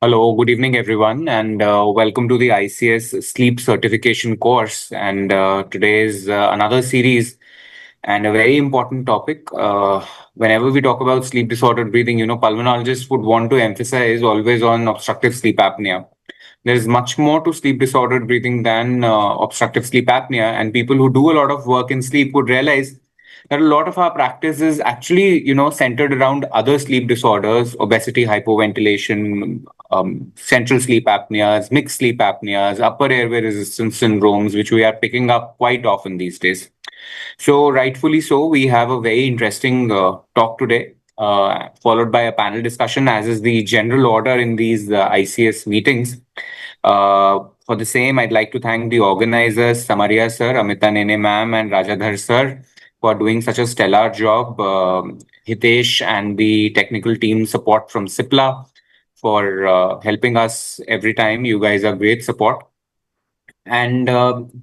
Hello, good evening, everyone, and welcome to the ICS Sleep Certification course. And today is another series and a very important topic. Whenever we talk about sleep disordered breathing, pulmonologists would want to emphasize always on obstructive sleep apnea. There is much more to sleep disordered breathing than obstructive sleep apnea, and people who do a lot of work in sleep would realize that a lot of our practice is actually, centered around other sleep disorders, obesity, hypoventilation, central sleep apneas, mixed sleep apneas, upper airway resistance syndromes, which we are picking up quite often these days. So, rightfully so, we have a very interesting talk today, followed by a panel discussion, as is the general order in these ICS meetings. For the same, I'd like to thank the organizers, Samaria sir, Amita Nene ma'am, and Rajadhar sir, for doing such a stellar job. Hitesh and the technical team support from CIPLA for helping us every time. You guys are great support. And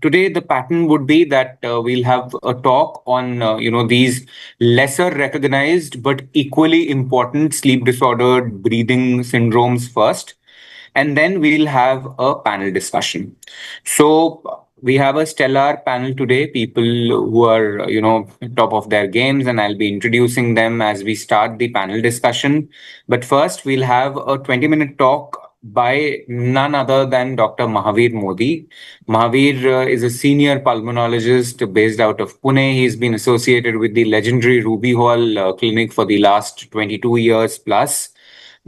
today the pattern would be that we'll have a talk on these lesser recognized but equally important sleep disordered breathing syndromes first, and then we'll have a panel discussion. So we have a stellar panel today, people who are top of their games, and I'll be introducing them as we start the panel discussion. But first we'll have a 20-minute talk by none other than Dr. Mahavir Modi. Mahavir is a senior pulmonologist based out of Pune. He's been associated with the legendary Ruby Hall Clinic for the last 22 years plus.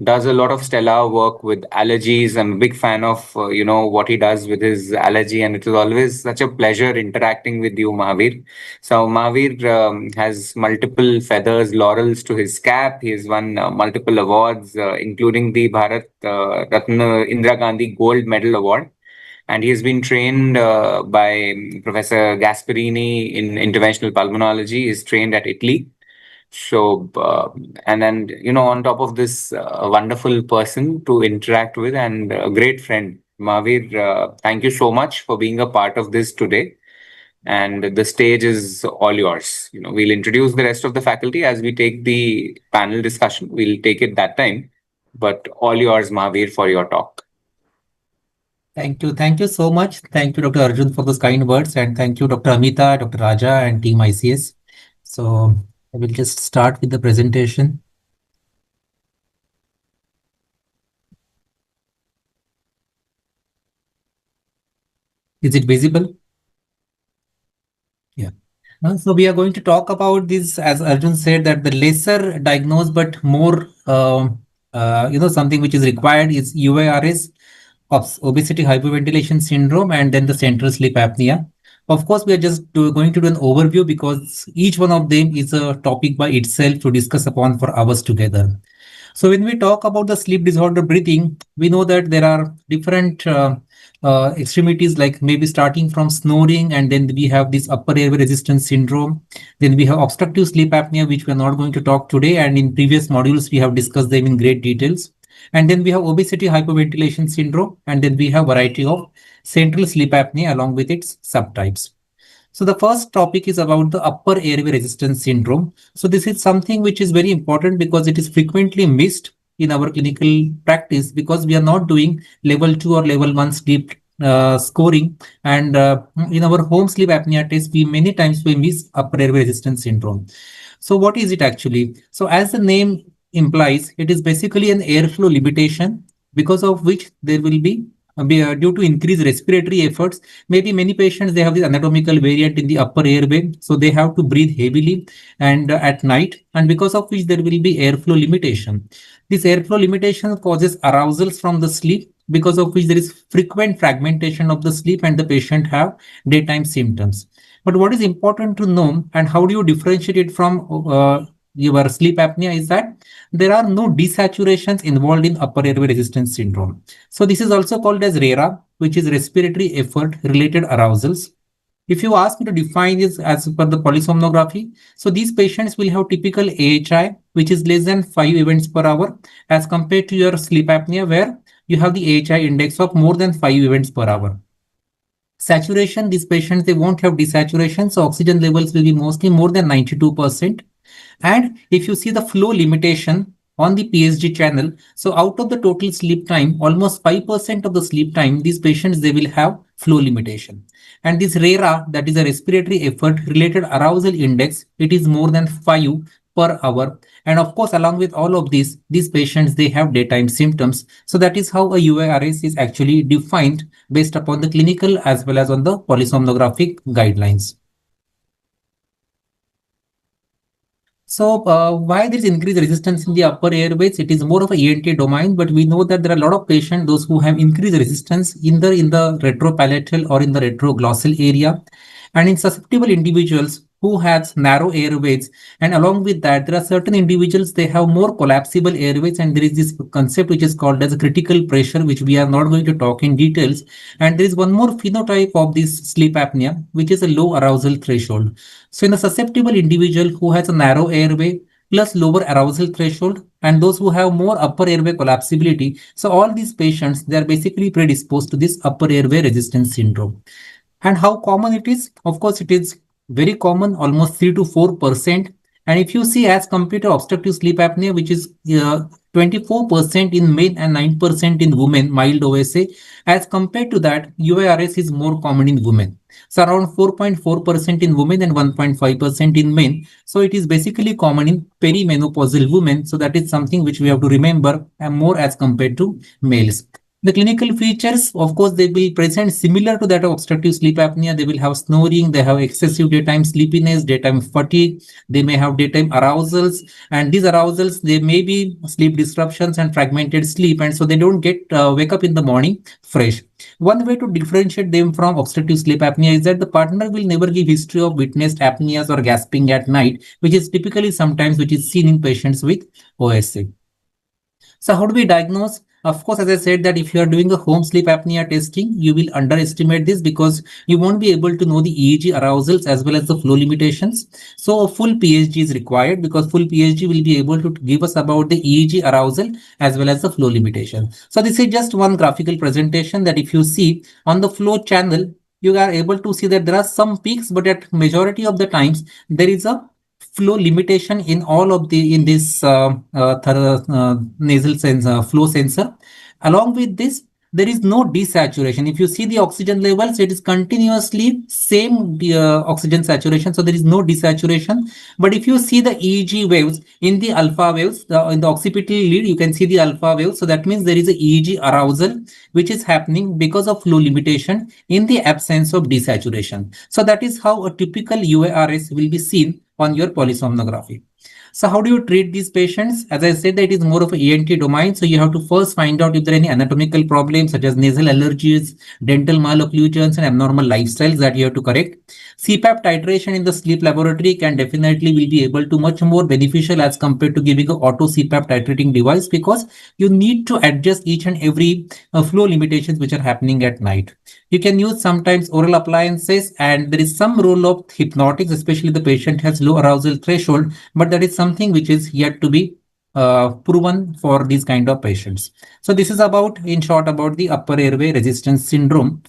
Does a lot of stellar work with allergies. I'm a big fan of what he does with his allergy, and it is always such a pleasure interacting with you, Mahavir. So Mahavir has multiple feathers, laurels to his cap. He has won multiple awards, including the Bharat Ratna Indira Gandhi Gold Medal Award. And he has been trained by Professor Gasparini in interventional pulmonology. He's trained at Italy. So, and then, on top of this, a wonderful person to interact with and a great friend. Mahavir, thank you so much for being a part of this today. And the stage is all yours. We'll introduce the rest of the faculty as we take the panel discussion. We'll take it that time. But all yours, Mahavir, for your talk. Thank you. Thank you so much. Thank you, Dr. Arjun, for those kind words. And thank you, Dr. Amita, Dr. Raja, and Team ICS. So I will just start with the presentation. Is it visible? Yeah. So we are going to talk about this, as Arjun said, that the lesser diagnosed but more, something which is required is UARS, obesity hyperventilation syndrome, and then the central sleep apnea. Of course, we are just going to do an overview because each one of them is a topic by itself to discuss upon for hours together. So when we talk about the sleep disorder breathing, we know that there are different extremities, like maybe starting from snoring, and then we have this upper airway resistance syndrome. Then we have obstructive sleep apnea, which we are not going to talk today. And in previous modules, we have discussed them in great details. And then we have obesity hyperventilation syndrome. And then we have variety of central sleep apnea along with its subtypes. So the first topic is about the upper airway resistance syndrome. So this is something which is very important because it is frequently missed in our clinical practice because we are not doing level 2 or level 1 sleep scoring. And in our home sleep apnea test, we many times we miss upper airway resistance syndrome. So what is it actually? So as the name implies, it is basically an airflow limitation because of which there will be due to increased respiratory efforts. Maybe many patients, they have this anatomical variant in the upper airway, so they have to breathe heavily and at night, and because of which there will be airflow limitation. This airflow limitation causes arousals from the sleep, because of which there is frequent fragmentation of the sleep and the patient have daytime symptoms. But what is important to know and how do you differentiate it from your sleep apnea is that there are no desaturations involved in upper airway resistance syndrome. So this is also called as RERA, which is respiratory effort related arousals. If you ask me to define this as per the polysomnography, so these patients will have typical AHI, which is less than 5 events per hour, as compared to your sleep apnea, where you have the AHI index of more than 5 events per hour. Saturation, these patients, they won't have desaturation, so oxygen levels will be mostly more than 92%. And if you see the flow limitation, on the PSG channel. So out of the total sleep time, almost 5% of the sleep time, these patients, they will have flow limitation. And this RERA, that is a respiratory effort related arousal index, it is more than 5 per hour. And of course, along with all of this, these patients, they have daytime symptoms. So that is how a UARS is actually defined based upon the clinical as well as on the polysomnographic guidelines. So why there is increased resistance in the upper airways? It is more of a ENT domain, but we know that there are a lot of patients, those who have increased resistance in the retropalatal or in the retroglossal area. And in susceptible individuals who has narrow airways, and along with that, there are certain individuals, they have more collapsible airways, and there is this concept which is called as critical pressure, which we are not going to talk in details. And there is one more phenotype of this sleep apnea, which is a low arousal threshold. So in a susceptible individual who has a narrow airway plus lower arousal threshold, and those who have more upper airway collapsibility, so all these patients, they are basically predisposed to this upper airway resistance syndrome. And how common it is? Of course, it is very common, almost 3 to 4%. And if you see, as compared to obstructive sleep apnea, which is 24% in men and 9% in women, mild OSA, as compared to that, UARS is more common in women. So around 4.4% in women and 1.5% in men. So it is basically common in perimenopausal women. So that is something which we have to remember, and more as compared to males. The clinical features, of course, they will present similar to that of obstructive sleep apnea. They will have snoring, they have excessive daytime sleepiness, daytime fatigue, they may have daytime arousals, and these arousals, they may be sleep disruptions and fragmented sleep, and so they don't get wake up in the morning fresh. One way to differentiate them from obstructive sleep apnea is that the partner will never give history of witnessed apneas or gasping at night, which is typically sometimes which is seen in patients with OSA. So how do we diagnose? Of course, as I said, that if you are doing a home sleep apnea testing, you will underestimate this because you won't be able to know the EEG arousals as well as the flow limitations. So a full PhD is required, because full PhD will be able to give us about the EEG arousal as well as the flow limitation. So this is just one graphical presentation that if you see on the flow channel, you are able to see that there are some peaks, but at majority of the times, there is a flow limitation in all of the in this nasal sensor flow sensor. Along with this, there is no desaturation. If you see the oxygen levels, it is continuously same oxygen saturation, so there is no desaturation. But if you see the EEG waves in the alpha waves, in the occipital lead, you can see the alpha waves. So that means there is a EEG arousal which is happening because of flow limitation in the absence of desaturation. So that is how a typical UARS will be seen on your polysomnography. So how do you treat these patients? As I said, that it is more of an ENT domain. So you have to first find out if there are any anatomical problems such as nasal allergies, dental malocclusions, and abnormal lifestyles that you have to correct. CPAP titration in the sleep laboratory can definitely will be able to much more beneficial as compared to giving an auto CPAP titrating device, because you need to adjust each and every flow limitations which are happening at night. You can use sometimes oral appliances, and there is some role of hypnotics, especially the patient has low arousal threshold, but that is something which is yet to be proven for these kind of patients. So this is about, in short, about the upper airway resistance syndrome.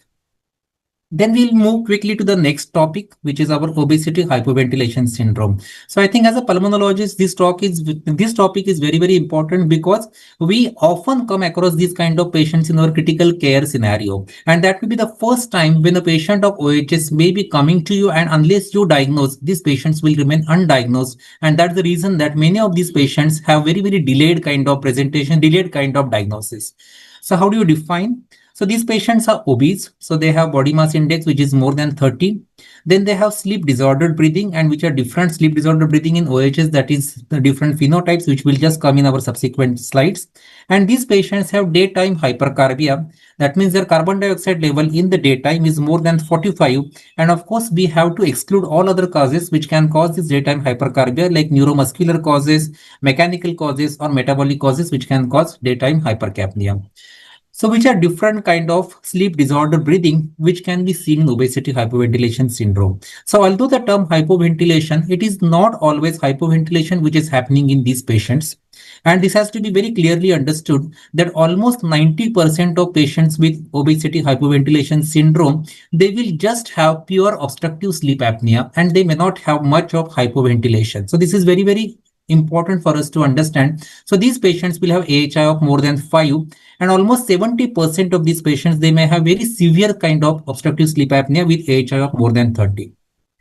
Then we'll move quickly to the next topic, which is our obesity hypoventilation syndrome. So I think as a pulmonologist, this topic is very, very important, because we often come across these kind of patients in our critical care scenario. And that will be the first time when a patient of OHS may be coming to you, and unless you diagnose, these patients will remain undiagnosed. And that's the reason that many of these patients have very, very delayed kind of presentation, delayed kind of diagnosis. So how do you define? So these patients are obese, so they have body mass index which is more than 30. Then they have sleep disordered breathing, and which are different sleep disordered breathing in OHS, that is the different phenotypes which will just come in our subsequent slides. And these patients have daytime hypercarbia. That means their carbon dioxide level in the daytime is more than 45. And of course, we have to exclude all other causes which can cause this daytime hypercarbia, like neuromuscular causes, mechanical causes, or metabolic causes which can cause daytime hypercapnia. So which are different kind of sleep disorder breathing which can be seen in obesity hypoventilation syndrome. So although the term hypoventilation, it is not always hypoventilation which is happening in these patients. And this has to be very clearly understood that almost 90% of patients with obesity hypoventilation syndrome, they will just have pure obstructive sleep apnea, and they may not have much of hypoventilation. So this is very, very important for us to understand. So these patients will have AHI of more than 5, and almost 70% of these patients, they may have very severe kind of obstructive sleep apnea with AHI of more than 30.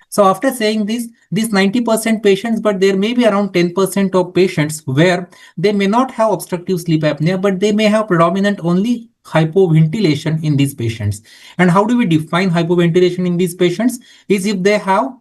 So after saying this, these 90% patients, but there may be around 10% of patients where they may not have obstructive sleep apnea, but they may have predominant only hypoventilation in these patients. And how do we define hypoventilation in these patients? Is if they have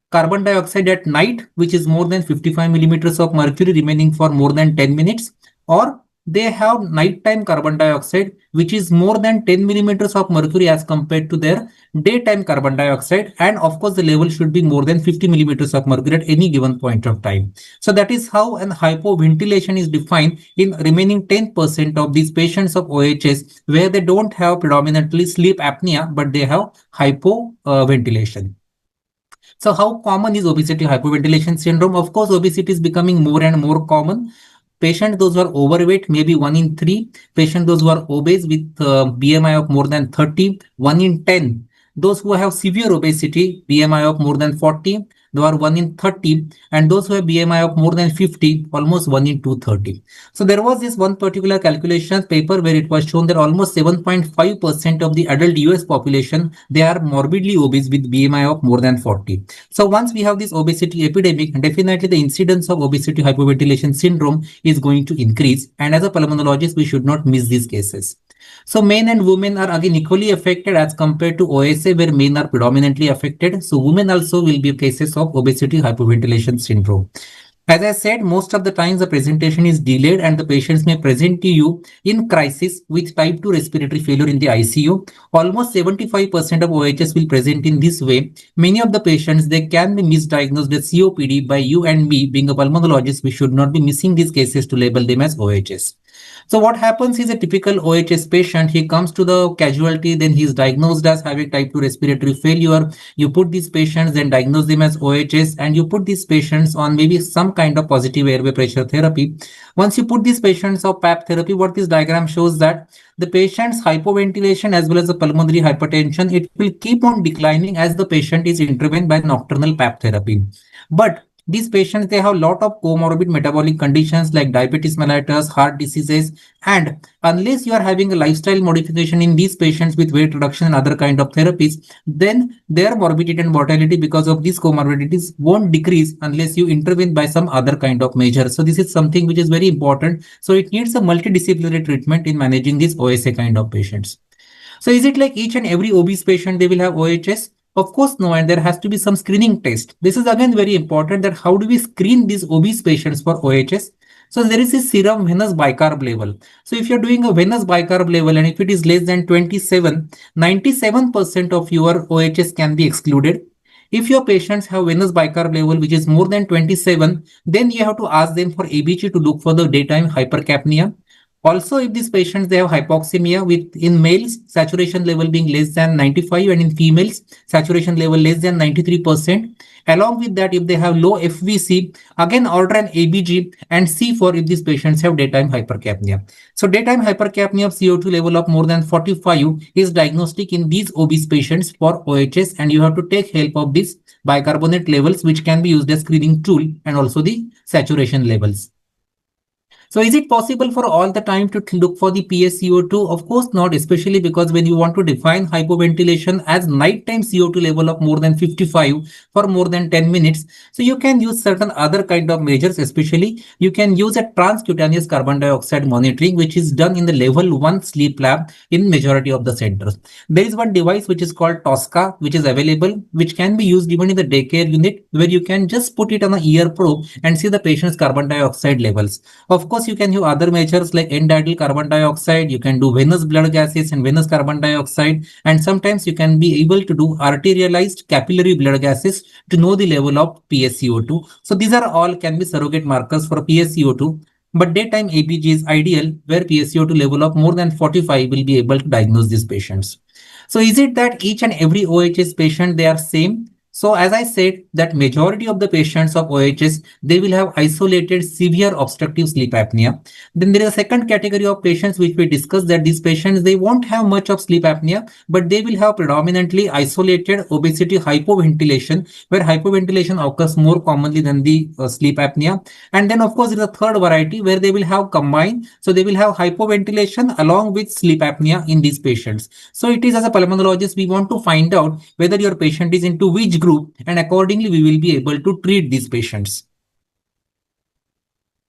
carbon dioxide at night, which is more than 55 millimeters of mercury remaining for more than 10 minutes, or they have nighttime carbon dioxide, which is more than 10 millimeters of mercury as compared to their daytime carbon dioxide. And of course, the level should be more than 50 millimeters of mercury at any given point of time. So that is how an hypoventilation is defined in remaining 10% of these patients of OHS, where they don't have predominantly sleep apnea, but they have hypoventilation. So how common is obesity hypoventilation syndrome? Of course, obesity is becoming more and more common. Patients those who are overweight, maybe 1 in 3. Patients those who are obese with BMI of more than 30, 1 in 10. Those who have severe obesity, BMI of more than 40, they are 1 in 30. And those who have BMI of more than 50, almost 1 in 230. So there was this one particular calculation paper where it was shown that almost 7.5% of the adult US population, they are morbidly obese with BMI of more than 40. So once we have this obesity epidemic, definitely the incidence of obesity hypoventilation syndrome is going to increase. And as a pulmonologist, we should not miss these cases. So men and women are again equally affected as compared to OSA, where men are predominantly affected. So women also will be cases of obesity hypoventilation syndrome. As I said, most of the times the presentation is delayed and the patients may present to you in crisis with type 2 respiratory failure in the ICU. Almost 75% of OHS will present in this way. Many of the patients, they can be misdiagnosed as COPD. By you and me being a pulmonologist, we should not be missing these cases to label them as OHS. So what happens is a typical OHS patient, he comes to the casualty, then he is diagnosed as having type 2 respiratory failure. You put these patients, then diagnose them as OHS, and you put these patients on maybe some kind of positive airway pressure therapy. Once you put these patients on PAP therapy, what this diagram shows that the patient's hypoventilation as well as the pulmonary hypertension, it will keep on declining as the patient is intervened by nocturnal PAP therapy. But these patients, they have a lot of comorbid metabolic conditions like diabetes mellitus, heart diseases, and unless you are having a lifestyle modification in these patients with weight reduction and other kind of therapies, then their morbidity and mortality because of these comorbidities won't decrease unless you intervene by some other kind of measure. So this is something which is very important. So it needs a multidisciplinary treatment in managing these OSA kind of patients. So is it like each and every obese patient, they will have OHS? Of course, no, and there has to be some screening test. This is again very important, that how do we screen these obese patients for OHS? So there is a serum venous bicarb level. So if you're doing a venous bicarb level and if it is less than 27, 97% of your OHS can be excluded. If your patients have venous bicarb level which is more than 27, then you have to ask them for ABG to look for the daytime hypercapnia. Also, if these patients, they have hypoxemia with in males, saturation level being less than 95, and in females, saturation level less than 93%. Along with that, if they have low FVC, again order an ABG and see for if these patients have daytime hypercapnia. So daytime hypercapnia of CO2 level of more than 45 is diagnostic in these obese patients for OHS, and you have to take help of these bicarbonate levels, which can be used as screening tool, and also the saturation levels. So is it possible for all the time to look for the PSCO2? Of course not, especially because when you want to define hypoventilation as nighttime CO2 level of more than 55 for more than 10 minutes, so you can use certain other kind of measures, especially you can use a transcutaneous carbon dioxide monitoring, which is done in the level 1 sleep lab in majority of the centers. There is one device which is called Tosca, which is available, which can be used even in the daycare unit, where you can just put it on an ear probe and see the patient's carbon dioxide levels. Of course, you can use other measures like end-tidal carbon dioxide, you can do venous blood gases and venous carbon dioxide, and sometimes you can be able to do arterialized capillary blood gases to know the level of PSCO2. So these are all can be surrogate markers for PSCO2, but daytime ABG is ideal, where PSCO2 level of more than 45 will be able to diagnose these patients. So is it that each and every OHS patient, they are same? So as I said, that majority of the patients of OHS, they will have isolated severe obstructive sleep apnea. Then there is a second category of patients which we discussed, that these patients, they won't have much of sleep apnea, but they will have predominantly isolated obesity hypoventilation, where hypoventilation occurs more commonly than the sleep apnea. And then of course there is a third variety where they will have combined. So they will have hypoventilation along with sleep apnea in these patients. So it is, as a pulmonologist, we want to find out whether your patient is into which group, and accordingly we will be able to treat these patients.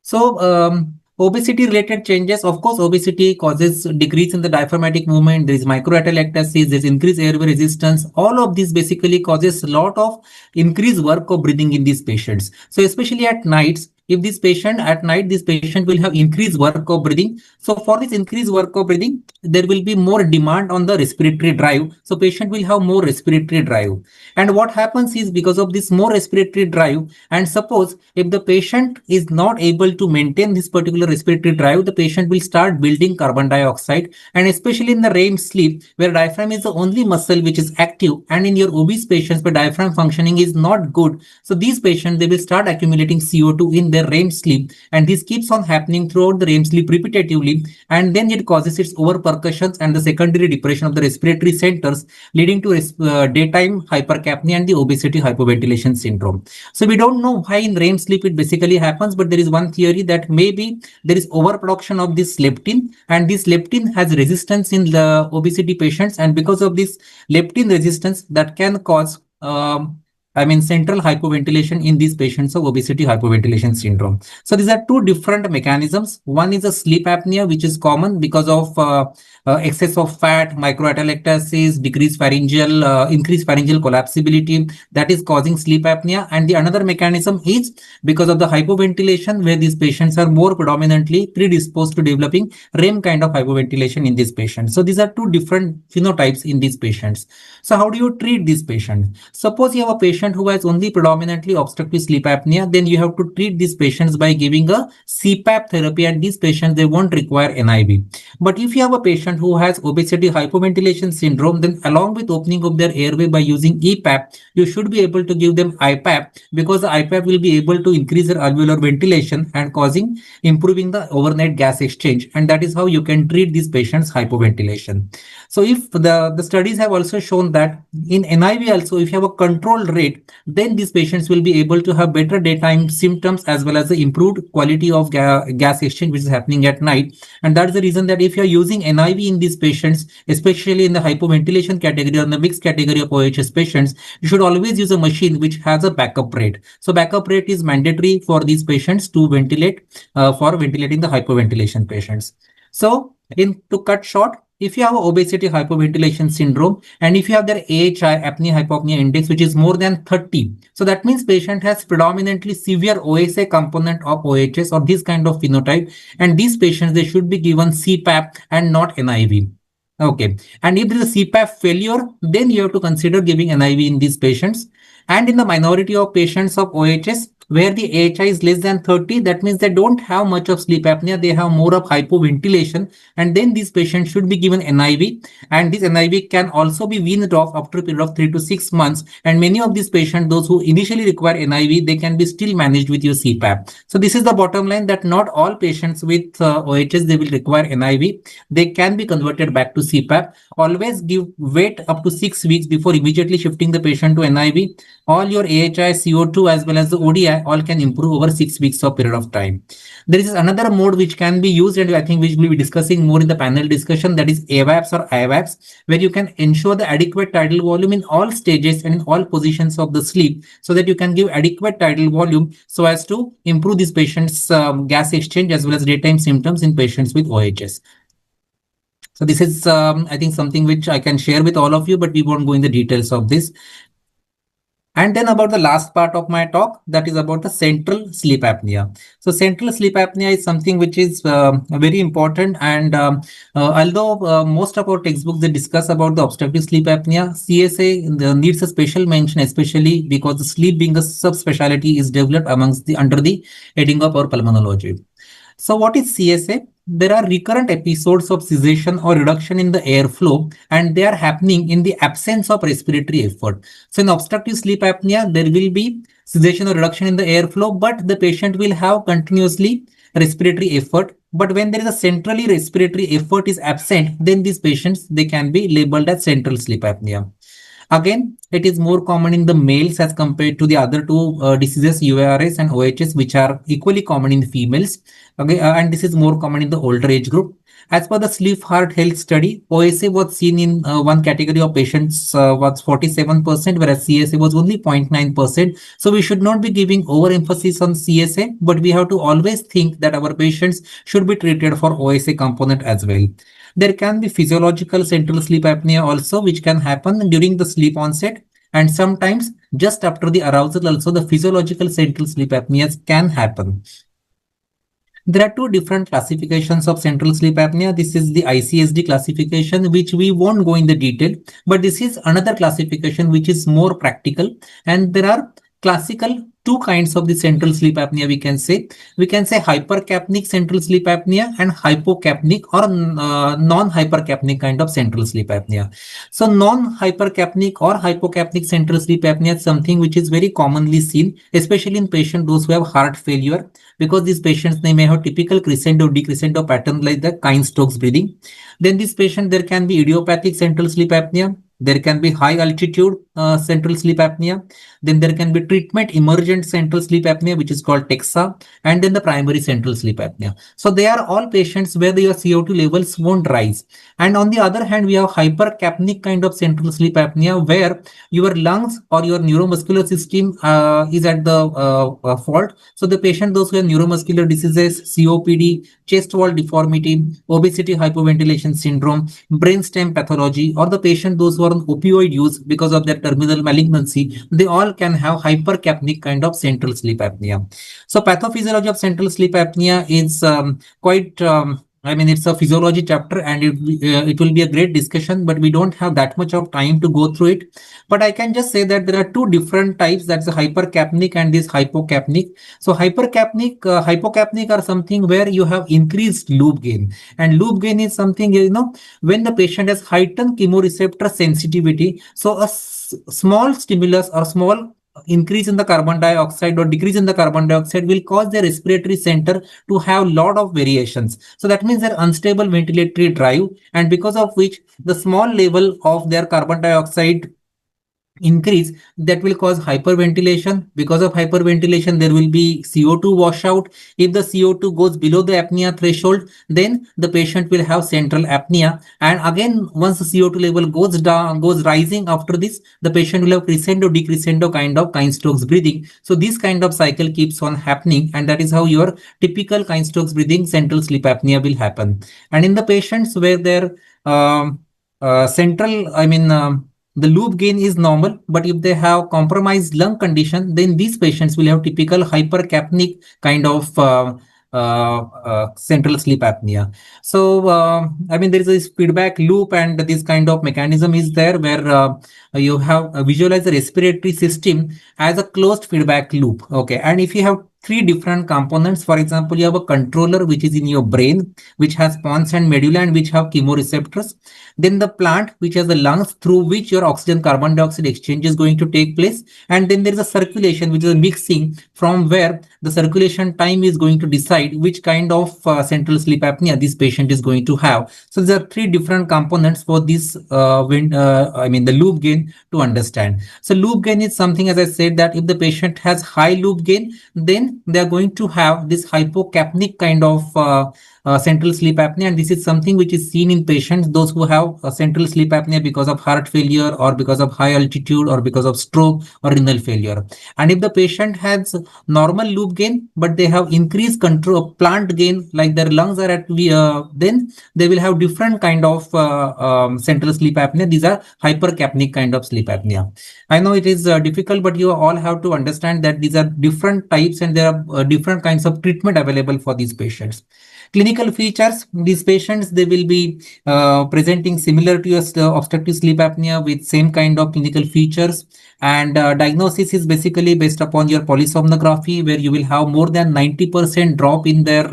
So obesity related changes, of course, obesity causes decrease in the diaphragmatic movement. There is microatelectasis, there is increased airway resistance. All of this basically causes a lot of increased work of breathing in these patients. So especially at nights, if this patient at night, this patient will have increased work of breathing. So for this increased work of breathing, there will be more demand on the respiratory drive. So patient will have more respiratory drive. And what happens is, because of this more respiratory drive, and suppose if the patient is not able to maintain this particular respiratory drive, the patient will start building carbon dioxide. And especially in the REM sleep, where diaphragm is the only muscle which is active, and in your obese patients where diaphragm functioning is not good, so these patients, they will start accumulating CO2 in their REM sleep, and this keeps on happening throughout the REM sleep repetitively, and then it causes its overpercussions and the secondary depression of the respiratory centers, leading to daytime hypercapnia and the obesity hypoventilation syndrome. So we don't know why in REM sleep it basically happens, but there is one theory that maybe there is overproduction of this leptin, and this leptin has resistance in the obesity patients, and because of this leptin resistance, that can cause central hypoventilation in these patients of obesity hypoventilation syndrome. So these are two different mechanisms. One is a sleep apnea, which is common because of excess of fat, microatelectasis, increased pharyngeal collapsibility, that is causing sleep apnea. And the another mechanism is because of the hypoventilation, where these patients are more predominantly predisposed to developing REM kind of hypoventilation in these patients. So these are two different phenotypes in these patients. So how do you treat these patients? Suppose you have a patient who has only predominantly obstructive sleep apnea, then you have to treat these patients by giving a CPAP therapy, and these patients, they won't require NIV. But if you have a patient who has obesity hypoventilation syndrome, then along with opening of their airway by using EPAP, you should be able to give them IPAP, because the IPAP will be able to increase their alveolar ventilation and improving the overnight gas exchange, and that is how you can treat these patients hypoventilation. So if the studies have also shown that in NIV also, if you have a control rate, then these patients will be able to have better daytime symptoms as well as the improved quality of gas exchange which is happening at night. And that's the reason that if you are using NIV in these patients, especially in the hypoventilation category or the mixed category of OHS patients, you should always use a machine which has a backup rate. So backup rate is mandatory for these patients to ventilate for ventilating the hypoventilation patients. So to cut short, if you have obesity hypoventilation syndrome, and if you have their AHI, apnea hypopnea index, which is more than 30, so that means patient has predominantly severe OSA component of OHS or this kind of phenotype, and these patients, they should be given CPAP and not NIV. Okay, and if there is a CPAP failure, then you have to consider giving NIV in these patients. And in the minority of patients of OHS, where the AHI is less than 30, that means they don't have much of sleep apnea, they have more of hypoventilation, and then these patients should be given NIV, and this NIV can also be weaned off after a period of 3 to 6 months. And many of these patients, those who initially require NIV, they can be still managed with your CPAP. So this is the bottom line, that not all patients with OHS, they will require NIV. They can be converted back to CPAP. Always wait up to 6 weeks before immediately shifting the patient to NIV. All your AHI, CO2 as well as the ODI all can improve over 6 weeks of period of time. There is another mode which can be used, and I think we will be discussing more in the panel discussion, that is AVAPs or IVAPs, where you can ensure the adequate tidal volume in all stages and in all positions of the sleep, so that you can give adequate tidal volume so as to improve this patient's gas exchange as well as daytime symptoms in patients with OHS. So this is, I think, something which I can share with all of you, but we won't go in the details of this. And then about the last part of my talk, that is about the central sleep apnea. So central sleep apnea is something which is very important. And although most of our textbooks, they discuss about the obstructive sleep apnea, CSA needs a special mention, especially because the sleep being a subspecialty is developed under the heading of our pulmonology. So what is CSA? There are recurrent episodes of cessation or reduction in the airflow, and they are happening in the absence of respiratory effort. So in obstructive sleep apnea, there will be cessation or reduction in the airflow, but the patient will have continuously respiratory effort. But when there is a centrally respiratory effort is absent, then these patients, they can be labeled as central sleep apnea. Again, it is more common in the males as compared to the other two diseases, UARS and OHS, which are equally common in females. Okay, and this is more common in the older age group. As per the sleep heart health study, OSA was seen in one category of patients was 47%, whereas CSA was only 0.9%. So we should not be giving overemphasis on CSA, but we have to always think that our patients should be treated for OSA component as well. There can be physiological central sleep apnea also, which can happen during the sleep onset, and sometimes just after the arousal also the physiological central sleep apneas can happen. There are two different classifications of central sleep apnea. This is the ICSD classification, which we won't go in the detail, but this is another classification which is more practical. And there are classical two kinds of the central sleep apnea. We can say hypercapnic central sleep apnea and hypocapnic or non-hypercapnic kind of central sleep apnea. So non-hypercapnic or hypocapnic central sleep apnea is something which is very commonly seen, especially in patients those who have heart failure, because these patients, they may have typical crescendo decrescendo pattern like the Kind-Stokes breathing. Then this patient, there can be idiopathic central sleep apnea. There can be high altitude central sleep apnea. Then there can be treatment emergent central sleep apnea, which is called TEXA, and then the primary central sleep apnea. So they are all patients where your CO2 levels won't rise. And on the other hand, we have hypercapnic kind of central sleep apnea, where your lungs or your neuromuscular system is at the fault. So the patient, those who have neuromuscular diseases, COPD, chest wall deformity, obesity, hypoventilation syndrome, brainstem pathology, or the patient, those who are on opioid use because of their terminal malignancy, they all can have hypercapnic kind of central sleep apnea. So pathophysiology of central sleep apnea is quite it's a physiology chapter, and it will be a great discussion, but we don't have that much of time to go through it. But I can just say that there are two different types, that's the hypercapnic and this hypocapnic. So hypocapnic are something where you have increased loop gain, and loop gain is something, when the patient has heightened chemoreceptor sensitivity. So a small stimulus or small increase in the carbon dioxide or decrease in the carbon dioxide will cause their respiratory center to have lot of variations. So that means their unstable ventilatory drive, and because of which the small level of their carbon dioxide increase, that will cause hyperventilation. Because of hyperventilation, there will be CO2 washout. If the CO2 goes below the apnea threshold, then the patient will have central apnea. And again, once the CO2 level goes rising, after this, the patient will have crescendo decrescendo kind of Kind-Stokes breathing. So this kind of cycle keeps on happening, and that is how your typical Kind-Stokes breathing central sleep apnea will happen. And in the patients where their the loop gain is normal, but if they have compromised lung condition, then these patients will have typical hypercapnic kind of central sleep apnea. So, there is this feedback loop, and this kind of mechanism is there where you have visualize the respiratory system as a closed feedback loop. Okay, and if you have three different components, for example, you have a controller which is in your brain, which has pons and medulla and which have chemoreceptors. Then the plant, which has the lungs through which your oxygen carbon dioxide exchange is going to take place. And then there is a circulation, which is a mixing, from where the circulation time is going to decide which kind of central sleep apnea this patient is going to have. So there are three different components for this the loop gain to understand. So loop gain is something, as I said, that if the patient has high loop gain, then they are going to have this hypocapnic kind of central sleep apnea, and this is something which is seen in patients those who have central sleep apnea because of heart failure or because of high altitude or because of stroke or renal failure. And if the patient has normal loop gain but they have increased control plant gain, like their lungs are at then they will have different kind of central sleep apnea. These are hypercapnic kind of sleep apnea. I know it is difficult, but you all have to understand that these are different types and there are different kinds of treatment available for these patients. Clinical features, these patients, they will be presenting similar to your obstructive sleep apnea with same kind of clinical features. And diagnosis is basically based upon your polysomnography, where you will have more than 90% drop in their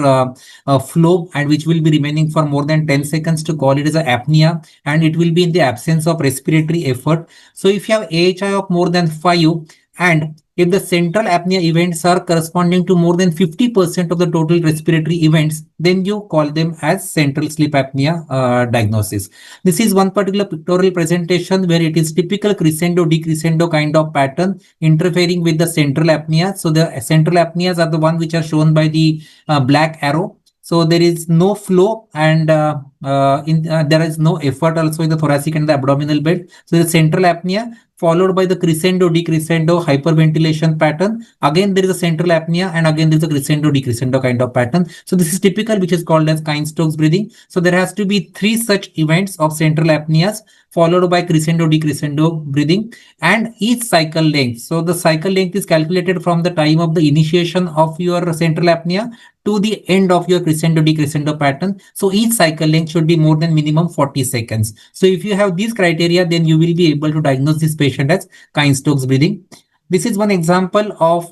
flow, and which will be remaining for more than 10 seconds, to call it as a apnea, and it will be in the absence of respiratory effort. So if you have AHI of more than 5, and if the central apnea events are corresponding to more than 50% of the total respiratory events, then you call them as central sleep apnea diagnosis. This is one particular pictorial presentation where it is typical crescendo decrescendo kind of pattern interfering with the central apnea. So the central apneas are the one which are shown by the black arrow. So there is no flow, and there is no effort also in the thoracic and the abdominal bed. So the central apnea followed by the crescendo decrescendo hyperventilation pattern. Again, there is a central apnea, and again there is a crescendo decrescendo kind of pattern. So this is typical, which is called as Kind-Stokes breathing. So there has to be 3 such events of central apneas followed by crescendo decrescendo breathing, and each cycle length. So the cycle length is calculated from the time of the initiation of your central apnea to the end of your crescendo decrescendo pattern. So each cycle length should be more than minimum 40 seconds. So if you have these criteria, then you will be able to diagnose this patient as Kind-Stokes breathing. This is one example of,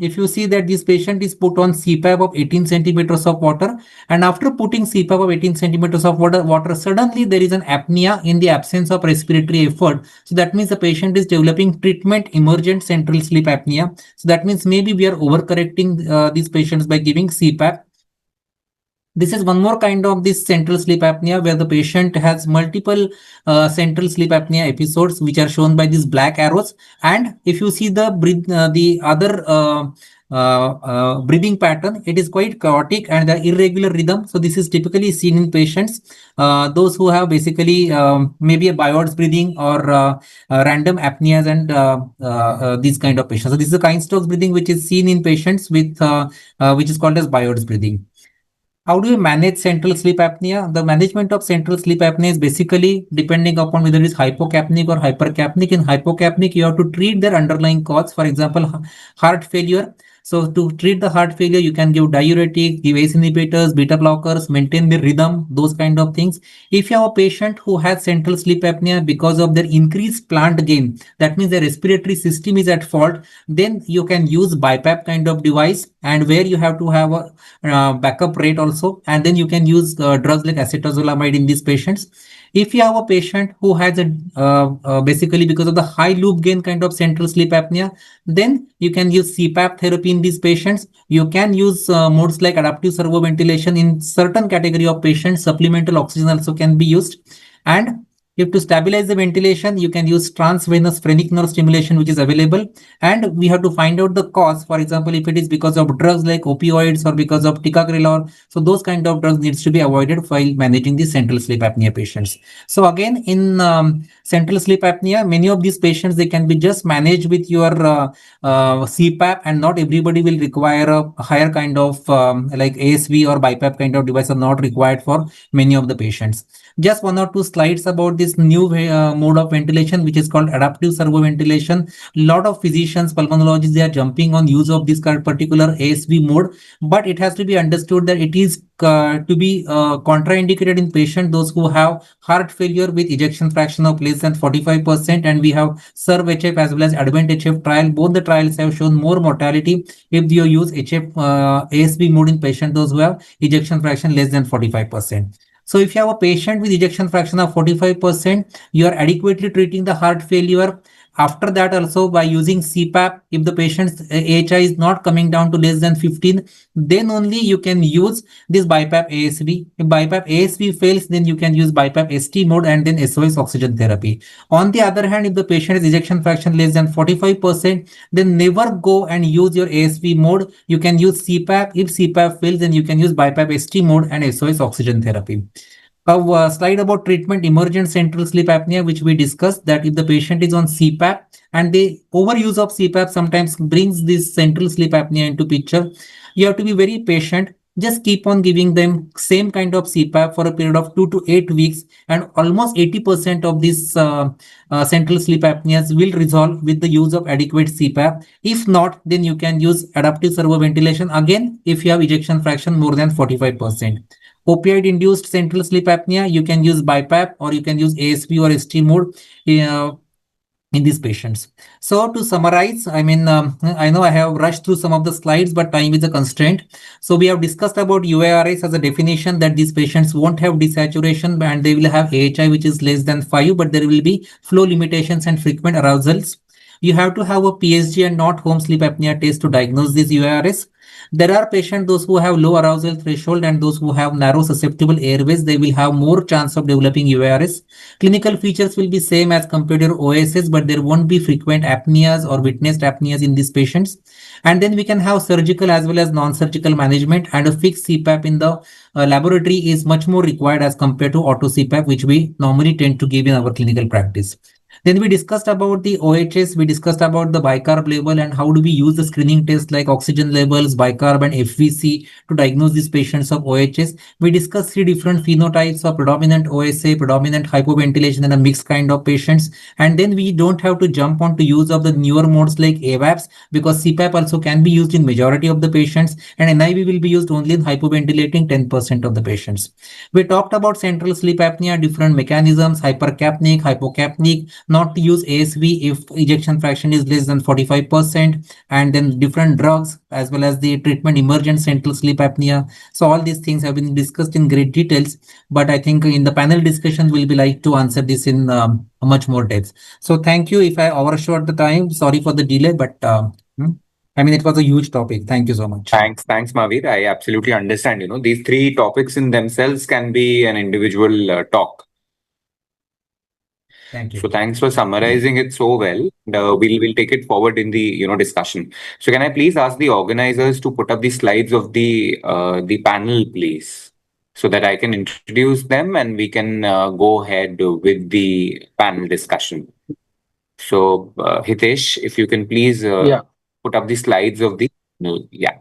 if you see that this patient is put on CPAP of 18 centimeters of water, and after putting CPAP of 18 centimeters of water, suddenly there is an apnea in the absence of respiratory effort. So that means the patient is developing treatment emergent central sleep apnea. So that means maybe we are overcorrecting these patients by giving CPAP. This is one more kind of this central sleep apnea, where the patient has multiple central sleep apnea episodes, which are shown by these black arrows. And if you see the other breathing pattern, it is quite chaotic and the irregular rhythm. So this is typically seen in patients, those who have basically maybe a BIORS breathing or random apneas, and these kind of patients. So this is a Kind-Stokes breathing, which is seen in patients with which is called as BIORS breathing. How do you manage central sleep apnea? The management of central sleep apnea is basically depending upon whether it is hypocapnic or hypercapnic. In hypocapnic, you have to treat their underlying cause, for example, heart failure. So to treat the heart failure, you can give diuretic, give ACE inhibitors, beta blockers, maintain the rhythm, those kind of things. If you have a patient who has central sleep apnea because of their increased plant gain, that means their respiratory system is at fault, then you can use BiPAP kind of device, and where you have to have a backup rate also, and then you can use drugs like acetazolamide in these patients. If you have a patient who has basically because of the high loop gain kind of central sleep apnea, then you can use CPAP therapy in these patients. You can use modes like adaptive servoventilation in certain category of patients. Supplemental oxygen also can be used. And if to stabilize the ventilation, you can use transvenous phrenic nerve stimulation, which is available. And we have to find out the cause. For example, if it is because of drugs like opioids or because of ticagrelor, so those kind of drugs needs to be avoided while managing the central sleep apnea patients. So again, in central sleep apnea, many of these patients, they can be just managed with your CPAP, and not everybody will require a higher kind of like ASV or BiPAP kind of device are not required for many of the patients. Just 1 or 2 slides about this new mode of ventilation, which is called adaptive servoventilation. A lot of physicians, pulmonologists, they are jumping on use of this particular ASV mode, but it has to be understood that it is to be contraindicated in patients those who have heart failure with ejection fraction of less than 45%, and we have SERV-HF as well as ADVENT-HF trial. Both the trials have shown more mortality if you use HF ASV mode in patients those who have ejection fraction less than 45%. So if you have a patient with ejection fraction of 45%, you are adequately treating the heart failure. After that, also by using CPAP, if the patient's AHI is not coming down to less than 15, then only you can use this BiPAP ASV. If BiPAP ASV fails, then you can use BiPAP ST mode and then SOS oxygen therapy. On the other hand, if the patient is ejection fraction less than 45%, then never go and use your ASV mode. You can use CPAP. If CPAP fails, then you can use BiPAP ST mode and SOS oxygen therapy. A slide about treatment emergent central sleep apnea, which we discussed, that if the patient is on CPAP and the overuse of CPAP sometimes brings this central sleep apnea into picture, you have to be very patient. just keep on giving them same kind of CPAP for a period of 2 to 8 weeks, and almost 80% of these central sleep apneas will resolve with the use of adequate CPAP. If not, then you can use adaptive servo ventilation again if you have ejection fraction more than 45%. Opioid induced central sleep apnea, you can use BiPAP or you can use ASP or ST mode in these patients. So to summarize, I know I have rushed through some of the slides, but time is a constraint. So we have discussed about UARS as a definition, that these patients won't have desaturation and they will have AHI which is less than 5, but there will be flow limitations and frequent arousals. You have to have a PSG and not home sleep apnea test to diagnose this UARS. There are patients, those who have low arousal threshold and those who have narrow susceptible airways, they will have more chance of developing UARS. Clinical features will be same as compared to OHS, but there won't be frequent apneas or witnessed apneas in these patients. And then we can have surgical as well as non-surgical management, and a fixed CPAP in the laboratory is much more required as compared to auto CPAP, which we normally tend to give in our clinical practice. Then we discussed about the OHS, we discussed about the bicarb level and how do we use the screening test like oxygen levels, bicarb and FVC to diagnose these patients of OHS. We discussed 3 different phenotypes of predominant OSA, predominant hypoventilation and a mixed kind of patients. And then we don't have to jump on to use of the newer modes like AVAPs, because CPAP also can be used in majority of the patients and NIV will be used only in hypoventilating 10% of the patients. We talked about central sleep apnea, different mechanisms, hypercapnic, hypocapnic, not to use ASV if ejection fraction is less than 45%, and then different drugs as well as the treatment emergent central sleep apnea. So all these things have been discussed in great details, but I think in the panel discussion we'll be like to answer this in much more depth. So thank you if I overshot the time. Sorry for the delay, but it was a huge topic. Thank you so much. Thanks, Mahavir. I absolutely understand. These 3 topics in themselves can be an individual talk. Thank you. So thanks for summarizing it so well. We'll take it forward in the discussion. So can I please ask the organizers to put up the slides of the panel, please, so that I can introduce them and we can go ahead with the panel discussion. So Hitesh, if you can please put up the slides of the panel. Yeah.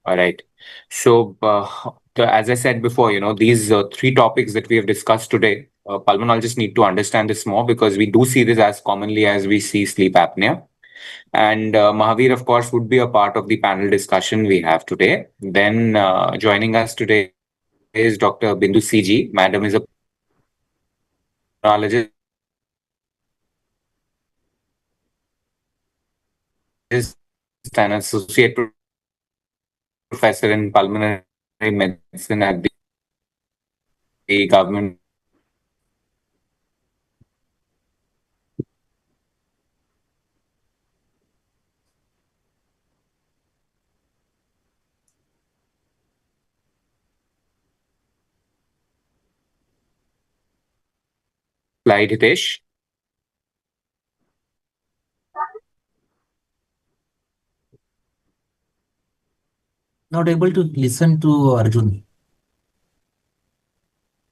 All right. So, as I said before, these 3 topics that we have discussed today, pulmonologists need to understand this more because we do see this as commonly as we see sleep apnea. And Mahavir, of course, would be a part of the panel discussion we have today. Then joining us today is Dr. Bindu CG. Madam is a pulmonologist and associate professor in pulmonary medicine at the government. Slide, Hitesh. Not able to listen to Arjun.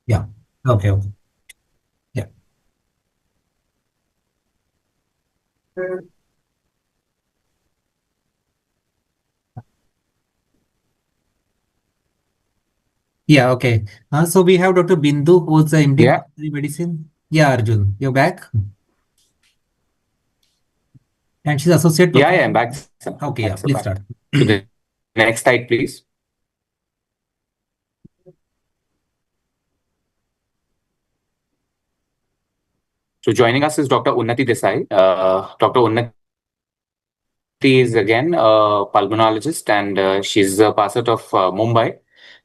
Yeah. Okay. Yeah. Yeah, okay. So we have Dr. Bindu, who's the MD in pulmonary medicine. Yeah, Arjun, you're back. And she's associate professor. Yeah, I'm back. Okay, yeah, please start. To the next slide, please. So joining us is Dr. Unnati Desai. Dr. Unnati is again a pulmonologist and she's a passer of Mumbai.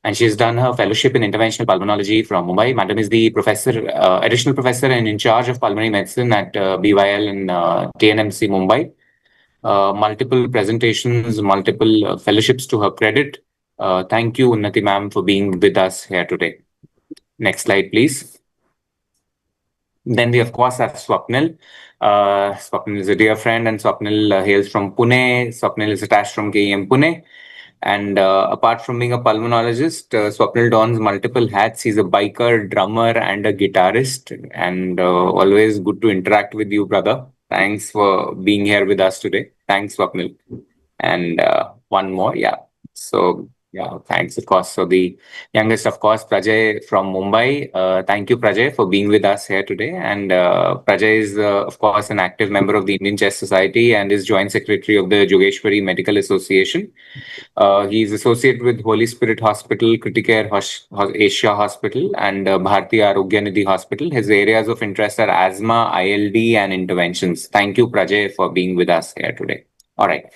And she's done her fellowship in interventional pulmonology from Mumbai. Madam is the additional professor and in charge of pulmonary medicine at BYL in TNMC Mumbai. Multiple presentations, multiple fellowships to her credit. Thank you, Unnati ma'am, for being with us here today. Next slide, please. Then we, of course, have Swapnil. Swapnil is a dear friend and Swapnil hails from Pune. Swapnil is attached from KEM Pune. And apart from being a pulmonologist, Swapnil dons multiple hats. He's a biker, drummer, and a guitarist. And always good to interact with you, brother. Thanks for being here with us today. Thanks, Swapnil. And one more, yeah. So yeah, thanks, of course. So the youngest, of course, Prajay from Mumbai. Thank you, Prajay, for being with us here today. And Prajay is, of course, an active member of the Indian Chess Society and is Joint Secretary of the Jogeshwari Medical Association. He is associated with Holy Spirit Hospital, Criticare Asia Hospital, and Bharti Arogya Nidhi Hospital. His areas of interest are asthma, ILD, and interventions. Thank you, Prajay, for being with us here today. All right.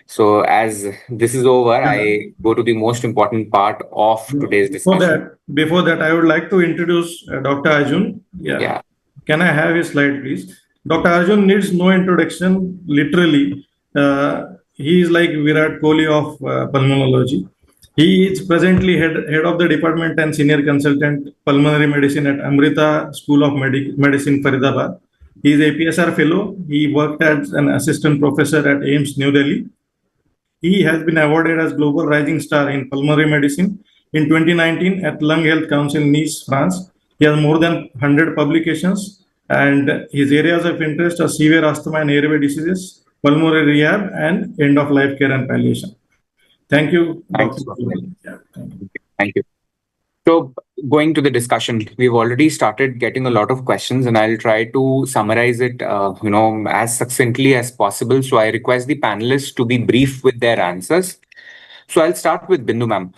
So as this is over, I go to the most important part of today's discussion. Before that, I would like to introduce Dr. Arjun. Yeah. Can I have his slide, please? Dr. Arjun needs no introduction, literally. He is like Virat Kohli of pulmonology. He is presently head of the department and senior consultant pulmonary medicine at Amrita School of Medicine, Faridabad. He is a PSR fellow. He worked as an assistant professor at AIIMS, New Delhi. He has been awarded as Global Rising Star in Pulmonary Medicine in 2019 at Lung Health Council Nice, France. He has more than 100 publications, and his areas of interest are severe asthma and airway diseases, pulmonary rehab, and end-of-life care and palliation. Thank you. Thanks. Thank you. So going to the discussion, we've already started getting a lot of questions, and I'll try to summarize it, as succinctly as possible. So I request the panelists to be brief with their answers. So I'll start with Bindu, ma'am.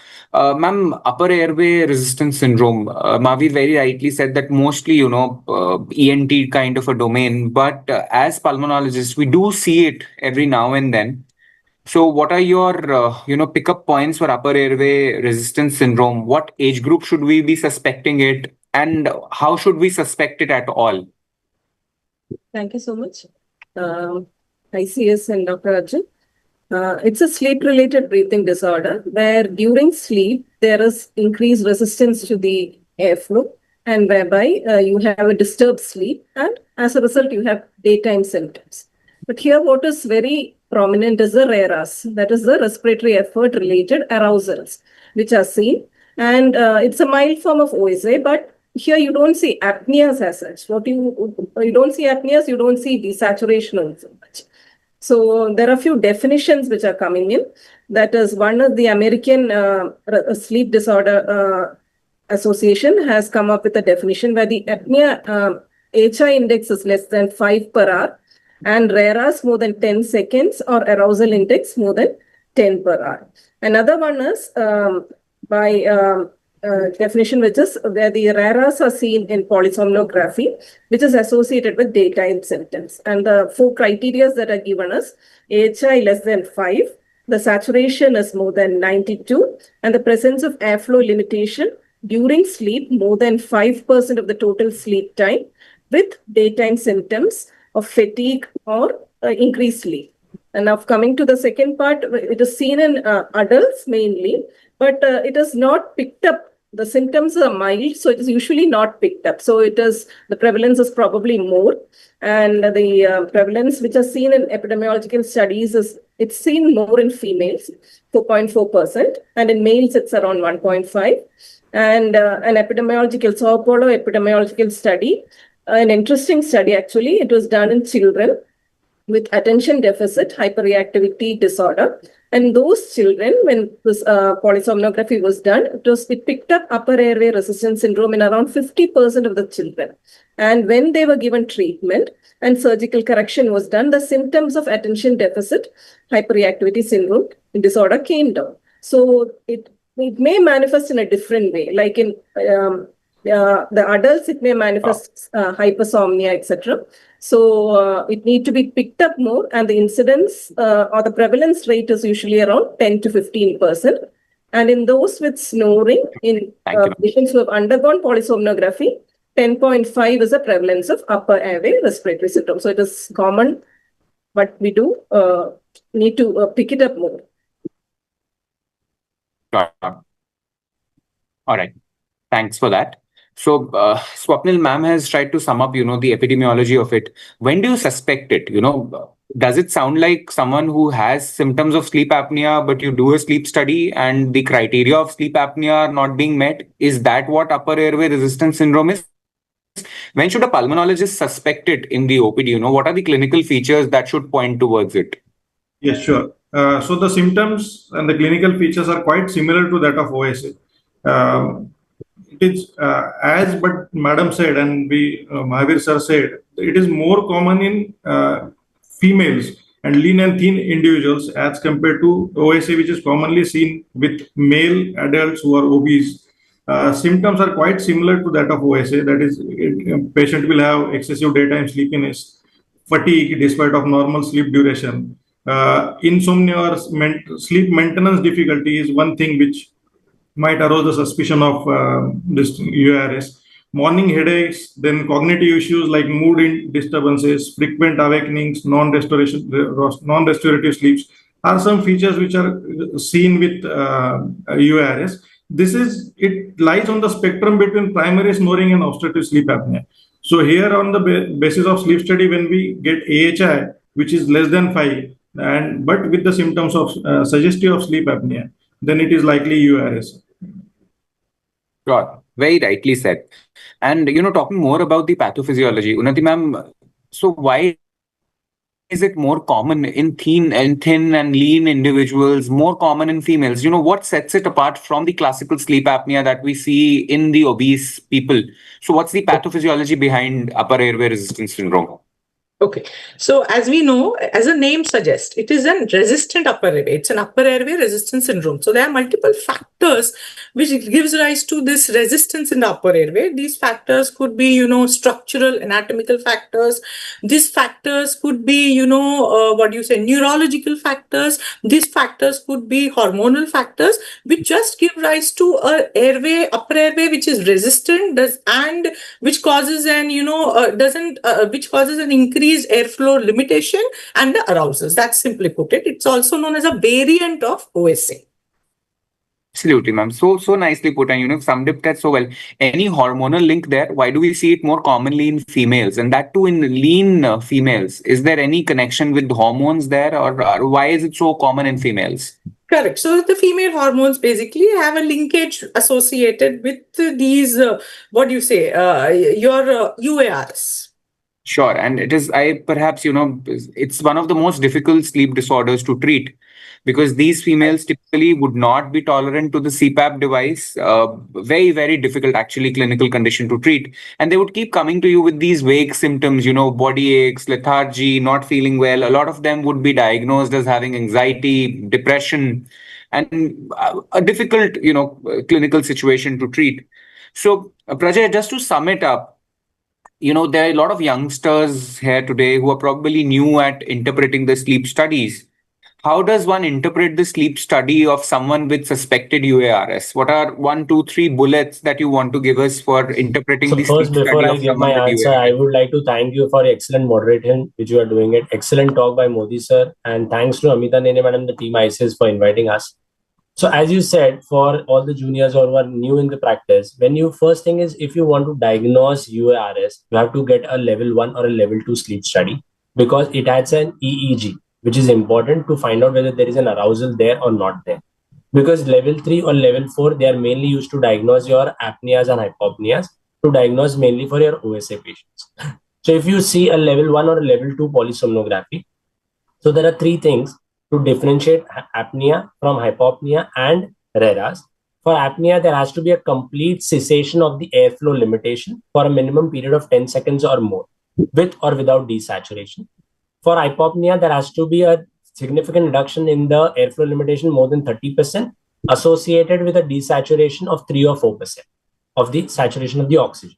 Ma'am, upper airway resistance syndrome. Mahavir very rightly said that mostly, ENT kind of a domain, but as pulmonologists, we do see it every now and then. So what are your, pickup points for upper airway resistance syndrome? What age group should we be suspecting it? And how should we suspect it at all? Thank you so much. ICS and Dr. Arjun. It's a sleep-related breathing disorder where during sleep, there is increased resistance to the airflow and whereby you have a disturbed sleep and as a result, you have daytime symptoms. But here what is very prominent is the RARAS, that is the respiratory effort related arousals, which are seen. And it's a mild form of OSA, but here you don't see apneas as such. You don't see apneas, you don't see desaturation also much. So there are a few definitions which are coming in. That is, one of the American Sleep Disorder Association has come up with a definition where the apnea HI index is less than 5 per hour and RARAS more than 10 seconds or arousal index more than 10 per hour. Another one is by definition, which is where the RARAS are seen in polysomnography, which is associated with daytime symptoms. And the 4 criteria that are given us: AHI less than 5, the saturation is more than 92, and the presence of airflow limitation during sleep more than 5% of the total sleep time, with daytime symptoms of fatigue or increased sleep. And now coming to the second part, it is seen in adults mainly, but it is not picked up. The symptoms are mild, so it is usually not picked up. So the prevalence is probably more. And the prevalence which is seen in epidemiological studies it's seen more in females, 4.4%, and in males it's around 1.5%. And an epidemiological, Sao Paulo epidemiological study, an interesting study actually, it was done in children with attention deficit hyperreactivity disorder. And those children, when this polysomnography was done, it picked up upper airway resistance syndrome in around 50% of the children. And when they were given treatment and surgical correction was done, the symptoms of attention deficit hyperreactivity syndrome disorder came down. So it may manifest in a different way, like in the adults, it may manifest hypersomnia, etc. So it needs to be picked up more, and the incidence or the prevalence rate is usually around 10 to 15%. And in those with snoring, in patients who have undergone polysomnography, 10.5 is the prevalence of upper airway respiratory syndrome. So it is common, but we do need to pick it up more. All right. Thanks for that. So, Swapnil ma'am has tried to sum up, the epidemiology of it. When do you suspect it? Does it sound like someone who has symptoms of sleep apnea, but you do a sleep study and the criteria of sleep apnea are not being met? Is that what upper airway resistance syndrome is? When should a pulmonologist suspect it in the OPD? What are the clinical features that should point towards it? Yes, sure. So the symptoms and the clinical features are quite similar to that of OSA. It is as but Madam said and Mahavir sir said, it is more common in females and lean and thin individuals as compared to OSA, which is commonly seen with male adults who are obese. Symptoms are quite similar to that of OSA. That is, patient will have excessive daytime sleepiness, fatigue despite of normal sleep duration. Insomnia or sleep maintenance difficulty is one thing which might arouse the suspicion of this UARS. Morning headaches, then cognitive issues like disturbances, frequent awakenings, non-restorative sleeps are some features which are seen with UARS. It lies on the spectrum between primary snoring and obstructive sleep apnea. So here on the basis of sleep study, when we get AHI, which is less than 5, but with the symptoms of suggestive of sleep apnea, then it is likely UARS. Sure, very rightly said. And talking more about the pathophysiology, Unnati ma'am, so why is it more common in thin and lean individuals, more common in females? What sets it apart from the classical sleep apnea that we see in the obese people? So what's the pathophysiology behind upper airway resistance syndrome? Okay, so as we know, as the name suggests, it is a resistant upper airway. It's an upper airway resistance syndrome. So there are multiple factors which gives rise to this resistance in the upper airway. These factors could be, structural, anatomical factors. These factors could be, neurological factors. These factors could be hormonal factors, which just give rise to a upper airway, which is resistant and which causes which causes an increased airflow limitation and the arousals. That's simply put it. It's also known as a variant of OSA. Absolutely, ma'am. So nicely put, and you've summed up that so well. Any hormonal link there? Why do we see it more commonly in females, and that too in lean females? Is there any connection with hormones there, or why is it so common in females? Correct. So the female hormones basically have a linkage associated with these, your UARS. Sure. And it is, it's one of the most difficult sleep disorders to treat because these females typically would not be tolerant to the CPAP device. Very, very difficult, actually, clinical condition to treat. And they would keep coming to you with these vague symptoms, body aches, lethargy, not feeling well. A lot of them would be diagnosed as having anxiety, depression, and a difficult, clinical situation to treat. So, Prajay, just to sum it up, there are a lot of youngsters here today who are probably new at interpreting the sleep studies. How does one interpret the sleep study of someone with suspected UARS? What are 1, 2, 3 bullets that you want to give us for interpreting the sleep study of someone with UARS? Before I give my answer, I would like to thank you for excellent moderation, which you are doing it. Excellent talk by Modi sir. And thanks to Amita Nene madam, the team ICS for inviting us. So as you said, for all the juniors who are new in the practice, first thing is if you want to diagnose UARS, you have to get a level 1 or a level 2 sleep study because it has an EEG, which is important to find out whether there is an arousal there or not there. Because level 3 or level 4, they are mainly used to diagnose your apneas and hypopneas, to diagnose mainly for your OSA patients. So if you see a level 1 or a level 2 polysomnography, so there are 3 things to differentiate apnea from hypopnea and RERAs. For apnea, there has to be a complete cessation of the airflow limitation for a minimum period of 10 seconds or more, with or without desaturation. For hypopnea, there has to be a significant reduction in the airflow limitation more than 30%, associated with a desaturation of 3 or 4% of the saturation of the oxygen.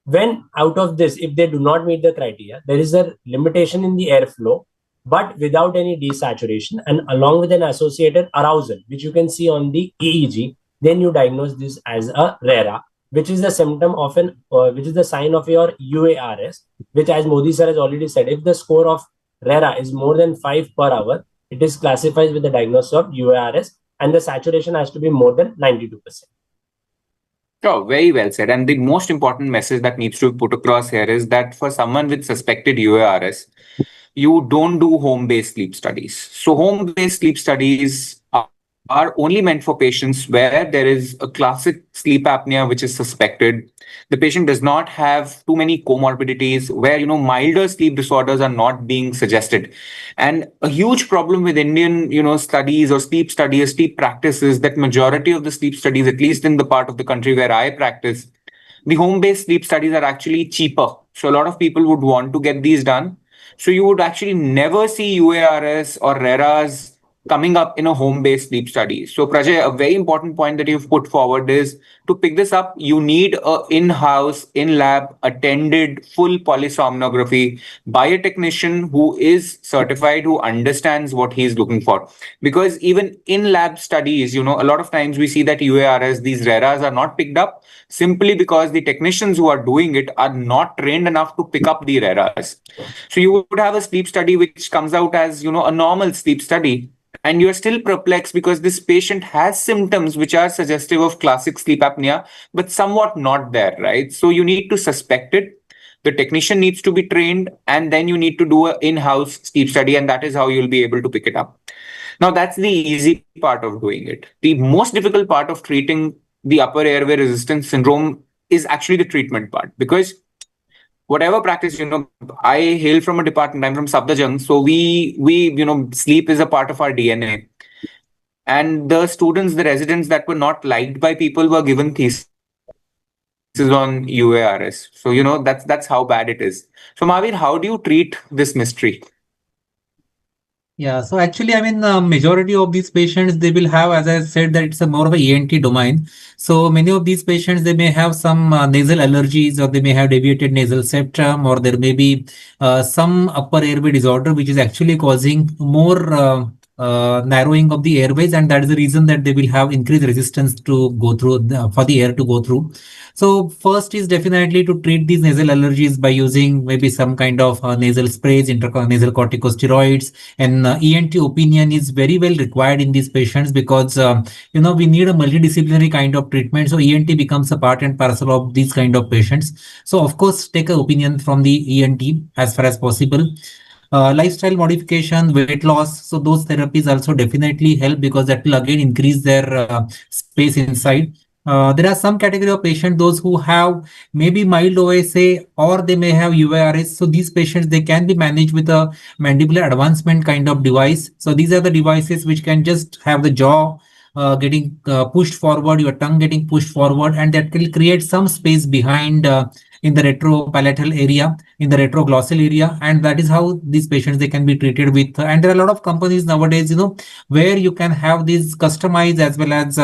When out of this, if they do not meet the criteria, there is a limitation in the airflow, but without any desaturation and along with an associated arousal, which you can see on the EEG, then you diagnose this as a RERA, which is the symptom of which is the sign of your UARS, which, as Modi sir has already said, if the score of RERA is more than 5 per hour, it is classified with the diagnosis of UARS and the saturation has to be more than 92%. Oh, very well said. And the most important message that needs to be put across here is that for someone with suspected UARS, you don't do home-based sleep studies. So home-based sleep studies are are only meant for patients where there is a classic sleep apnea which is suspected. The patient does not have too many comorbidities, where milder sleep disorders are not being suggested. And a huge problem with Indian studies or sleep studies, sleep practices, that majority of the sleep studies, at least in the part of the country where I practice, the home-based sleep studies are actually cheaper. So a lot of people would want to get these done. So you would actually never see UARS or RERAs coming up in a home-based sleep study. So Prajay, a very important point that you've put forward is, to pick this up, you need a in-house, in-lab, attended full polysomnography by a technician who is certified, who understands what he's looking for. Because even in-lab studies, a lot of times we see that UARS, these RERAs are not picked up simply because the technicians who are doing it are not trained enough to pick up the RERAs. So you would have a sleep study which comes out as, a normal sleep study, and you're still perplexed because this patient has symptoms which are suggestive of classic sleep apnea, but somewhat not there, right? So you need to suspect it. The technician needs to be trained, and then you need to do an in-house sleep study, and that is how you'll be able to pick it up. Now, that's the easy part of doing it. The most difficult part of treating the upper airway resistance syndrome is actually the treatment part, because whatever practice, I hail from a department, I'm from Sabdajang, so we sleep is a part of our DNA. And the students, the residents that were not liked by people were given thesis on UARS. So that's how bad it is. So Mahavir, how do you treat this mystery? Yeah, so actually, majority of these patients, they will have, as I said, that it's a more of a ENT domain. So many of these patients, they may have some nasal allergies, or they may have deviated nasal septum, or there may be some upper airway disorder, which is actually causing more narrowing of the airways, and that is the reason that they will have increased resistance to go through, for the air to go through. So first is definitely to treat these nasal allergies by using maybe some kind of nasal sprays, intranasal corticosteroids, and ENT opinion is very well required in these patients, because we need a multidisciplinary kind of treatment. So ENT becomes a part and parcel of these kind of patients. So of course, take an opinion from the ENT as far as possible. Lifestyle modification, weight loss, so those therapies also definitely help, because that will again increase their space inside. There are some category of patients, those who have maybe mild OSA, or they may have UARS. So these patients, they can be managed with a mandibular advancement kind of device. So these are the devices which can just have the jaw getting pushed forward, your tongue getting pushed forward, and that will create some space behind in the retropalatal area, in the retroglossal area, and that is how these patients, they can be treated with. And there are a lot of companies nowadays, where you can have these customized, as well as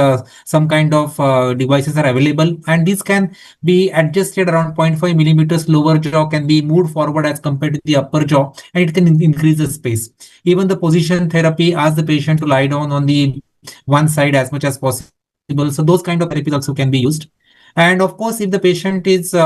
some kind of devices are available, and these can be adjusted around 0.5 millimeters. Lower jaw can be moved forward as compared to the upper jaw, and it can increase the space. Even the position therapy asks the patient to lie down on the one side as much as possible. So those kind of therapies also can be used. And of course, if the patient is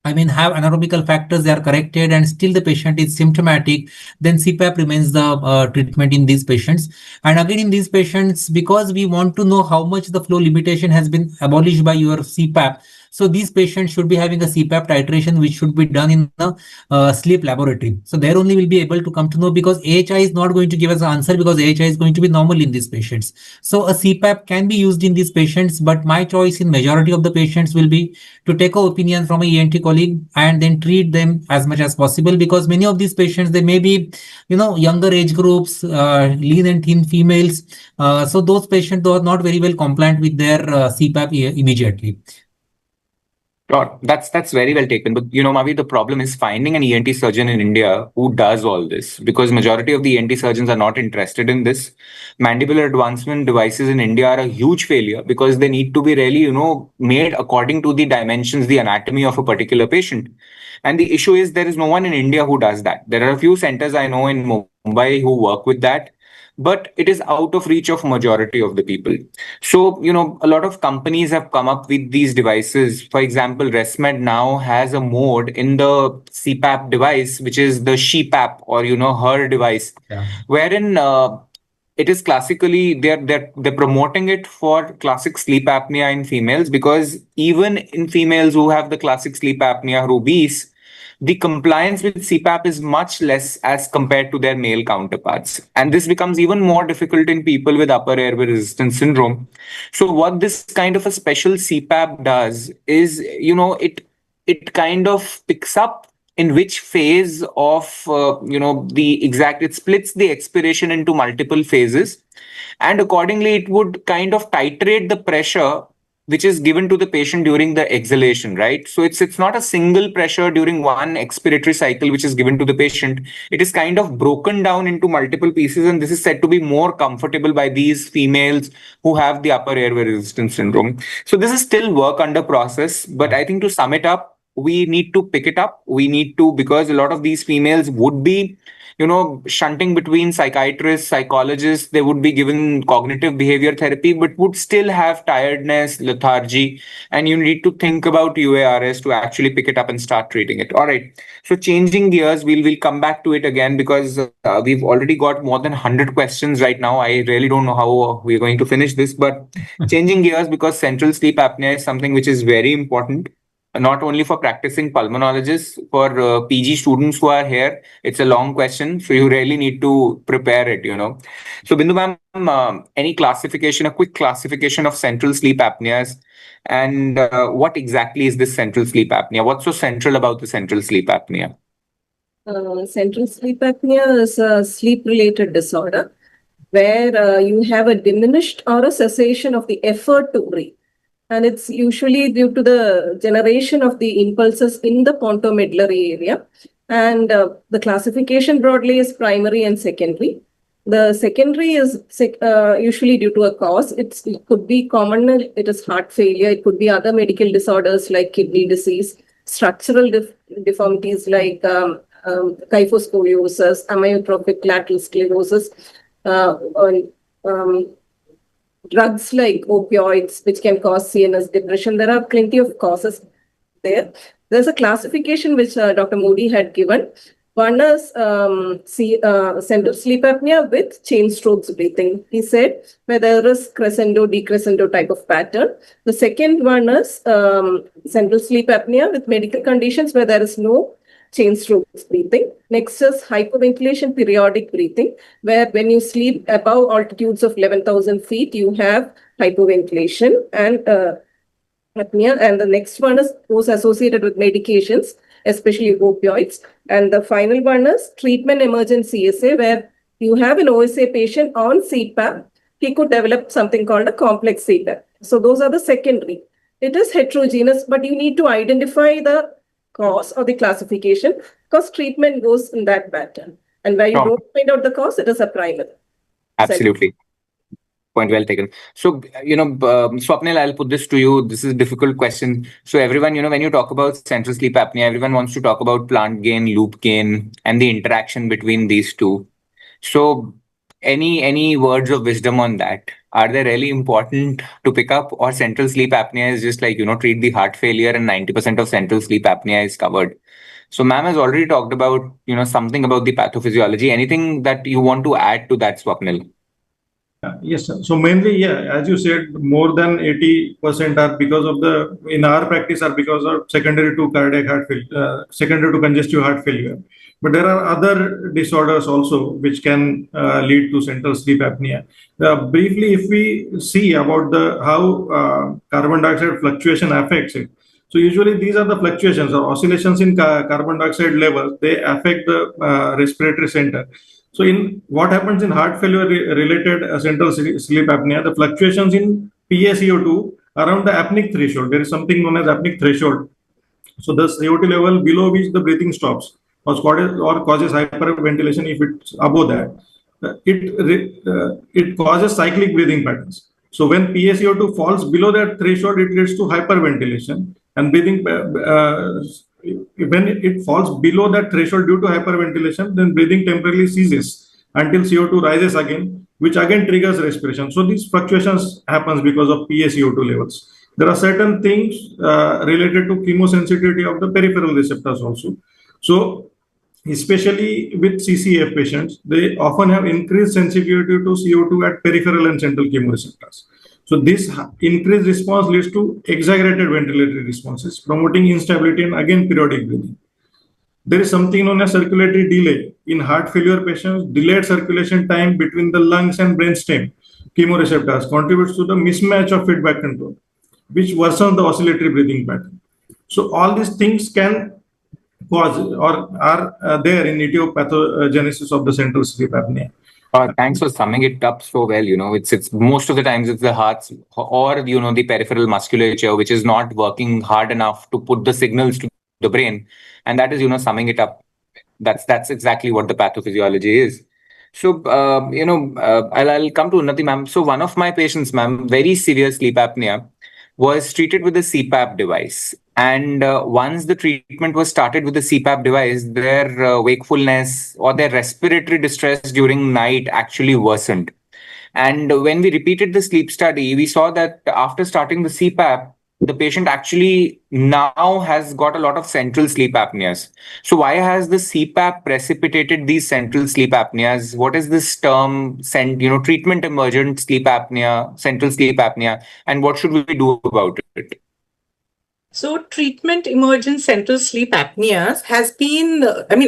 have anatomical factors, they are corrected, and still the patient is symptomatic, then CPAP remains the treatment in these patients. And again, in these patients, because we want to know how much the flow limitation has been abolished by your CPAP, so these patients should be having a CPAP titration, which should be done in the sleep laboratory. So there only will be able to come to know, because AHI is not going to give us an answer, because AHI is going to be normal in these patients. So a CPAP can be used in these patients, but my choice in majority of the patients will be to take an opinion from a ENT colleague and then treat them as much as possible, because many of these patients, they may be, younger age groups, lean and thin females. So those patients, they are not very well compliant with their CPAP immediately. Sure, that's very well taken. But Mavi, the problem is finding an ENT surgeon in India who does all this, because majority of the ENT surgeons are not interested in this. Mandibular advancement devices in India are a huge failure, because they need to be really, made according to the dimensions, the anatomy of a particular patient. And the issue is, there is no one in India who does that. There are a few centers I know in Mumbai who work with that, but it is out of reach of majority of the people. So, a lot of companies have come up with these devices. For example, ResMed now has a mode in the CPAP device, which is the ShePAP, or, her device, wherein it is classically, they're promoting it for classic sleep apnea in females, because even in females who have the classic sleep apnea, who are obese, the compliance with CPAP is much less as compared to their male counterparts. And this becomes even more difficult in people with upper airway resistance syndrome. So what this kind of a special CPAP does is, it kind of picks up in which phase of, it splits the expiration into multiple phases. And accordingly, it would kind of titrate the pressure which is given to the patient during the exhalation, right? So it's not a single pressure during one expiratory cycle which is given to the patient. It is kind of broken down into multiple pieces, and this is said to be more comfortable by these females who have the upper airway resistance syndrome. So this is still work under process, but I think to sum it up, we need to pick it up. We need to, because a lot of these females would be shunting between psychiatrists, psychologists, they would be given cognitive behavior therapy, but would still have tiredness, lethargy, and you need to think about UARS to actually pick it up and start treating it. All right. So changing gears, we'll come back to it again because we've already got more than 100 questions right now. I really don't know how we're going to finish this, but changing gears, because central sleep apnea is something which is very important, not only for practicing pulmonologists, for PG students who are here. It's a long question, so you really need to prepare it, So Bindu ma'am, any classification, a quick classification of central sleep apneas, and what exactly is this central sleep apnea? What's so central about the central sleep apnea? Central sleep apnea is a sleep-related disorder where you have a diminished or a cessation of the effort to breathe. And it's usually due to the generation of the impulses in the pontomedullary area. And the classification broadly is primary and secondary. The secondary is usually due to a cause. It could be common, it is heart failure. It could be other medical disorders like kidney disease, structural deformities like kyphoscoliosis, amyotrophic lateral sclerosis, drugs like opioids, which can cause CNS depression. There are plenty of causes there. There's a classification which Dr. Modi had given. One is central sleep apnea with chain strokes breathing. He said where there is crescendo, decrescendo type of pattern. The second one is central sleep apnea with medical conditions where there is no chain strokes breathing. Next is hyperventilation periodic breathing, where when you sleep above altitudes of 11,000 feet, you have hyperventilation and apnea. And the next one is those associated with medications, especially opioids. And the final one is treatment emergent CSA, where you have an OSA patient on CPAP. He could develop something called a complex CPAP. So those are the secondary. It is heterogeneous, but you need to identify the cause or the classification, because treatment goes in that pattern. And where you don't find out the cause, it is a primary. Absolutely. Point well taken. So, Swapnil, I'll put this to you. This is a difficult question. So everyone, when you talk about central sleep apnea, everyone wants to talk about plant gain, loop gain, and the interaction between these two. So any words of wisdom on that? Are they really important to pick up, or central sleep apnea is just like, treat the heart failure and 90% of central sleep apnea is covered? So ma'am has already talked about, something about the pathophysiology. Anything that you want to add to that, Swapnil? Yes, sir. So mainly, as you said, more than 80% are because of in our practice, are because of secondary to cardiac heart failure, secondary to congestive heart failure. But there are other disorders also which can lead to central sleep apnea. Briefly, if we see about how carbon dioxide fluctuation affects it. So usually these are the fluctuations or oscillations in carbon dioxide levels. They affect the respiratory center. So in what happens in heart failure related central sleep apnea, the fluctuations in PaCO2 around the apneic threshold. There is something known as apneic threshold. So the CO2 level below which the breathing stops or causes hyperventilation if it's above that. It causes cyclic breathing patterns. So when PaCO2 falls below that threshold, it leads to hyperventilation and breathing. When it falls below that threshold due to hyperventilation, then breathing temporarily ceases until CO2 rises again, which again triggers respiration. So these fluctuations happens because of PaCO2 levels. There are certain things related to chemosensitivity of the peripheral receptors also. So especially with CCF patients, they often have increased sensitivity to CO2 at peripheral and central chemoreceptors. So this increased response leads to exaggerated ventilatory responses, promoting instability and again periodic breathing. there is something known as circulatory delay. In heart failure patients, delayed circulation time between the lungs and brainstem chemoreceptors contributes to the mismatch of feedback control, which worsens the oscillatory breathing pattern. So all these things can cause or are there in etiopathogenesis of the central sleep apnea. Thanks for summing it up so well. It's most of the times it's the hearts or the peripheral musculature which is not working hard enough to put the signals to the brain, and that is summing it up. That's exactly what the pathophysiology is. So I'll come to Unnati, ma'am. So one of my patients, ma'am, very severe sleep apnea, was treated with a CPAP device. And once the treatment was started with the CPAP device, their wakefulness or their respiratory distress during night actually worsened. And when we repeated the sleep study, we saw that after starting the CPAP, the patient actually now has got a lot of central sleep apneas. So why has the CPAP precipitated these central sleep apneas? What is this term, treatment emergent sleep apnea, central sleep apnea, and what should we do about it? So treatment emergent central sleep apneas has been,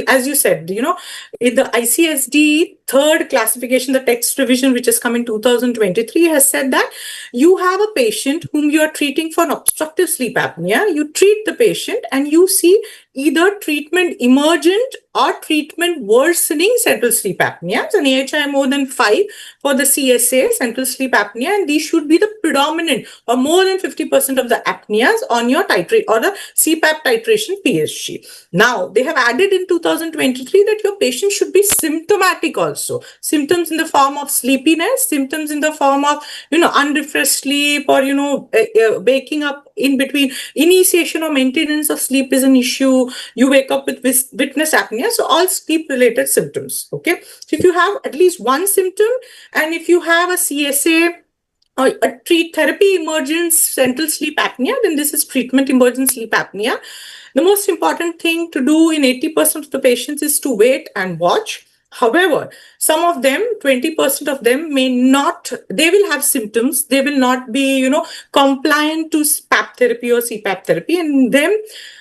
as you said, in the ICSD third classification, the text revision, which has come in 2023, has said that you have a patient whom you are treating for an obstructive sleep apnea. You treat the patient and you see either treatment emergent or treatment worsening central sleep apneas, an AHI more than 5 for the CSA, central sleep apnea, and these should be the predominant or more than 50% of the apneas on your titrate or the CPAP titration PSG. Now, they have added in 2023 that your patient should be symptomatic also. Symptoms in the form of sleepiness, symptoms in the form of, unrefreshed sleep or, waking up in between. Initiation or maintenance of sleep is an issue. You wake up with witness apnea. So all sleep related symptoms. Okay. So if you have at least one symptom and if you have a CSA or a therapy emergent central sleep apnea, then this is treatment emergent sleep apnea. The most important thing to do in 80% of the patients is to wait and watch. However, some of them, 20% of them they will have symptoms. They will not be, compliant to PAP therapy or CPAP therapy, and then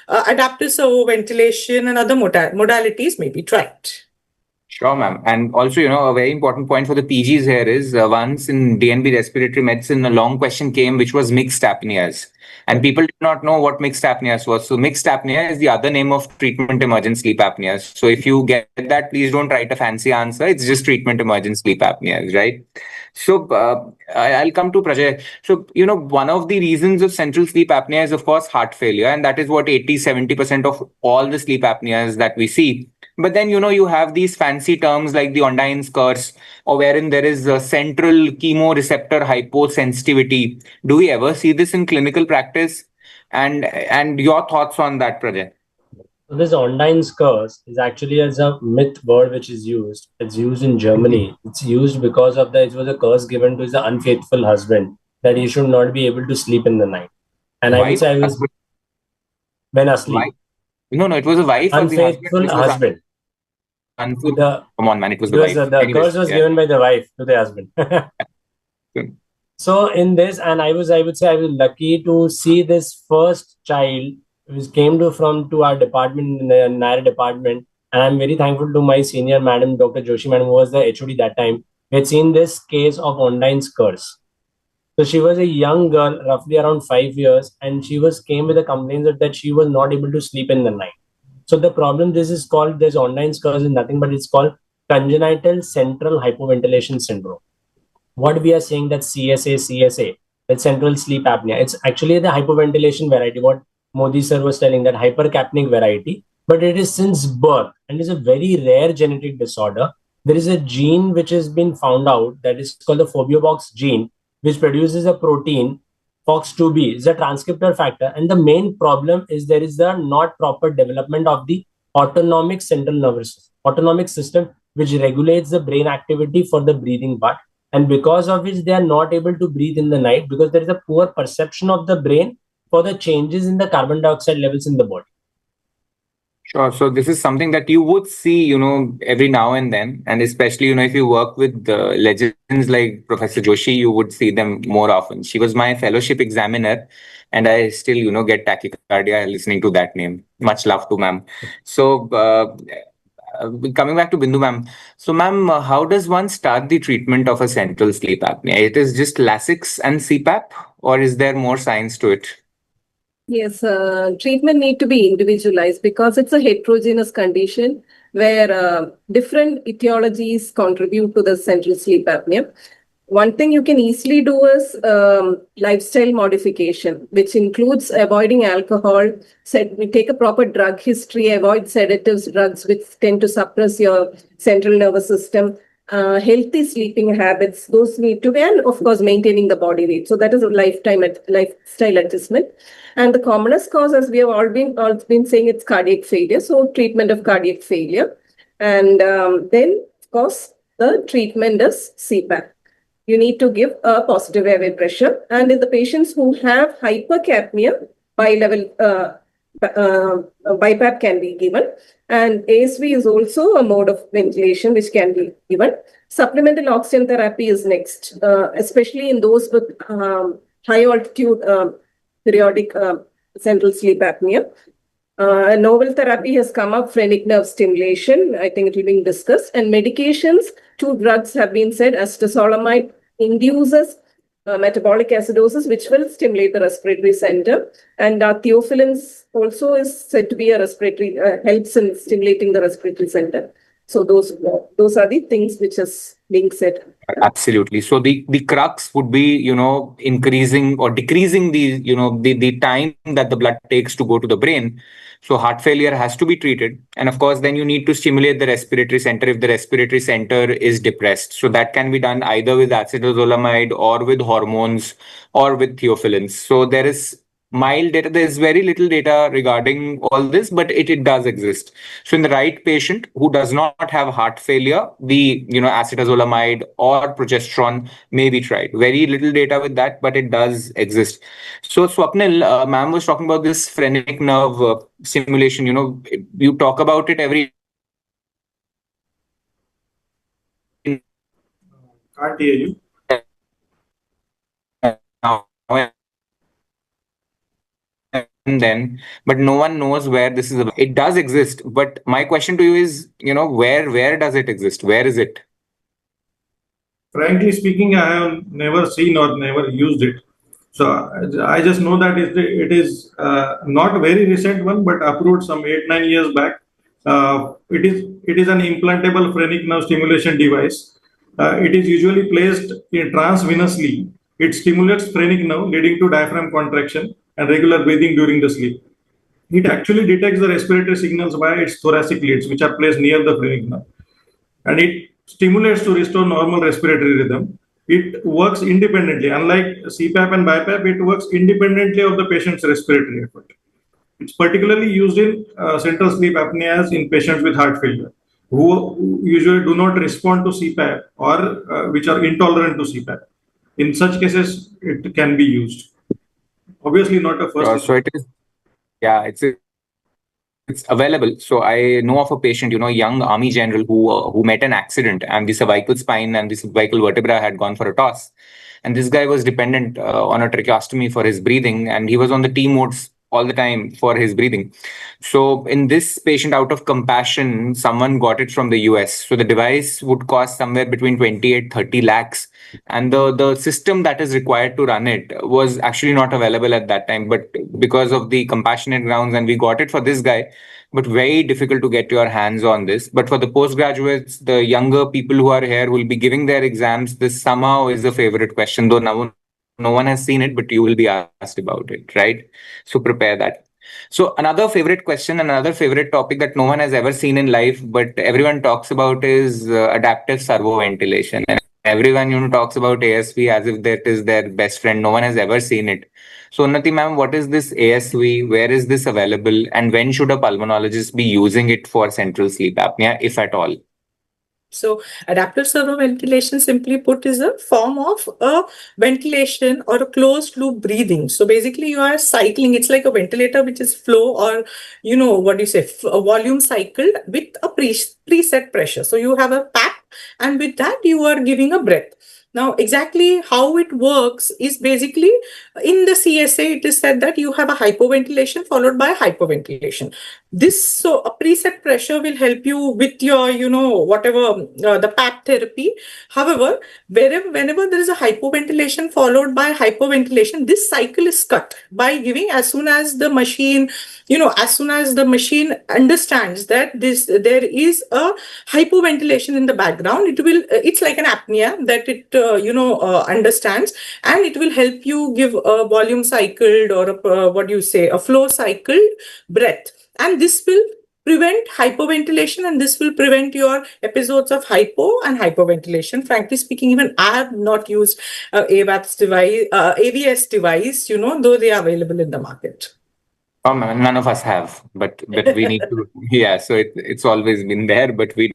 adaptive servo ventilation and other modalities may be tried. Sure, ma'am. And also, a very important point for the PGs here is once in DNB respiratory medicine, a long question came, which was mixed apneas. And people did not know what mixed apneas was. So mixed apnea is the other name of treatment emergent sleep apneas. So if you get that, please don't write a fancy answer. It's just treatment emergent sleep apneas, right? So I'll come to Prajay. So, one of the reasons of central sleep apnea is, of course, heart failure. And that is what 80-70% of all the sleep apneas that we see. But then, you have these fancy terms like the Ondine's curse, or wherein there is a central chemoreceptor hyposensitivity. Do we ever see this in clinical practice? And your thoughts on that, Prajay? So this Ondine's curse is actually as a myth word which is used. It's used in Germany. It's used because of it was a curse given to his unfaithful husband that he should not be able to sleep in the night. And I would say when asleep. Why? No, it was a wife unfaithful of the husband. Come on, man, it was the wife. The curse was given by the wife to the husband. So in this, and I would say I was lucky to see this first child who came to our department, in the NAR department, and I'm very thankful to my senior madam, Dr. Joshi madam, who was the HOD that time. We had seen this case of Ondine's curse. So she was a young girl, roughly around 5 years, and she came with a complaint that she was not able to sleep in the night. So the problem, this Ondine's curse is nothing but it's called congenital central hypoventilation syndrome. What we are saying that CSA, that's central sleep apnea. It's actually the hypoventilation variety, what Modi sir was telling, that hypercapnic variety, but it is since birth and is a very rare genetic disorder. There is a gene which has been found out that is called the phobiobox gene, which produces a protein, FOX2B, is a transcriptor factor. And the main problem is there is a not proper development of the autonomic central nervous system, which regulates the brain activity for the breathing part. And because of which they are not able to breathe in the night, because there is a poor perception of the brain for the changes in the carbon dioxide levels in the body. Sure. So this is something that you would see, every now and then, and especially, if you work with legends like Professor Joshi, you would see them more often. She was my fellowship examiner, and I still, get tachycardia listening to that name. Much love to ma'am. So coming back to Bindu ma'am. So ma'am, how does one start the treatment of a central sleep apnea? It is just Lasix and CPAP, or is there more science to it? Yes, treatment need to be individualized because it's a heterogeneous condition where different etiologies contribute to the central sleep apnea. One thing you can easily do is lifestyle modification, which includes avoiding alcohol, take a proper drug history, avoid sedatives, drugs which tend to suppress your central nervous system, healthy sleeping habits, those need to be, and of course, maintaining the body weight. So that is a lifestyle adjustment. And the commonest cause, as we have all been saying, it's cardiac failure. So treatment of cardiac failure. And then, of course, the treatment is CPAP. You need to give a positive airway pressure. And in the patients who have hypercapnia, bilevel BiPAP can be given. And ASV is also a mode of ventilation which can be given. Supplemental oxygen therapy is next, especially in those with high altitude periodic central sleep apnea. A novel therapy has come up, phrenic nerve stimulation. I think it will be discussed. And medications, 2 drugs have been said. Acetazolamide induces metabolic acidosis, which will stimulate the respiratory center. And theophylline also is said to be a respiratory, helps in stimulating the respiratory center. So those are the things which is being said. Absolutely. So the crux would be, increasing or decreasing the time that the blood takes to go to the brain. So heart failure has to be treated. And of course, then you need to stimulate the respiratory center if the respiratory center is depressed. So that can be done either with acetazolamide or with hormones or with theophylline. So there is mild data. There's very little data regarding all this, but it does exist. So in the right patient who does not have heart failure, the acetazolamide or progesterone may be tried. Very little data with that, but it does exist. So Swapnil, ma'am was talking about this phrenic nerve stimulation. You talk about it every. Can't hear you. Now and then, but no one knows where this is. It does exist, but my question to you is, where does it exist? Where is it? Frankly speaking, I have never seen or never used it. So I just know that it is not very recent one, but approved some 8-9 years back. It is an implantable phrenic nerve stimulation device. It is usually placed transvenously. It stimulates phrenic nerve, leading to diaphragm contraction and regular breathing during the sleep. It actually detects the respiratory signals via its thoracic leads, which are placed near the phrenic nerve, and it stimulates to restore normal respiratory rhythm. It works independently. Unlike CPAP and BiPAP, it works independently of the patient's respiratory effort. It's particularly used in central sleep apneas in patients with heart failure who usually do not respond to CPAP or which are intolerant to CPAP. In such cases, it can be used. Obviously, not a first. So it is. Yeah, it's available. So I know of a patient, young army general who met an accident, and the cervical spine and the cervical vertebra had gone for a toss. And this guy was dependent on a tracheostomy for his breathing, and he was on the T modes all the time for his breathing. So in this patient, out of compassion, someone got it from the US. So the device would cost somewhere between 28-30 lakhs. And the system that is required to run it was actually not available at that time. But because of the compassionate grounds, and we got it for this guy, but very difficult to get your hands on this. But for the postgraduates, the younger people who are here who will be giving their exams, this somehow is a favorite question, though no one has seen it, but you will be asked about it, right? So prepare that. So another favorite question, another favorite topic that no one has ever seen in life, but everyone talks about is adaptive servo ventilation. And everyone, talks about ASV as if that is their best friend. No one has ever seen it. So Unnati ma'am, what is this ASV? Where is this available? And when should a pulmonologist be using it for central sleep apnea, if at all? So adaptive servo ventilation, simply put, is a form of a ventilation or a closed loop breathing. So basically you are cycling. It's like a ventilator which is flow, or what do you say, a volume cycled with a preset pressure. So you have a PAP, and with that you are giving a breath. Now, exactly how it works is basically in the CSA, it is said that you have a hypoventilation followed by hyperventilation. So a preset pressure will help you with your, whatever the PAP therapy. However, whenever there is a hypoventilation followed by hyperventilation, this cycle is cut by giving, as soon as the machine understands that there is a hypoventilation in the background, it's like an apnea that it understands, and it will help you give a volume cycled or a flow cycled breath, and this will prevent hypoventilation, and this will prevent your episodes of hypo and hyperventilation. Frankly speaking, even I have not used AVS device, though they are available in the market. None of us have, but we need to. Yeah, so it's always been there, but we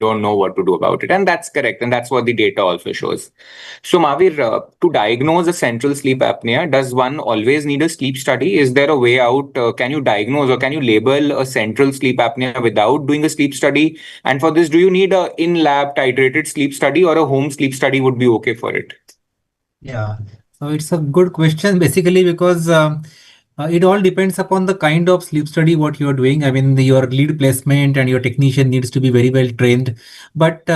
don't know what to do about it, and that's correct, and that's what the data also shows. So, Mahavir, to diagnose a central sleep apnea, does one always need a sleep study? Is there a way out? Can you diagnose or can you label a central sleep apnea without doing a sleep study? And for this, do you need a in-lab titrated sleep study, or a home sleep study would be okay for it? Yeah, so it's a good question, basically, because it all depends upon the kind of sleep study what you're doing. I mean, your lead placement and your technician needs to be very well trained. But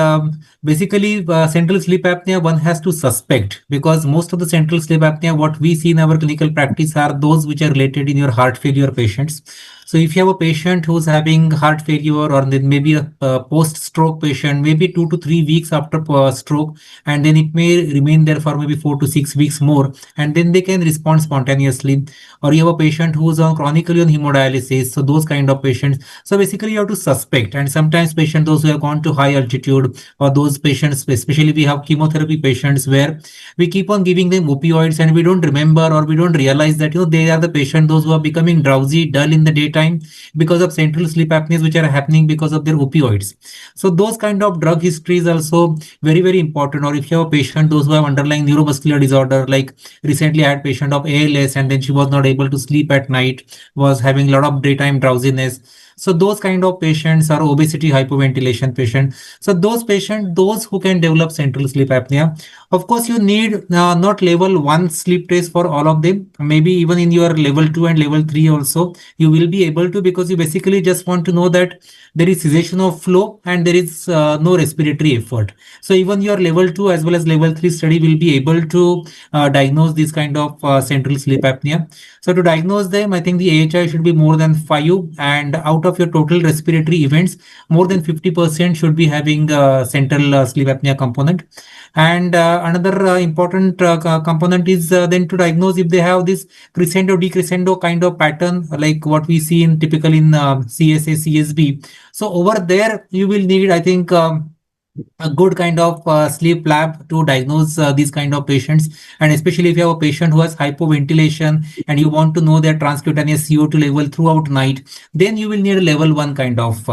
basically, central sleep apnea, one has to suspect, because most of the central sleep apnea, what we see in our clinical practice, are those which are related in your heart failure patients. So if you have a patient who's having heart failure, or then maybe a post-stroke patient, maybe 2 to 3 weeks after stroke, and then it may remain there for maybe 4 to 6 weeks more, and then they can respond spontaneously. Or you have a patient who's chronically on hemodialysis, so those kind of patients. So basically you have to suspect, and sometimes patients, those who have gone to high altitude, or those patients, especially we have chemotherapy patients where we keep on giving them opioids and we don't remember, or we don't realize that they are the patient, those who are becoming drowsy, dull in the daytime because of central sleep apneas which are happening because of their opioids. So those kind of drug history is also very, very important. Or if you have a patient, those who have underlying neuromuscular disorder, like recently I had a patient of ALS, and then she was not able to sleep at night, was having a lot of daytime drowsiness. So those kind of patients are obesity hypoventilation patient. So those patients, those who can develop central sleep apnea, of course you need not level 1 sleep test for all of them. Maybe even in your level 2 and level 3 also you will be able to, because you basically just want to know that there is cessation of flow and there is no respiratory effort. So even your level 2 as well as level 3 study will be able to diagnose this kind of central sleep apnea. So to diagnose them, I think the AHI should be more than 5, and out of your total respiratory events, more than 50% should be having central sleep apnea component. And another important component is then to diagnose if they have this crescendo decrescendo kind of pattern, like what we see in typical in CSA, CSB. So over there you will need, I think, a good kind of sleep lab to diagnose these kind of patients. And especially if you have a patient who has hypoventilation and you want to know their transcutaneous CO2 level throughout night, then you will need a level 1 kind of.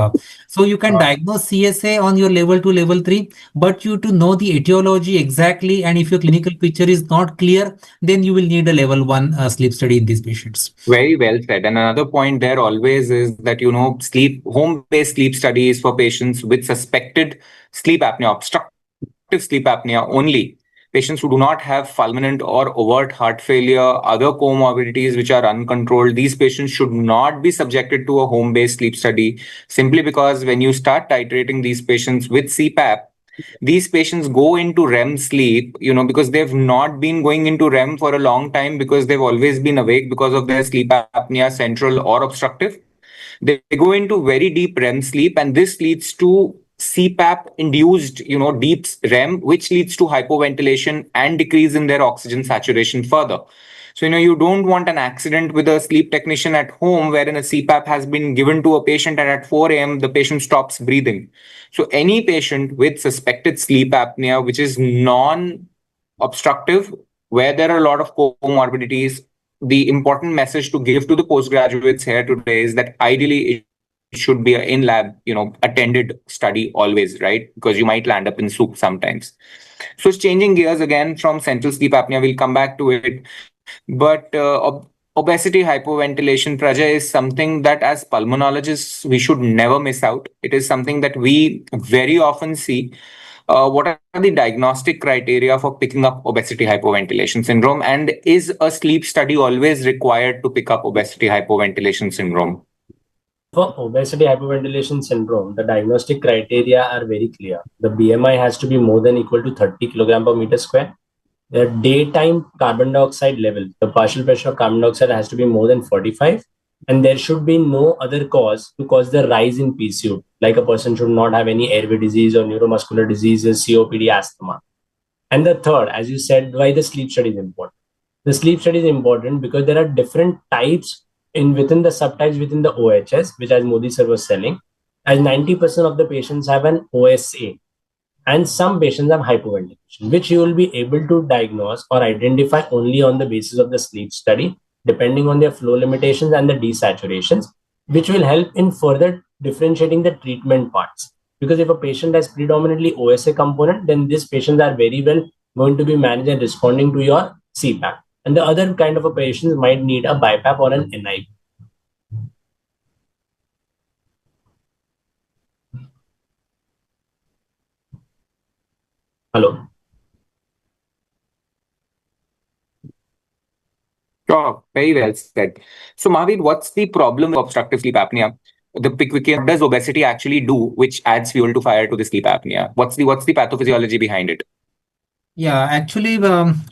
So you can diagnose CSA on your level 2, level 3, but you to know the etiology exactly, and if your clinical picture is not clear, then you will need a level 1 sleep study in these patients. Very well said. And another point there always is that, home-based sleep studies for patients with suspected sleep apnea, obstructive sleep apnea only, patients who do not have fulminant or overt heart failure, other comorbidities which are uncontrolled, these patients should not be subjected to a home-based sleep study, simply because when you start titrating these patients with CPAP, these patients go into REM sleep, because they've not been going into REM for a long time, because they've always been awake because of their sleep apnea, central or obstructive. They go into very deep REM sleep, and this leads to CPAP induced, deep REM, which leads to hypoventilation and decrease in their oxygen saturation further. So, you don't want an accident with a sleep technician at home wherein a CPAP has been given to a patient and at 4 a.m. the patient stops breathing. So any patient with suspected sleep apnea, which is non-obstructive, where there are a lot of comorbidities, the important message to give to the postgraduates here today is that ideally it should be a in-lab, attended study always, right? Because you might land up in soup sometimes. So it's changing gears again from central sleep apnea. We'll come back to it. But obesity, hypoventilation, Prajay, is something that as pulmonologists, we should never miss out. It is something that we very often see. What are the diagnostic criteria for picking up obesity hypoventilation syndrome? And is a sleep study always required to pick up obesity hypoventilation syndrome? For obesity hypoventilation syndrome, the diagnostic criteria are very clear. The BMI has to be more than equal to 30 kilogram per meter square. The daytime carbon dioxide level, the partial pressure of carbon dioxide has to be more than 45. And there should be no other cause to cause the rise in PCO. Like a person should not have any airway disease or neuromuscular diseases, COPD, asthma. And the third, as you said, why the sleep study is important. The sleep study is important because there are different types within the subtypes within the OHS, which as Modi sir was telling, as 90% of the patients have an OSA and some patients have hypoventilation, which you will be able to diagnose or identify only on the basis of the sleep study, depending on their flow limitations and the desaturations, which will help in further differentiating the treatment parts. Because if a patient has predominantly OSA component, then these patients are very well going to be managed and responding to your CPAP. And the other kind of a patient might need a BiPAP or an NIV. Hello. Sure, very well said. So, Mahavir, what's the problem with obstructive sleep apnea? The Pickwickian, what does obesity actually do, which adds fuel to fire to the sleep apnea? What's the pathophysiology behind it? Yeah, actually,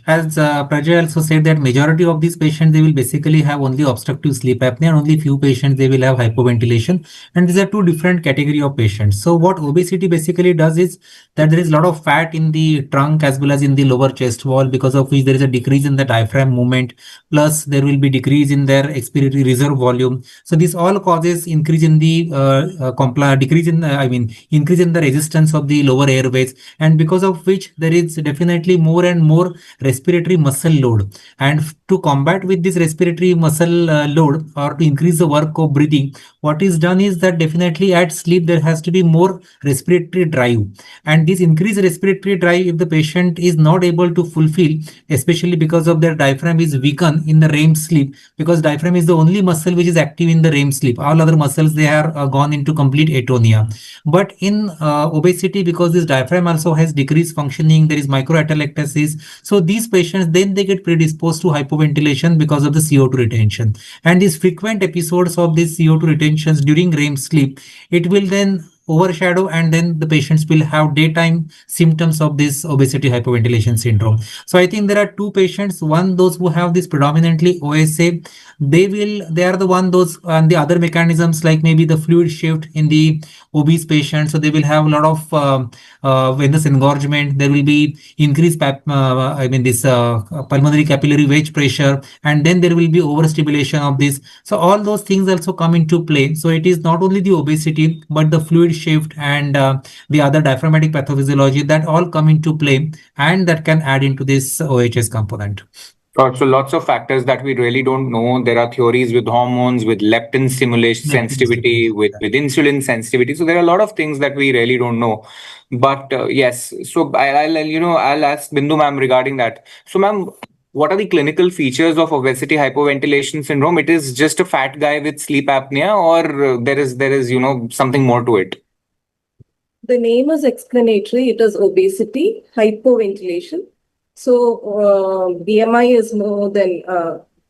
as Prajay also said that majority of these patients, they will basically have only obstructive sleep apnea, and only few patients, they will have hypoventilation. And these are two different category of patients. So what obesity basically does is that there is a lot of fat in the trunk as well as in the lower chest wall, because of which there is a decrease in the diaphragm movement. Plus, there will be decrease in their expiratory reserve volume. So this all causes increase in the increase in the resistance of the lower airways, and because of which there is definitely more and more respiratory muscle load. And to combat with this respiratory muscle load, or to increase the work of breathing, what is done is that definitely at sleep there has to be more respiratory drive. And this increased respiratory drive, if the patient is not able to fulfill, especially because of their diaphragm is weakened in the REM sleep, because diaphragm is the only muscle which is active in the REM sleep. All other muscles, they are gone into complete atonia. But in obesity, because this diaphragm also has decreased functioning, there is microatelectasis. So these patients, then they get predisposed to hypoventilation because of the CO2 retention. And these frequent episodes of these CO2 retentions during REM sleep, it will then overshadow, and then the patients will have daytime symptoms of this obesity hypoventilation syndrome. So I think there are two patients. One, those who have this predominantly OSA, they are the one, those, and the other mechanisms like maybe the fluid shift in the obese patients. So they will have a lot of venous engorgement. There will be increased pulmonary capillary wedge pressure, and then there will be overstimulation of this. So all those things also come into play. So it is not only the obesity, but the fluid shift and the other diaphragmatic pathophysiology, that all come into play, and that can add into this OHS component. So lots of factors that we really don't know. There are theories with hormones, with leptin stimulation sensitivity, with insulin sensitivity. So there are a lot of things that we really don't know. But yes, so I'll ask Bindu ma'am regarding that. So ma'am, what are the clinical features of obesity hypoventilation syndrome? It is just a fat guy with sleep apnea, or there is something more to it? The name is explanatory. It is obesity, hypoventilation. So BMI is more than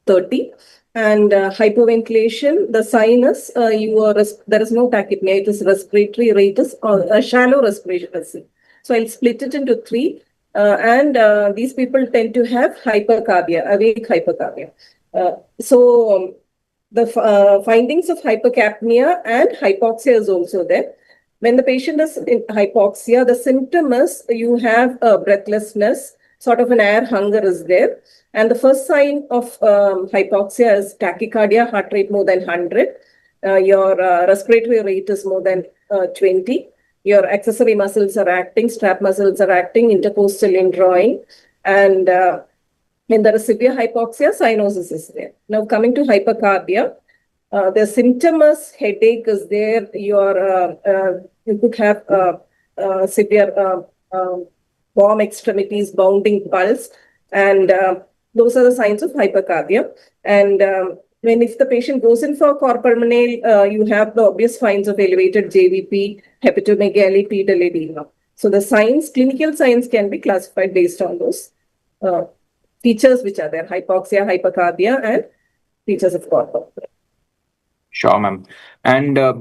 30. And hypoventilation, the sign is there is no tachypnea. It is respiratory rate is a shallow respiration. So I'll split it into three. And these people tend to have hypercarbia, awake hypercarbia. The findings of hypercapnia and hypoxia is also there. When the patient is in hypoxia, the symptom is you have breathlessness, sort of an air hunger is there. And the first sign of hypoxia is tachycardia, heart rate more than 100. Your respiratory rate is more than 20. Your accessory muscles are acting, strap muscles are acting, intercostal indrawing. And when there is severe hypoxia, cyanosis is there. Now coming to hypercarbia, The symptom is headache is there. You could have severe warm extremities, bounding pulse, and those are the signs of hypercarbia. And if the patient goes in for cor-pulmonale, you have the obvious signs of elevated JVP, hepatomegaly, pedal edema. So the signs, clinical signs, can be classified based on those features which are there: hypoxia, hypercarbia, and features of cor-pulmonale. Sure, ma'am. And, a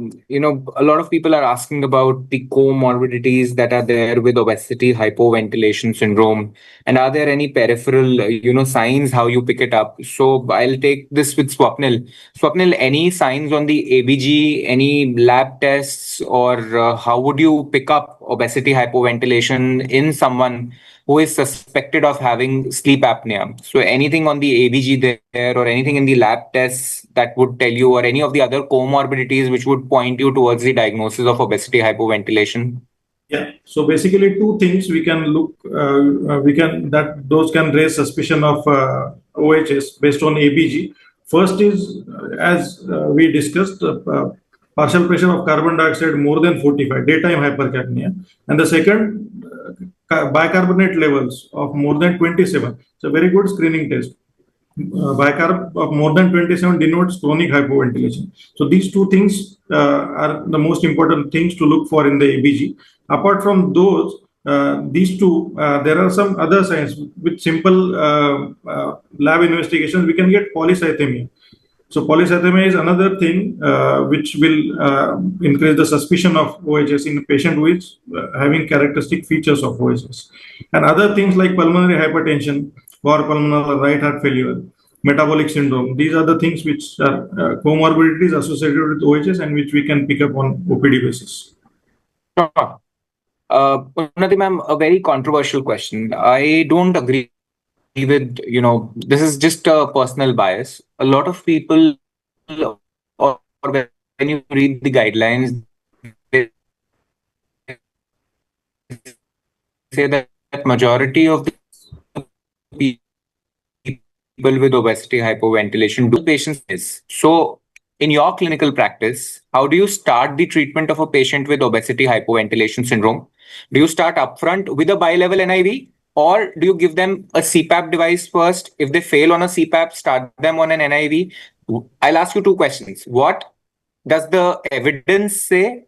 lot of people are asking about the comorbidities that are there with obesity, hypoventilation syndrome. And are there any peripheral, signs, how you pick it up? So I'll take this with Swapnil. Swapnil, any signs on the ABG, any lab tests, or how would you pick up obesity, hypoventilation in someone who is suspected of having sleep apnea? So anything on the ABG there or anything in the lab tests that would tell you, or any of the other comorbidities which would point you towards the diagnosis of obesity hypoventilation? Yeah. So basically, two things we can look. Those can raise suspicion of OHS based on ABG. First is, as we discussed, partial pressure of carbon dioxide more than 45, daytime hypercapnia, and the second, bicarbonate levels of more than 27. It's a very good screening test. Bicarb of more than 27 denotes chronic hypoventilation. So these two things are the most important things to look for in the ABG. Apart from those, these two, there are some other signs. With simple lab investigations, we can get polycythemia. So polycythemia is another thing which will increase the suspicion of OHS in a patient who is having characteristic features of OHS. And other things like pulmonary hypertension, cor-pulmonale, right heart failure, metabolic syndrome. These are the things which are comorbidities associated with OHS and which we can pick up on OPD basis. Sure. Unnati ma'am, a very controversial question. I don't agree with, this is just a personal bias. A lot of people, or when you read the guidelines, they say that majority of the people with obesity hypoventilation do patients this. So in your clinical practice, how do you start the treatment of a patient with obesity hypoventilation syndrome? Do you start upfront with a bilevel NIV, or do you give them a CPAP device first? If they fail on a CPAP, start them on an NIV. I'll ask you two questions. What does the evidence say?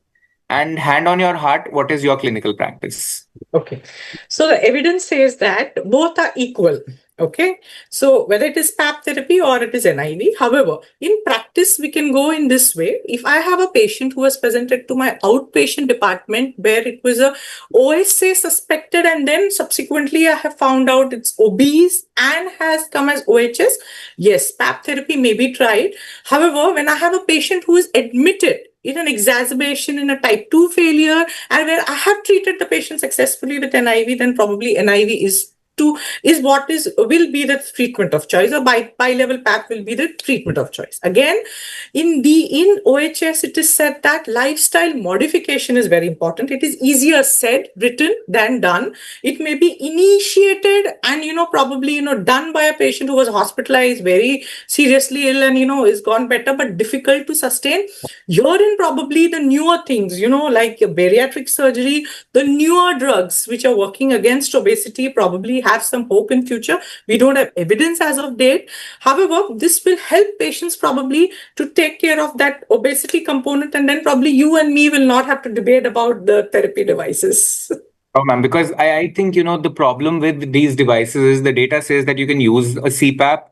And hand on your heart, what is your clinical practice? Okay. So the evidence says that both are equal. Okay. So whether it is PAP therapy or it is NIV, however, in practice, we can go in this way. If I have a patient who was presented to my outpatient department where it was a OSA suspected, and then subsequently I have found out it's obese and has come as OHS, yes, PAP therapy may be tried. However, when I have a patient who is admitted in an exacerbation in a type 2 failure, and where I have treated the patient successfully with NIV, then probably NIV will be the treatment of choice, or bilevel PAP will be the treatment of choice. Again, in OHS, it is said that lifestyle modification is very important. It is easier said, written than done. It may be initiated and probably done by a patient who was hospitalized, very seriously ill, and is gone better, but difficult to sustain. Herein probably the newer things, like bariatric surgery, the newer drugs which are working against obesity probably have some hope in future. We don't have evidence as of date. However, this will help patients probably to take care of that obesity component, and then probably you and me will not have to debate about the therapy devices. Oh, ma'am, because I think, the problem with these devices is the data says that you can use a CPAP.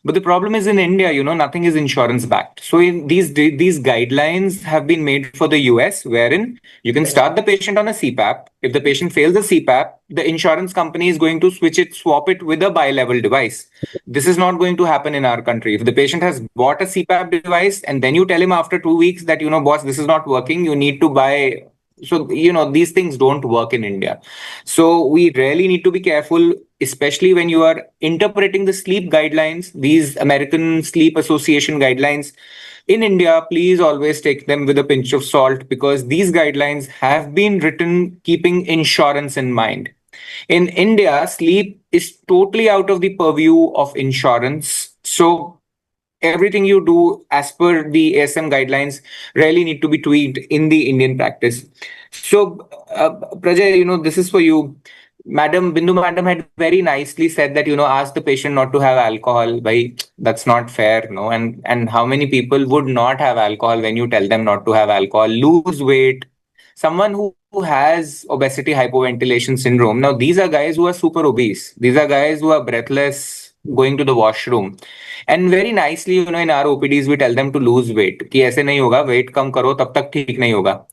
But the problem is in India, nothing is insurance backed. So in these guidelines have been made for the US, wherein you can start the patient on a CPAP. If the patient fails the CPAP, the insurance company is going to swap it with a bilevel device. This is not going to happen in our country. If the patient has bought a CPAP device and then you tell him after 2 weeks that, boss, this is not working, you need to buy. So, these things don't work in India. So we really need to be careful, especially when you are interpreting the sleep guidelines, these American Sleep Association guidelines. In India, please always take them with a pinch of salt, because these guidelines have been written keeping insurance in mind. In India, sleep is totally out of the purview of insurance. So everything you do as per the ASM guidelines really need to be tweaked in the Indian practice. So, Prajay, this is for you. Bindu Madam had very nicely said that, ask the patient not to have alcohol. Bhai, that's not fair, no? And how many people would not have alcohol when you tell them not to have alcohol, lose weight? Someone who has obesity hypoventilation syndrome. Now, these are guys who are super obese. These are guys who are breathless, going to the washroom. And very nicely, in our OPDs, we tell them to lose weight. कि ऐसे नहीं होगा, weight कम करो, तब तक ठीक नहीं होगा.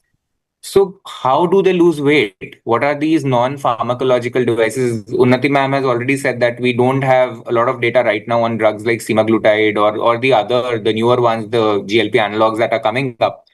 So how do they lose weight? What are these non-pharmacological devices? Unnati ma'am has already said that we don't have a lot of data right now on drugs like semaglutide or the newer ones, the GLP analogs that are coming up.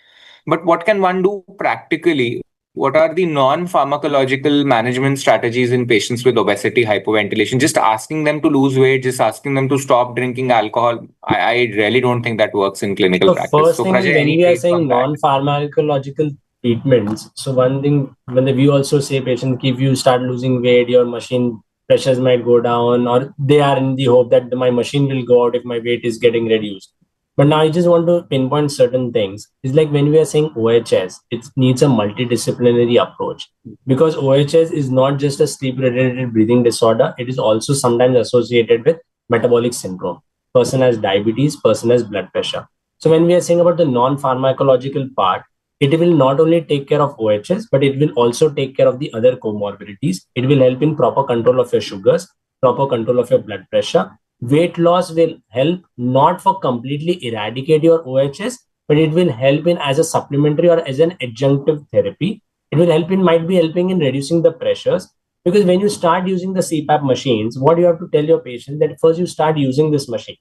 But what can one do practically? What are the non-pharmacological management strategies in patients with obesity, hypoventilation? Just asking them to lose weight, just asking them to stop drinking alcohol. I really don't think that works in clinical So practice. first So thing is Prajay, when any we are takes on saying that? non-pharmacological treatments, so one thing when we also say patients, if you start losing weight, your machine pressures might go down, or they are in the hope that my machine will go out if my weight is getting reduced. But now I just want to pinpoint certain things. It's like when we are saying OHS, it needs a multidisciplinary approach, because OHS is not just a sleep-related breathing disorder. It is also sometimes associated with metabolic syndrome. Person has diabetes, person has blood pressure. So when we are saying about the non-pharmacological part, it will not only take care of OHS, but it will also take care of the other comorbidities. It will help in proper control of your sugars, proper control of your blood pressure. Weight loss will help not for completely eradicate your OHS, but it will help in as a supplementary or as an adjunctive therapy. It will might be helping in reducing the pressures. Because when you start using the CPAP machines, what you have to tell your patient that first you start using this machine,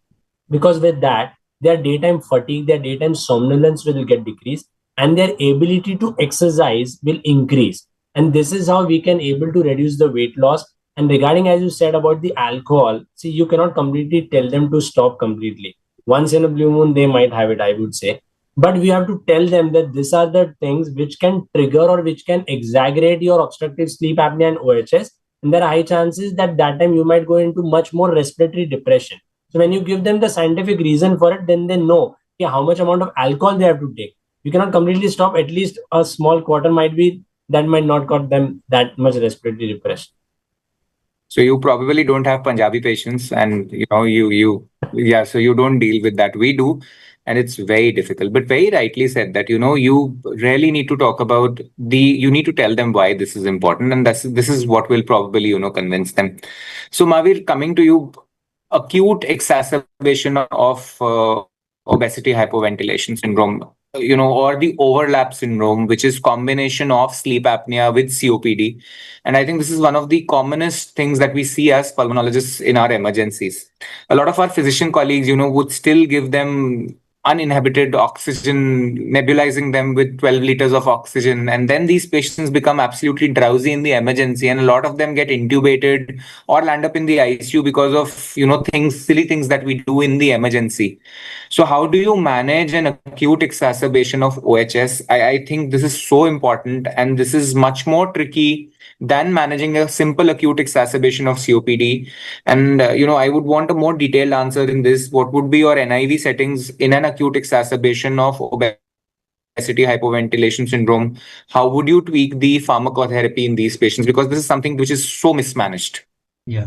because with that their daytime fatigue, their daytime somnolence will get decreased, and their ability to exercise will increase. And this is how we can able to reduce the weight loss. And regarding, as you said about the alcohol, see, you cannot completely tell them to stop completely. Once in a blue moon they might have it, I would say, but we have to tell them that these are the things which can trigger or which can exaggerate your obstructive sleep apnea and OHS, and there are high chances that time you might go into much more respiratory depression. So when you give them the scientific reason for it, then they know how much amount of alcohol they have to take. You cannot completely stop. At least a small quarter might not cause them that much respiratory depression. So you probably don't have Punjabi patients, and so you don't deal with that. We do, and it's very difficult. But very rightly said that you really need to talk about you need to tell them why this is important, and this is what will probably convince them. So Mahavir, coming to you, acute exacerbation of obesity hypoventilation syndrome, or the overlap syndrome, which is combination of sleep apnea with COPD. And I think this is one of the commonest things that we see as pulmonologists in our emergencies. A lot of our physician colleagues, would still give them uninhibited oxygen, nebulizing them with 12 liters of oxygen. And then these patients become absolutely drowsy in the emergency. And a lot of them get intubated or land up in the ICU because of, silly things that we do in the emergency. So how do you manage an acute exacerbation of OHS? I think this is so important, and this is much more tricky than managing a simple acute exacerbation of COPD. And, I would want a more detailed answer in this. What would be your NIV settings in an acute exacerbation of obesity hypoventilation syndrome? How would you tweak the pharmacotherapy in these patients? Because this is something which is so mismanaged. Yeah,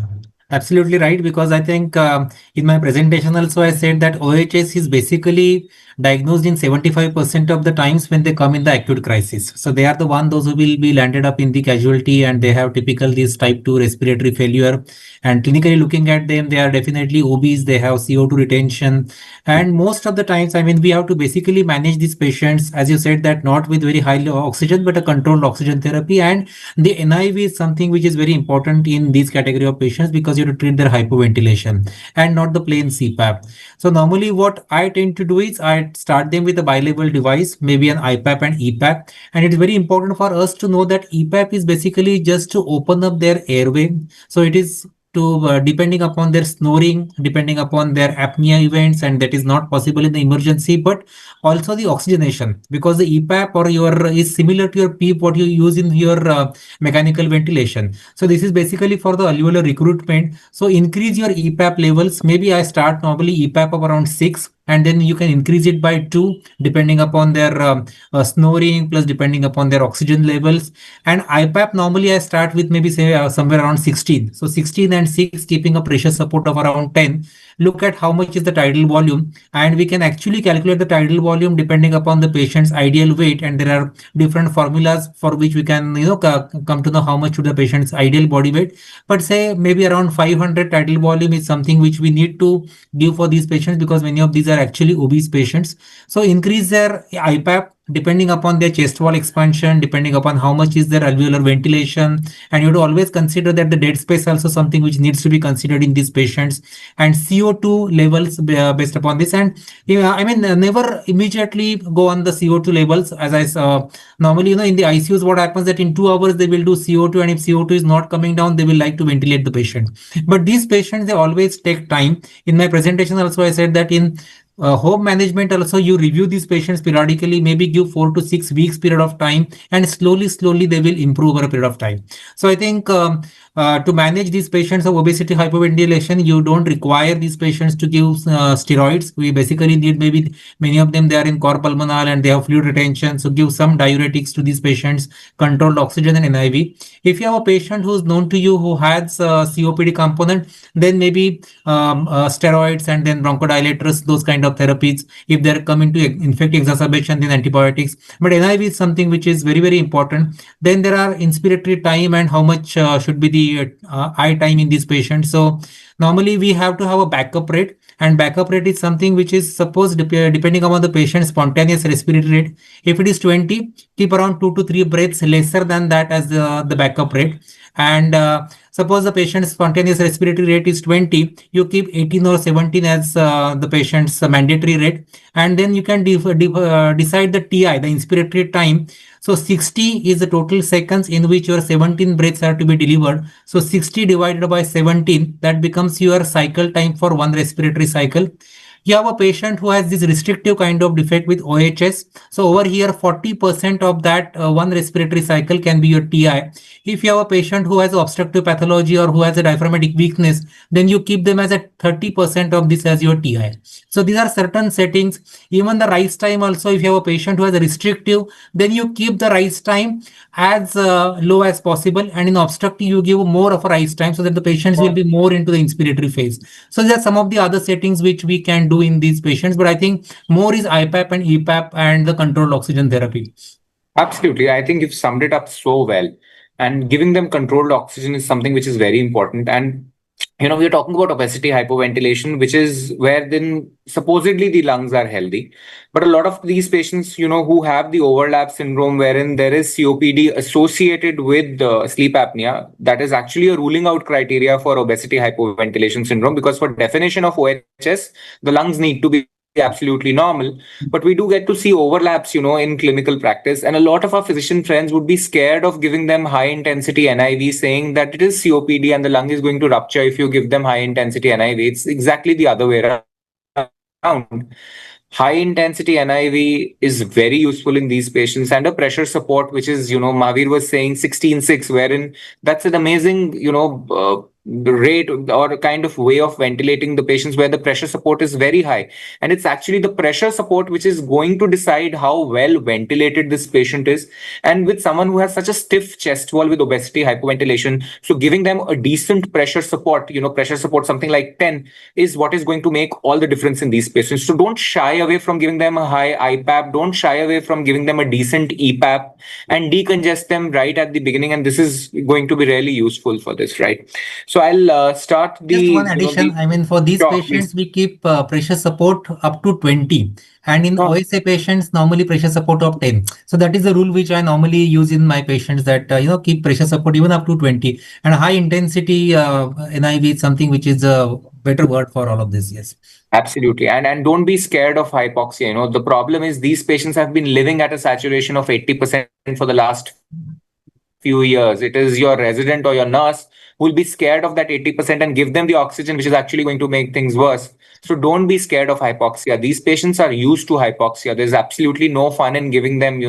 absolutely right. Because I think in my presentation also I said that OHS is basically diagnosed in 75% of the times when they come in the acute crisis. So they are those who will be landed up in the casualty, and they have typical this type 2 respiratory failure. And clinically looking at them, they are definitely obese, they have CO2 retention. And most of the times, we have to basically manage these patients, as you said, that not with very high oxygen, but a controlled oxygen therapy. And the NIV is something which is very important in this category of patients, because you have to treat their hypoventilation and not the plain CPAP. So normally what I tend to do is I start them with a bilevel device, maybe an IPAP and EPAP. And it is very important for us to know that EPAP is basically just to open up their airway. So it is to depending upon their snoring, depending upon their apnea events, and that is not possible in the emergency, but also the oxygenation, because the EPAP or your is similar to your PEEP what you use in your mechanical ventilation. So this is basically for the alveolar recruitment. So increase your EPAP levels. Maybe I start normally EPAP of around 6, and then you can increase it by 2 depending upon their snoring, plus depending upon their oxygen levels. And IPAP normally I start with maybe say somewhere around 16. So 16 and 6, keeping a pressure support of around 10. Look at how much is the tidal volume, and we can actually calculate the tidal volume depending upon the patient's ideal weight, and there are different formulas for which we can come to know how much should the patient's ideal body weight. But say maybe around 500 tidal volume is something which we need to give for these patients, because many of these are actually obese patients. So increase their IPAP depending upon their chest wall expansion, depending upon how much is their alveolar ventilation. And you have to always consider that the dead space also something which needs to be considered in these patients, and CO2 levels based upon this. And never immediately go on the CO2 levels. As I saw, normally, in the ICUs, what happens that in 2 hours they will do CO2, and if CO2 is not coming down, they will like to ventilate the patient. But these patients, they always take time. In my presentation also, I said that in home management also, you review these patients periodically, maybe give 4 to 6 weeks period of time, and slowly they will improve over a period of time. So I think to manage these patients of obesity hypoventilation, you don't require these patients to give steroids. We basically need, maybe many of them, they are in cor pulmonale and they have fluid retention, so give some diuretics to these patients, controlled oxygen and NIV. If you have a patient who is known to you who has COPD component, then maybe steroids and then bronchodilators, those kind of therapies. If they're coming to infect exacerbation, then antibiotics. But NIV is something which is very, very important. Then there are inspiratory time and how much should be the eye time in these patients. So normally we have to have a backup rate, and backup rate is something which is supposed depending upon the patient's spontaneous respiratory rate. If it is 20, keep around 2 to 3 breaths lesser than that as the backup rate. And suppose the patient's spontaneous respiratory rate is 20, you keep 18 or 17 as the patient's mandatory rate, and then you can decide the TI, the inspiratory time. So 60 is the total seconds in which your 17 breaths are to be delivered. So 60 divided by 17, that becomes your cycle time for one respiratory cycle. You have a patient who has this restrictive kind of defect with OHS. So over here, 40% of that one respiratory cycle can be your TI. If you have a patient who has obstructive pathology or who has a diaphragmatic weakness, then you keep them as a 30% of this as your TI. So these are certain settings. Even the rise time also, if you have a patient who has a restrictive, then you keep the rise time as low as possible. And in obstructive, you give more of a rise time so that the patients will be more into the inspiratory phase. So there are some of the other settings which we can do in these patients, but I think more is IPAP and EPAP and the controlled oxygen therapy. Absolutely. I think you've summed it up so well. And giving them controlled oxygen is something which is very important. And we're talking about obesity hypoventilation, which is where then supposedly the lungs are healthy. But a lot of these patients, who have the overlap syndrome, wherein there is COPD associated with sleep apnea, that is actually a ruling out criteria for obesity hypoventilation syndrome, because for definition of OHS, the lungs need to be absolutely normal, but we do get to see overlaps in clinical practice, and a lot of our physician friends would be scared of giving them high intensity NIV, saying that it is COPD and the lung is going to rupture if you give them high intensity NIV. It's exactly the other way around. High intensity NIV is very useful in these patients, and a pressure support, which is, Mahavir was saying 16.6, wherein that's an amazing, rate or a kind of way of ventilating the patients where the pressure support is very high. And it's actually the pressure support which is going to decide how well ventilated this patient is. And with someone who has such a stiff chest wall with obesity hypoventilation, so giving them a decent pressure support, pressure support something like 10 is what is going to make all the difference in these patients. So don't shy away from giving them a high IPAP, don't shy away from giving them a decent EPAP, and decongest them right at the beginning. And this is going to be really useful for this, right? So I'll start the... Just one addition. For these patients, we keep pressure support up to 20. And in OSA patients, normally pressure support of 10. So that is the rule which I normally use in my patients, that, keep pressure support even up to 20. And high intensity NIV is something which is a better word for all of this, yes. Absolutely. And don't be scared of hypoxia. The problem is these patients have been living at a saturation of 80% for the last few years. It is your resident or your nurse will be scared of that 80% and give them the oxygen, which is actually going to make things worse. So don't be scared of hypoxia. These patients are used to hypoxia. There's absolutely no fun in giving them,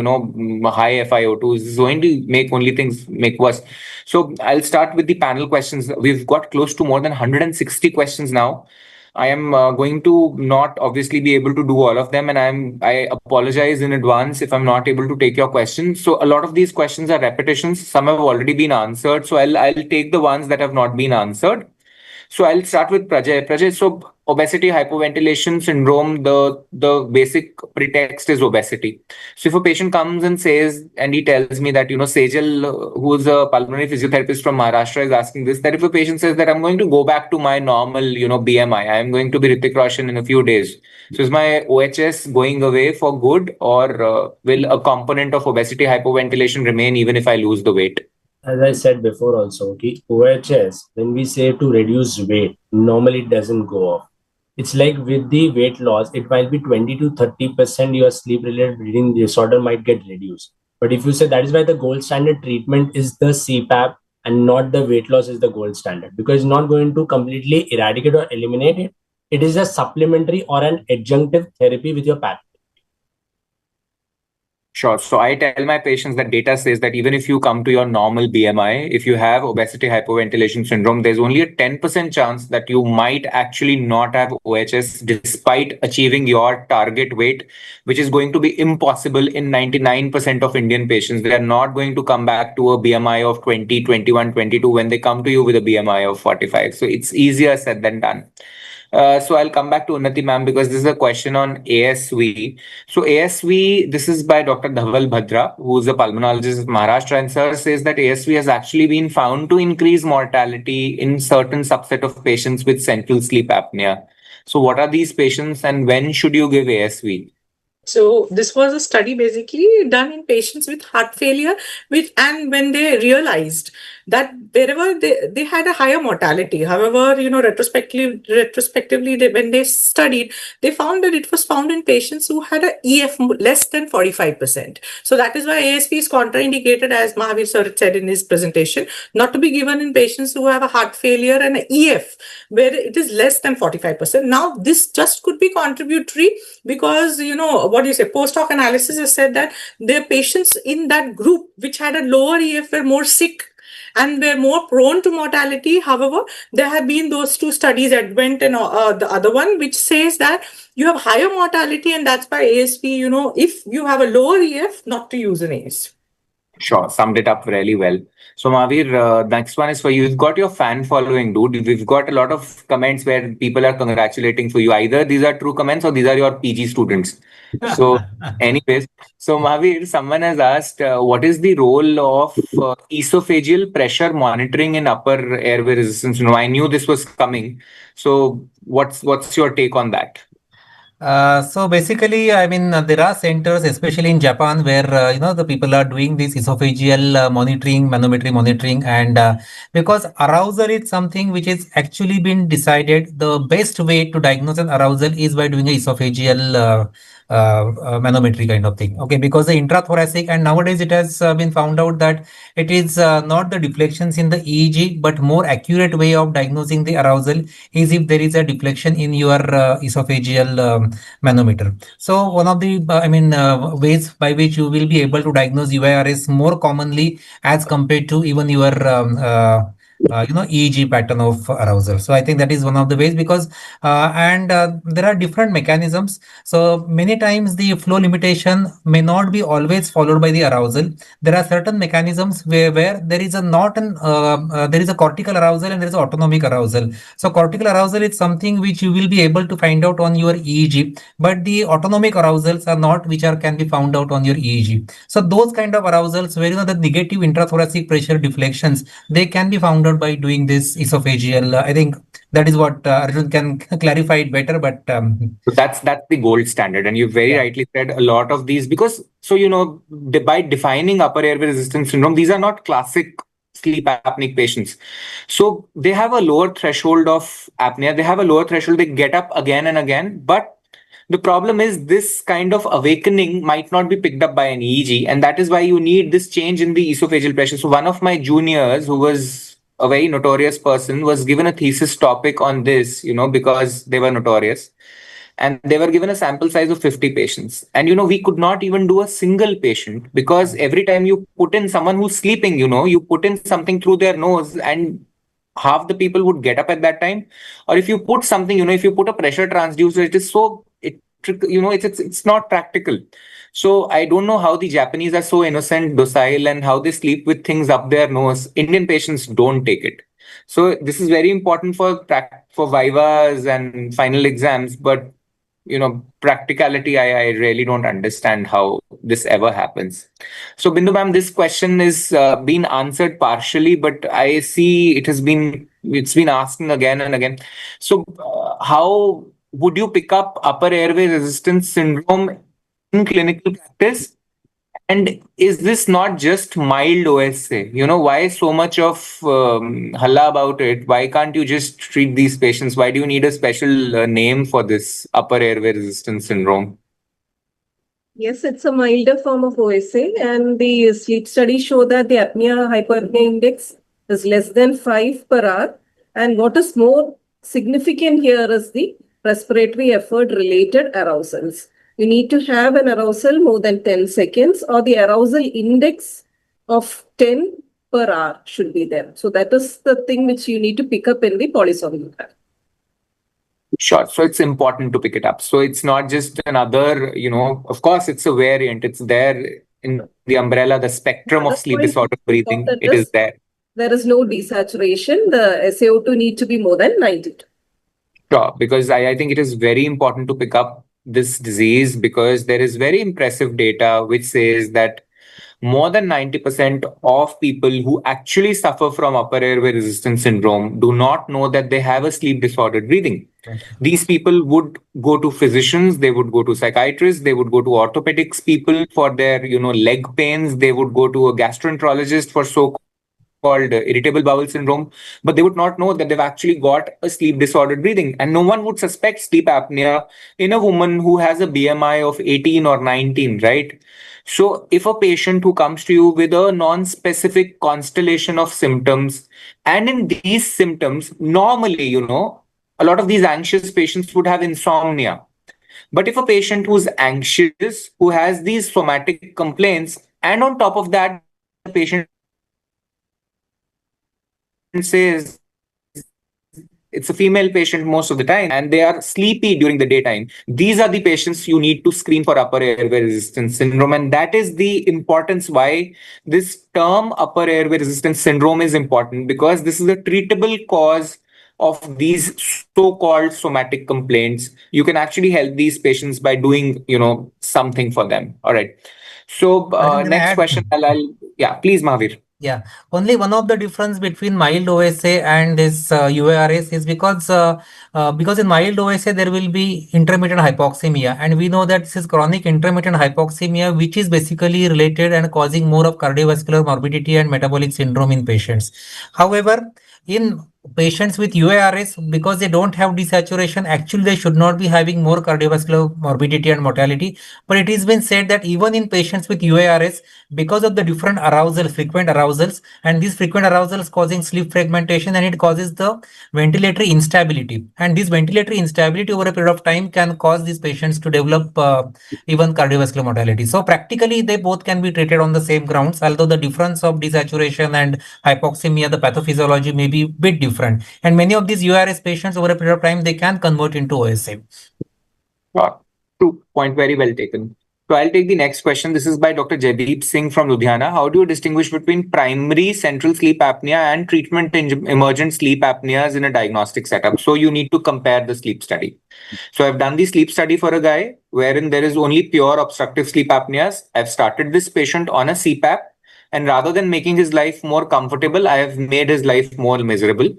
high FiO2. This is going to make only things make worse. So I'll start with the panel questions. We've got close to more than 160 questions now. I am going to not obviously be able to do all of them, and I apologize in advance if I'm not able to take your questions. So a lot of these questions are repetitions. Some have already been answered. So I'll take the ones that have not been answered. So I'll start with Prajay. Prajay, so obesity hypoventilation syndrome, the basic pretext is obesity. So if a patient comes and says, and he tells me that, Sejal, who's a pulmonary physiotherapist from Maharashtra, is asking this, that if a patient says that I'm going to go back to my normal, BMI, I'm going to be Hrithik Roshan in a few days. So is my OHS going away for good, or will a component of obesity hypoventilation remain even if I lose the weight? As I said before also, okay, OHS, when we say to reduce weight, normally it doesn't go off. It's like with the weight loss, it might be 20 to 30% your sleep-related breathing disorder might get reduced. But if you say that is why the gold standard treatment is the CPAP and not the weight loss is the gold standard, because it's not going to completely eradicate or eliminate it. It is a supplementary or an adjunctive therapy with your PAP. Sure. So I tell my patients that data says that even if you come to your normal BMI, if you have obesity hypoventilation syndrome, there's only a 10% chance that you might actually not have OHS despite achieving your target weight, which is going to be impossible in 99% of Indian patients. They are not going to come back to a BMI of 20, 21, 22 when they come to you with a BMI of 45. So it's easier said than done. So I'll come back to Unnati ma'am because this is a question on ASV. So ASV, this is by Dr. Dhaval Bhadra, who is a pulmonologist of Maharashtra, and sir says that ASV has actually been found to increase mortality in certain subset of patients with central sleep apnea. So what are these patients and when should you give ASV? So this was a study basically done in patients with heart failure, and when they realized that wherever they had a higher mortality. However, retrospectively, when they studied, they found that it was found in patients who had a EF less than 45%. So that is why ASP is contraindicated, as Mahavir sir said in his presentation, not to be given in patients who have a heart failure and an EF where it is less than 45%. Now, this just could be contributory because, post hoc analysis has said that the patients in that group which had a lower EF were more sick and were more prone to mortality. However, there have been those two studies, Advent and the other one, which says that you have higher mortality and that's why ASP, if you have a lower EF, not to use an ASP. Sure, summed it up really well. So Mahavir, next one is for you. You've got your fan following, dude. We've got a lot of comments where people are congratulating for you. Either these are true comments or these are your PG students. So anyways, so Mahavir, someone has asked, what is the role of esophageal pressure monitoring in upper airway resistance? I knew this was coming. So what's your take on that? So basically, there are centers, especially in Japan, where the people are doing this esophageal monitoring, manometry monitoring, and because arousal is something which is actually been decided, the best way to diagnose an arousal is by doing a esophageal manometry kind of thing. Okay, because the intrathoracic, and nowadays it has been found out that it is not the deflections in the EEG, but more accurate way of diagnosing the arousal is if there is a deflection in your esophageal manometer. So one of the ways by which you will be able to diagnose UARS more commonly as compared to even your EEG pattern of arousal. So I think that is one of the ways, because there are different mechanisms. So many times the flow limitation may not be always followed by the arousal. There are certain mechanisms where there is there is a cortical arousal and there is autonomic arousal. So cortical arousal is something which you will be able to find out on your EEG, but the autonomic arousals are not, which can be found out on your EEG. So those kind of arousals where the negative intrathoracic pressure deflections, they can be found out by doing this esophageal. I think that is what Arjun can clarify it better, but so that's the gold standard, and you very rightly said a lot of these, because by defining upper airway resistance syndrome, these are not classic sleep apneic patients. So they have a lower threshold of apnea, they have a lower threshold, they get up again and again, but the problem is this kind of awakening might not be picked up by an EEG, and that is why you need this change in the esophageal pressure. So one of my juniors, who was a very notorious person, was given a thesis topic on this, because they were notorious. And they were given a sample size of 50 patients. And, we could not even do a single patient, because every time you put in someone who's sleeping, you put in something through their nose, and half the people would get up at that time. Or if you put something, if you put a pressure transducer, it's not practical. So I don't know how the Japanese are so innocent, docile, and how they sleep with things up their nose. Indian patients don't take it. So this is very important for vivas and final exams, but practicality, I really don't understand how this ever happens. So Bindu ma'am, this question is been answered partially, but I see it's been asked again and again. So how would you pick up upper airway resistance syndrome in clinical practice? And is this not just mild OSA? Why so much of halla about it? Why can't you just treat these patients? Why do you need a special name for this upper airway resistance syndrome? Yes, it's a milder form of OSA, and the sleep studies show that the apnea-hypopnea index is less than 5 per hour. And what is more significant here is the respiratory effort-related arousals. You need to have an arousal more than 10 seconds, or the arousal index of 10 per hour should be there. So that is the thing which you need to pick up in the polysomnograph. Sure. So it's important to pick it up. So it's not just another, of course, it's a variant. It's there in the umbrella, the spectrum of sleep disorder breathing. It is there. There is no desaturation. The SaO2 need to be more than 92. Sure. Because I think it is very important to pick up this disease, because there is very impressive data which says that more than 90% of people who actually suffer from upper airway resistance syndrome do not know that they have a sleep disordered breathing. These people would go to physicians, they would go to psychiatrists, they would go to orthopedics people for their, leg pains, they would go to a gastroenterologist for so-called irritable bowel syndrome, but they would not know that they've actually got a sleep disordered breathing. And no one would suspect sleep apnea in a woman who has a BMI of 18 or 19, right? So if a patient who comes to you with a non-specific constellation of symptoms, and in these symptoms, normally, a lot of these anxious patients would have insomnia. But if a patient who's anxious, who has these somatic complaints, and on top of that, the patient says it's a female patient most of the time, and they are sleepy during the daytime, these are the patients you need to screen for upper airway resistance syndrome. And that is the importance why this term upper airway resistance syndrome is important, because this is a treatable cause of these so-called somatic complaints. You can actually help these patients by doing, something for them. All right. So next question, yeah, please, Mahavir. Yeah, only one of the difference between mild OSA and this UARS is because in mild OSA there will be intermittent hypoxemia, and we know that this is chronic intermittent hypoxemia, which is basically related and causing more of cardiovascular morbidity and metabolic syndrome in patients. However, in patients with UARS, because they don't have desaturation, actually they should not be having more cardiovascular morbidity and mortality. But it has been said that even in patients with UARS, because of the different frequent arousals, and these frequent arousals causing sleep fragmentation, and it causes the ventilatory instability. And this ventilatory instability over a period of time can cause these patients to develop even cardiovascular mortality. So practically, they both can be treated on the same grounds, although the difference of desaturation and hypoxemia, the pathophysiology may be a bit different. And many of these UARS patients over a period of time, they can convert into OSA. True point, very well taken. So I'll take the next question. This is by Dr. Jaideep Singh from Ludhiana. How do you distinguish between primary central sleep apnea and treatment emergent sleep apneas in a diagnostic setup? So you need to compare the sleep study. So I've done the sleep study for a guy wherein there is only pure obstructive sleep apneas. I've started this patient on a CPAP, and rather than making his life more comfortable, I have made his life more miserable.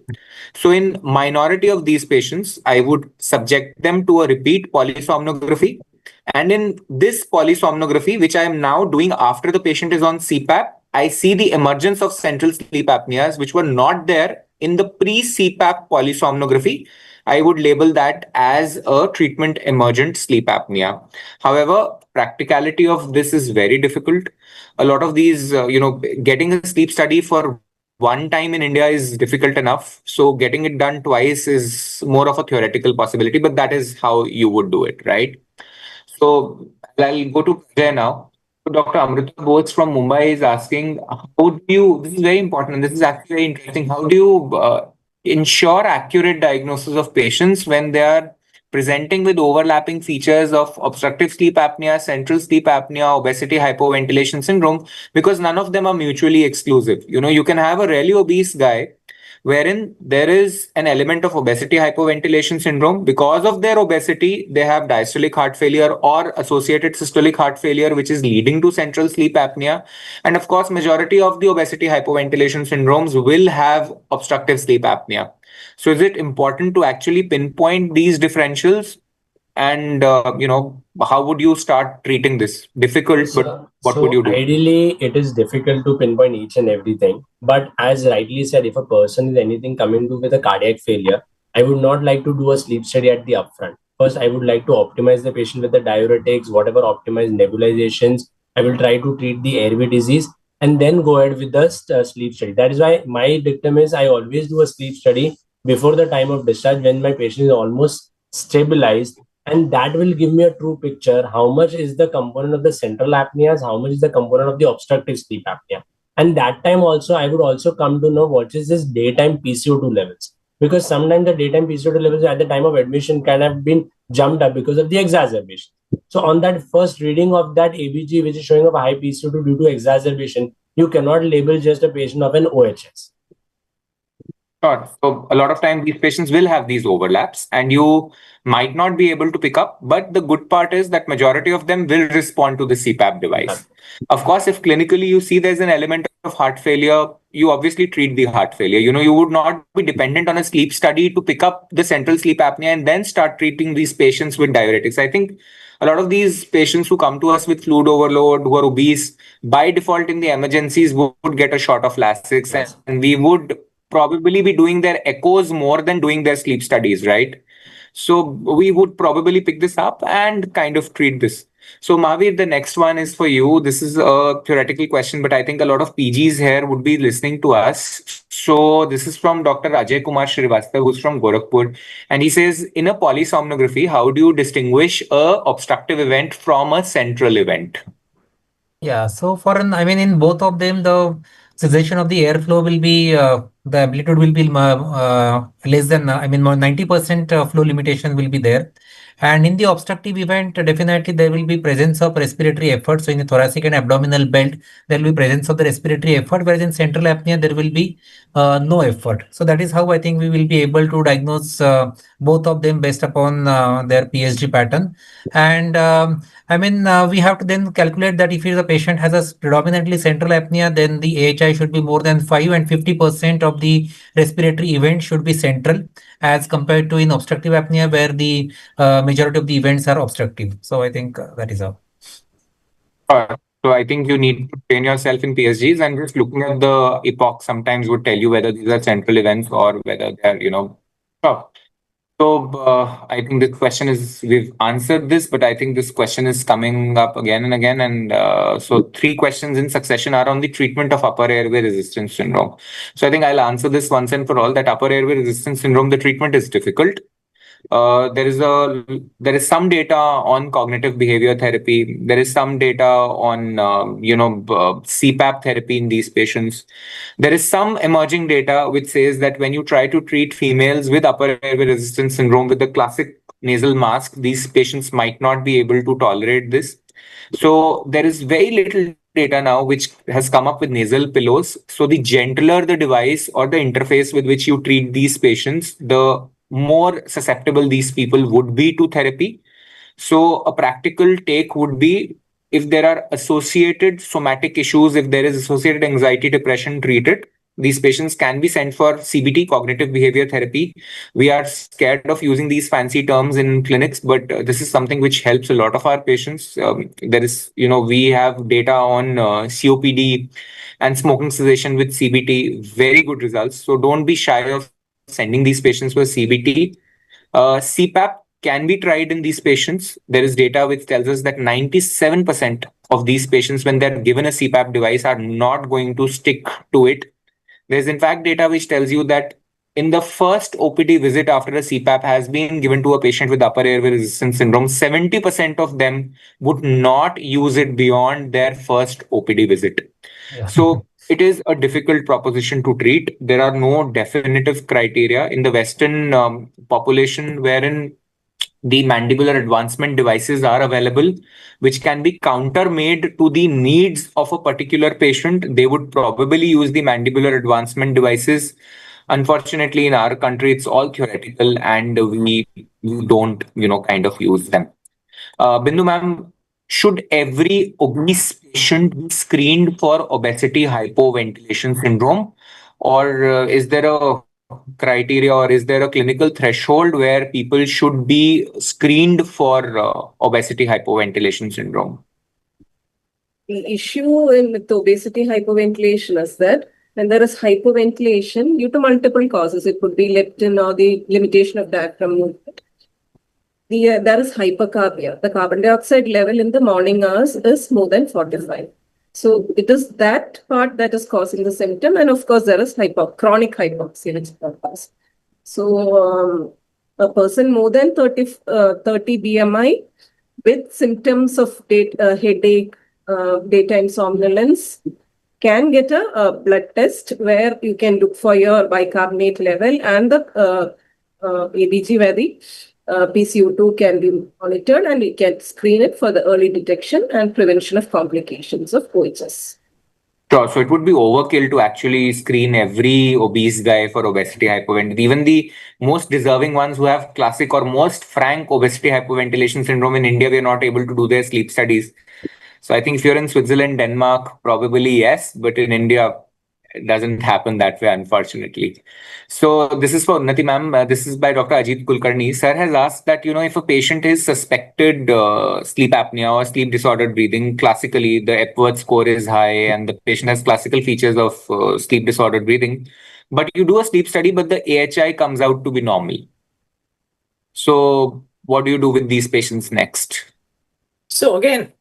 So in minority of these patients, I would subject them to a repeat polysomnography. And in this polysomnography, which I am now doing after the patient is on CPAP, I see the emergence of central sleep apneas, which were not there in the pre-CPAP polysomnography. I would label that as a treatment emergent sleep apnea. However, practicality of this is very difficult. A lot of these, getting a sleep study for one time in India is difficult enough. So getting it done twice is more of a theoretical possibility, but that is how you would do it, right? So I'll go to Prajay now. So Dr. Amrita Bose from Mumbai is asking, how do you, this is very important, and this is actually very interesting, how do you ensure accurate diagnosis of patients when they are presenting with overlapping features of obstructive sleep apnea, central sleep apnea, obesity, hypoventilation syndrome, because none of them are mutually exclusive. You can have a really obese guy wherein there is an element of obesity hypoventilation syndrome. Because of their obesity, they have diastolic heart failure or associated systolic heart failure, which is leading to central sleep apnea. And of course, majority of the obesity hypoventilation syndromes will have obstructive sleep apnea. So is it important to actually pinpoint these differentials? And how would you start treating this? Difficult, but what would you do? Ideally, it is difficult to pinpoint each and everything. But as rightly said, if a person is anything coming to with a cardiac failure, I would not like to do a sleep study at the upfront. First, I would like to optimize the patient with the diuretics, whatever optimized nebulizations. I will try to treat the airway disease and then go ahead with the sleep study. That is why my dictum is I always do a sleep study before the time of discharge when my patient is almost stabilized, and that will give me a true picture how much is the component of the central apneas, how much is the component of the obstructive sleep apnea. And that time also I would also come to know what is this daytime PCO2 levels, because sometimes the daytime PCO2 levels at the time of admission can have been jumped up because of the exacerbation. So on that first reading of that ABG which is showing of a high PCO2 due to exacerbation, you cannot label just a patient of an OHS. Sure. So a lot of time these patients will have these overlaps and you might not be able to pick up, but the good part is that majority of them will respond to the CPAP device. Of course, if clinically you see there's an element of heart failure, you obviously treat the heart failure. You would not be dependent on a sleep study to pick up the central sleep apnea and then start treating these patients with diuretics. I think a lot of these patients who come to us with fluid overload, who are obese, by default in the emergencies would get a shot of Lasix, Yes. and we would probably be doing their echoes more than doing their sleep studies, right? So we would probably pick this up and kind of treat this. So Mahavir, the next one is for you. This is a theoretical question, but I think a lot of PGs here would be listening to us. So this is from Dr. Ajay Kumar Srivastav, who's from Gorakhpur. And he says, in a polysomnography, how do you distinguish a obstructive event from a central event? Yeah, so in both of them, the cessation of the airflow will be, the amplitude will be less than, 90% flow limitation will be there. And in the obstructive event, definitely there will be presence of respiratory effort. So in the thoracic and abdominal belt, there will be presence of the respiratory effort, whereas in central apnea, there will be no effort. So that is how I think we will be able to diagnose both of them based upon their PSG pattern. And we have to then calculate that if the patient has a predominantly central apnea, then the AHI should be more than 5 and 50% of the respiratory events should be central, as compared to in obstructive apnea where the majority of the events are obstructive. So I think that is all. So I think you need to train yourself in PSGs, and just looking at the epoch sometimes would tell you whether these are central events or whether they're, sure. So I think this question we've answered this, but I think this question is coming up again and again. And so 3 questions in succession are on the treatment of upper airway resistance syndrome. So I think I'll answer this once and for all, that upper airway resistance syndrome, the treatment is difficult. There is some data on cognitive behavior therapy. There is some data on CPAP therapy in these patients. There is some emerging data which says that when you try to treat females with upper airway resistance syndrome with the classic nasal mask, these patients might not be able to tolerate this. So there is very little data now which has come up with nasal pillows. So the gentler the device or the interface with which you treat these patients, the more susceptible these people would be to therapy. So a practical take would be, if there are associated somatic issues, if there is associated anxiety, depression, treat it. These patients can be sent for CBT, cognitive behavior therapy. We are scared of using these fancy terms in clinics, but this is something which helps a lot of our patients. We have data on COPD and smoking cessation with CBT, very good results. So don't be shy of sending these patients for CBT. CPAP can be tried in these patients. There is data which tells us that 97% of these patients, when they're given a CPAP device, are not going to stick to it. There's in fact data which tells you that in the first OPD visit after a CPAP has been given to a patient with upper airway resistance syndrome, 70% of them would not use it beyond their first OPD visit. Yeah. So it is a difficult proposition to treat. There are no definitive criteria in the Western population wherein the mandibular advancement devices are available, which can be counter-made to the needs of a particular patient. They would probably use the mandibular advancement devices. Unfortunately, in our country, it's all theoretical and we don't, kind of use them. Bindu ma'am, should every obese patient be screened for obesity hypoventilation syndrome? Or is there a criteria or is there a clinical threshold where people should be screened for obesity hypoventilation syndrome? The issue with obesity hypoventilation is that when there is hypoventilation due to multiple causes, it could be leptin or the limitation of diaphragm movement. There is hypercarbia. The carbon dioxide level in the morning hours is more than 45. So it is that part that is causing the symptom. And of course, there is chronic hypoxia, which occurs. So a person more than 30 BMI with symptoms of headache, daytime somnolence can get a blood test where you can look for your bicarbonate level and the ABG, where the PCO2 can be monitored, and we can screen it for the early detection and prevention of complications of OHS. Sure. So it would be overkill to actually screen every obese guy for obesity hypoventilation. Even the most deserving ones who have classic or most frank obesity hypoventilation syndrome in India, we are not able to do their sleep studies. So I think if you're in Switzerland, Denmark, probably yes, but in India, it doesn't happen that way, unfortunately. So this is for Unnati ma'am. This is by Dr. Ajit Kulkarni. Sir has asked that, if a patient is suspected sleep apnea or sleep disordered breathing, classically the Epworth score is high and the patient has classical features of sleep disordered breathing. But you do a sleep study, but the AHI comes out to be normal. So what do you do with these patients next? So again,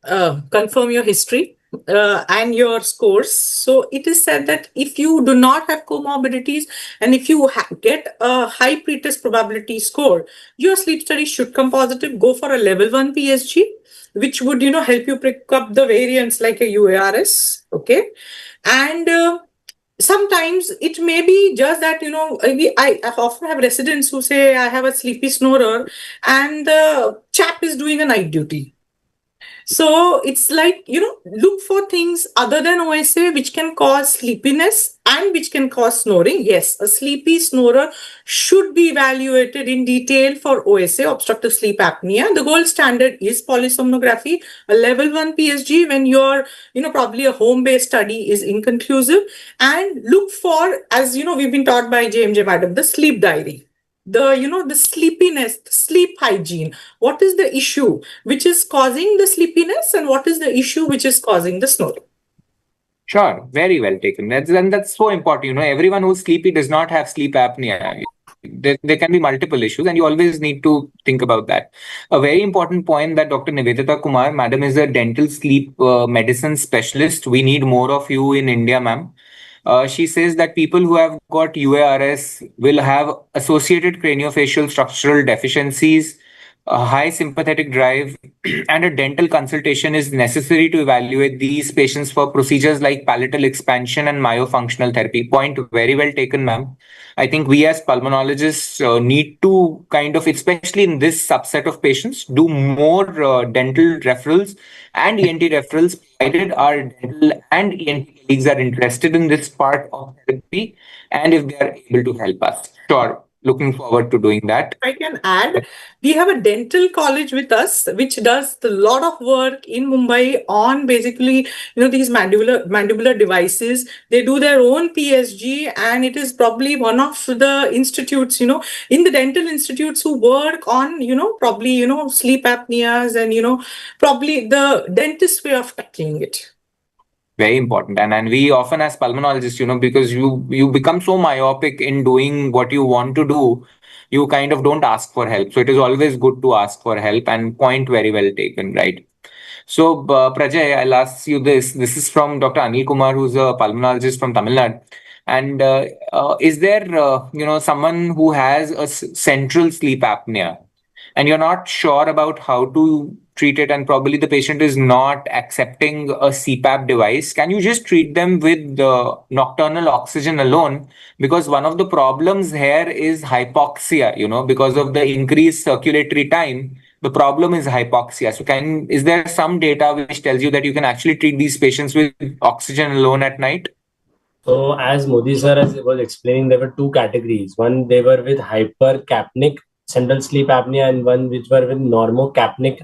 confirm your history and your scores. So it is said that if you do not have comorbidities and if you get a high pretest probability score, your sleep study should come positive. Go for a level 1 PSG, which would help you pick up the variants like a UARS. Okay, and sometimes it may be just that, I often have residents who say, I have a sleepy snorer and the chap is doing a night duty. So it's like, look for things other than OSA which can cause sleepiness and which can cause snoring. Yes, a sleepy snorer should be evaluated in detail for OSA, obstructive sleep apnea. The gold standard is polysomnography, a level 1 PSG when your, probably a home-based study is inconclusive. And look for, as we've been taught by JMJ madam, the sleep diary. The sleepiness, the sleep hygiene. What is the issue which is causing the sleepiness and what is the issue which is causing the snoring? Sure, very well taken. That's so important. Everyone who's sleepy does not have sleep apnea. There can be multiple issues and you always need to think about that. A very important point that Dr. Nivedita Kumar, madam, is a dental sleep medicine specialist. We need more of you in India, ma'am. She says that people who have got UARS will have associated craniofacial structural deficiencies, a high sympathetic drive, and a dental consultation is necessary to evaluate these patients for procedures like palatal expansion and myofunctional therapy. Point very well taken, ma'am. I think we as pulmonologists need to kind of, especially in this subset of patients, do more dental referrals and ENT referrals, provided our dental and ENT colleagues are interested in this part of therapy and if they are able to help us. Sure. Looking forward to doing that. I can add, we have a dental college with us, which does a lot of work in Mumbai on basically, these mandibular devices. They do their own PSG, and it is probably one of the institutes, in the dental institutes who work on, probably, sleep apneas and, probably the dentist way of tackling it. Very important. And we often as pulmonologists, because you become so myopic in doing what you want to do, you kind of don't ask for help. So it is always good to ask for help, and point very well taken, right? So Prajay, I'll ask you this. This is from Dr. Anil Kumar, who's a pulmonologist from Tamil Nadu. And is there, someone who has a central sleep apnea and you're not sure about how to treat it, and probably the patient is not accepting a CPAP device, can you just treat them with nocturnal oxygen alone? Because one of the problems here is hypoxia, because of the increased circulatory time, the problem is hypoxia. So is there some data which tells you that you can actually treat these patients with oxygen alone at night? So as Modi sir was explaining, there were two categories. One, they were with hypercapnic central sleep apnea, and one which were with normocapnic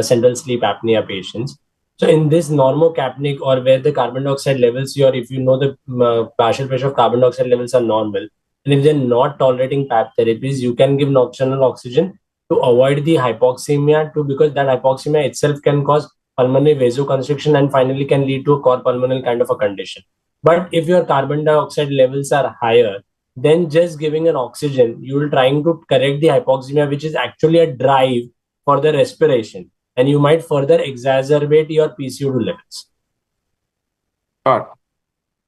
central sleep apnea patients. So in this normocapnic, or where the carbon dioxide levels, if you know the partial pressure of carbon dioxide levels are normal, and if they're not tolerating PAP therapies, you can give nocturnal oxygen to avoid the hypoxemia, because that hypoxemia itself can cause pulmonary vasoconstriction and finally can lead to a core pulmonary kind of a condition. But if your carbon dioxide levels are higher, then just giving an oxygen, you will trying to correct the hypoxemia, which is actually a drive for the respiration, and you might further exacerbate your PCO2 levels. Sure.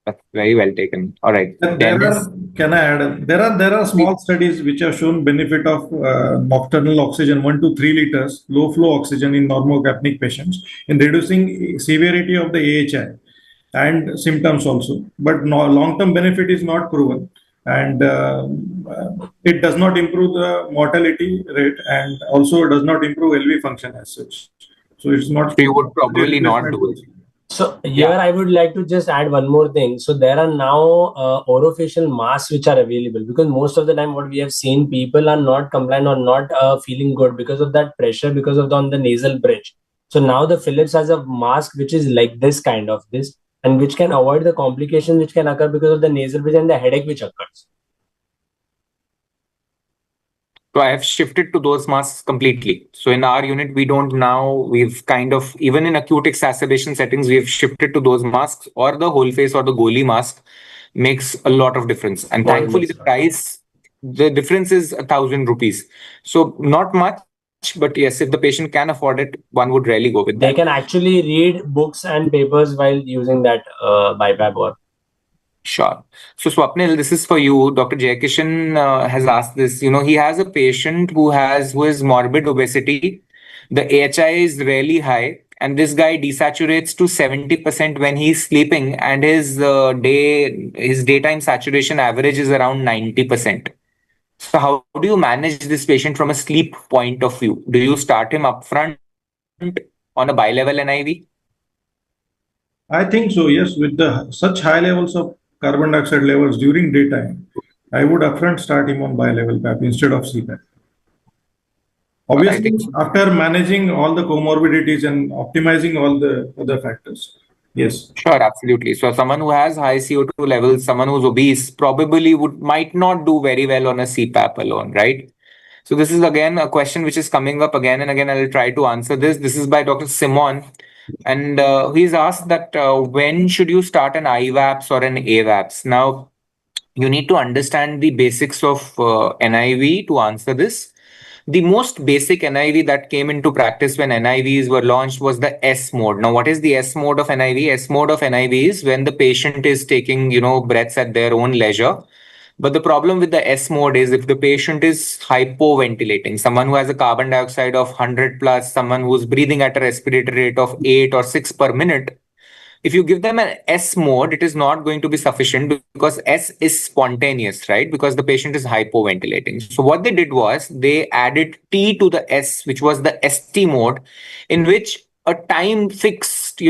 That's very well taken. All right. Can I add? There are small studies which have shown benefit of nocturnal oxygen, 1 to 3 liters, low flow oxygen in normocapnic patients in reducing severity of the AHI and symptoms also. But no, long-term benefit is not proven, and it does not improve the mortality rate, and also does not improve LV function as such. So it's not. So you would probably not do it. So here I would like to just add one more thing. So there are now orofacial masks which are available, because most of the time what we have seen, people are not compliant or not feeling good because of that pressure, because of on the nasal bridge. So now the Philips has a mask which is like this kind of this, and which can avoid the complications which can occur because of the nasal bridge and the headache which occurs. So I have shifted to those masks completely. So in our unit, we've kind of, even in acute exacerbation settings, we've shifted to those masks, or the whole face or the Goli mask makes a lot of difference. And thankfully the difference is 1,000 rupees. So not much, but yes, if the patient can afford it, one would really go with that. They can actually read books and papers while using that BiPAP or. Sure. So Swapnil, this is for you. Dr. Jayakishan has asked this. He has a patient who is morbid obesity. The AHI is really high, and this guy desaturates to 70% when he's sleeping, and his daytime saturation average is around 90%. So how do you manage this patient from a sleep point of view? Do you start him upfront on a bilevel NIV? I think so, yes. With such high levels of carbon dioxide levels during daytime, I would upfront start him on bilevel PAP instead of CPAP. Obviously, after managing all the comorbidities and optimizing all the other factors. Yes. Sure, absolutely. So someone who has high CO2 levels, someone who's obese, probably might not do very well on a CPAP alone, right? So this is again a question which is coming up again and again. I'll try to answer this. This is by Dr. Simon. And he's asked that when should you start an IVAPS or an AVAPS? Now, you need to understand the basics of NIV to answer this. The most basic NIV that came into practice when NIVs were launched was the S mode. Now, what is the S mode of NIV? S mode of NIV is when the patient is taking, breaths at their own leisure. But the problem with the S mode is if the patient is hypoventilating, someone who has a carbon dioxide of 100 plus, someone who's breathing at a respiratory rate of 8 or 6 per minute, if you give them an S mode, it is not going to be sufficient because S is spontaneous, right? Because the patient is hypoventilating. So what they did was they added T to the S, which was the ST mode, in which a time fixed,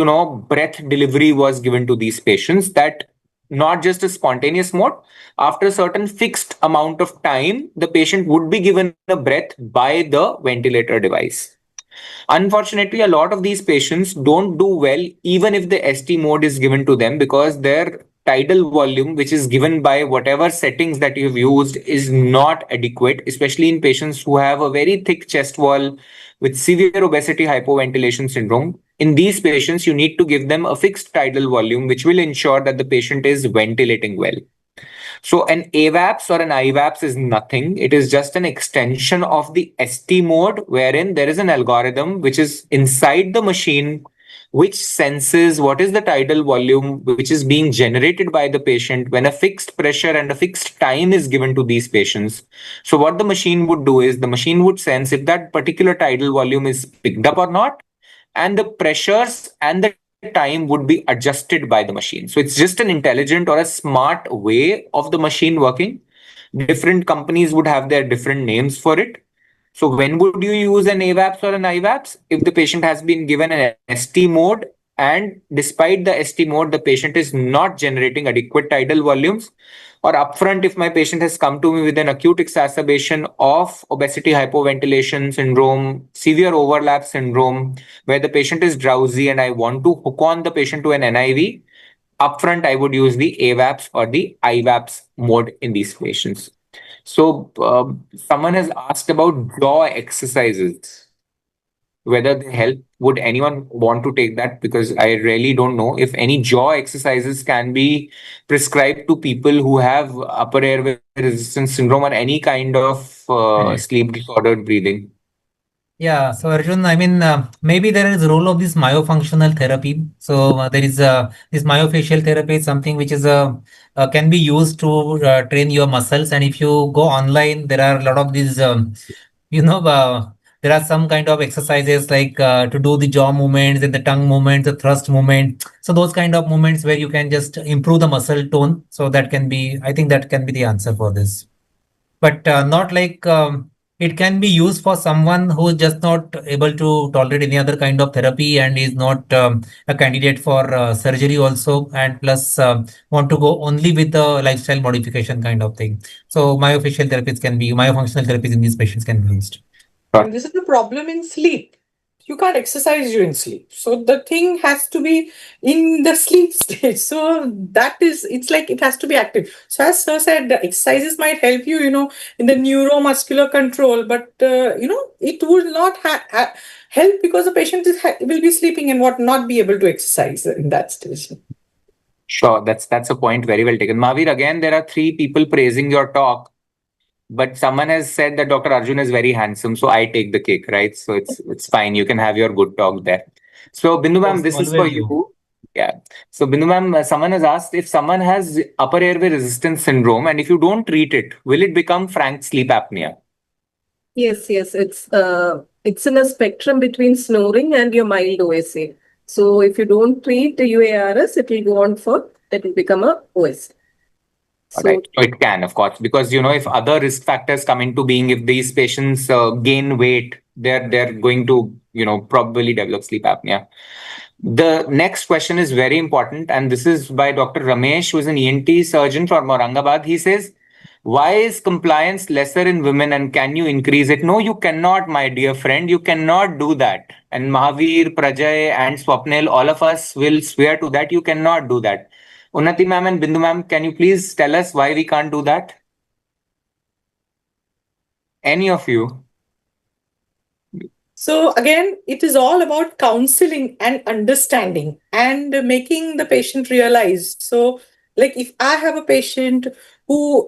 breath delivery was given to these patients, that not just a spontaneous mode. After a certain fixed amount of time, the patient would be given a breath by the ventilator device. Unfortunately, a lot of these patients don't do well even if the ST mode is given to them, because their tidal volume, which is given by whatever settings that you've used, is not adequate, especially in patients who have a very thick chest wall with severe obesity hypoventilation syndrome. In these patients, you need to give them a fixed tidal volume, which will ensure that the patient is ventilating well. So an AVAPS or an IVAPS is nothing. It is just an extension of the ST mode, wherein there is an algorithm which is inside the machine which senses what is the tidal volume which is being generated by the patient when a fixed pressure and a fixed time is given to these patients. So what the machine would do is the machine would sense if that particular tidal volume is picked up or not, and the pressures and the time would be adjusted by the machine. So it's just an intelligent or a smart way of the machine working. Different companies would have their different names for it. So when would you use an AVAPS or an IVAPS? If the patient has been given an ST mode, and despite the ST mode, the patient is not generating adequate tidal volumes, or upfront, if my patient has come to me with an acute exacerbation of obesity hypoventilation syndrome, severe overlap syndrome, where the patient is drowsy and I want to hook on the patient to an NIV, upfront, I would use the AVAPS or the IVAPS mode in these patients. So someone has asked about jaw exercises, whether they help. Would anyone want to take that? Because I really don't know if any jaw exercises can be prescribed to people who have upper airway resistance syndrome or any kind of sleep disordered breathing. Yeah, so Arjun, I mean, maybe there is a role of this myofunctional therapy. So there is this myofascial therapy is something which is can be used to train your muscles. And if you go online, there are a lot of these, there are some kind of exercises like to do the jaw movements and the tongue movements, the thrust movement. So those kind of movements where you can just improve the muscle tone. So that can be, I think that can be the answer for this. But not like it can be used for someone who is just not able to tolerate any other kind of therapy and is not a candidate for surgery also, and plus want to go only with the lifestyle modification kind of thing. So myofunctional therapies in these patients can be used. And this is the problem in sleep. You can't exercise during sleep. So the thing has to be in the sleep stage. So that is, it's like it has to be active. So as Sir said, the exercises might help you, in the neuromuscular control, but, it would not help because the patient will be sleeping and not be able to exercise in that stage. Sure, that's a point very well taken. Mahavir, again, there are 3 people praising your talk. But someone has said that Dr. Arjun is very handsome, so I take the cake, right? So it's fine. You can have your good talk there. So Bindu ma'am, this is for you. Yeah. So Bindu ma'am, someone has asked if someone has upper airway resistance syndrome, and if you don't treat it, will it become frank sleep apnea? Yes. It's in a spectrum between snoring and your mild OSA. So if you don't treat the UARS, it will become a OSA. So it can, of course, because if other risk factors come into being, if these patients gain weight, they're going to probably develop sleep apnea. The next question is very important, and this is by Dr. Ramesh, who is an ENT surgeon from Aurangabad. He says, why is compliance lesser in women, and can you increase it? No, you cannot, my dear friend. You cannot do that. And Mahavir, Prajay, and Swapnil, all of us will swear to that. You cannot do that. Unnati ma'am and Bindu ma'am, can you please tell us why we can't do that? Any of you? So again, it is all about counseling and understanding and making the patient realize. So like if I have a patient who,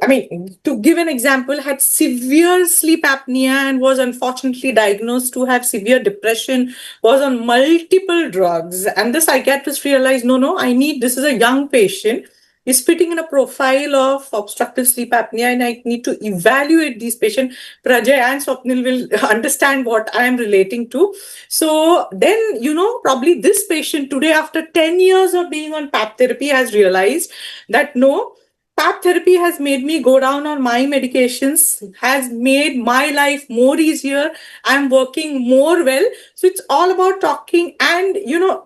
to give an example, had severe sleep apnea and was unfortunately diagnosed to have severe depression, was on multiple drugs, and the psychiatrist realized, no, this is a young patient, is fitting in a profile of obstructive sleep apnea, and I need to evaluate these patients. Prajay and Swapnil will understand what I am relating to. So then, probably this patient today, after 10 years of being on PAP therapy, has realized that no, PAP therapy has made me go down on my medications, has made my life more easier. I'm working more well. So it's all about talking and,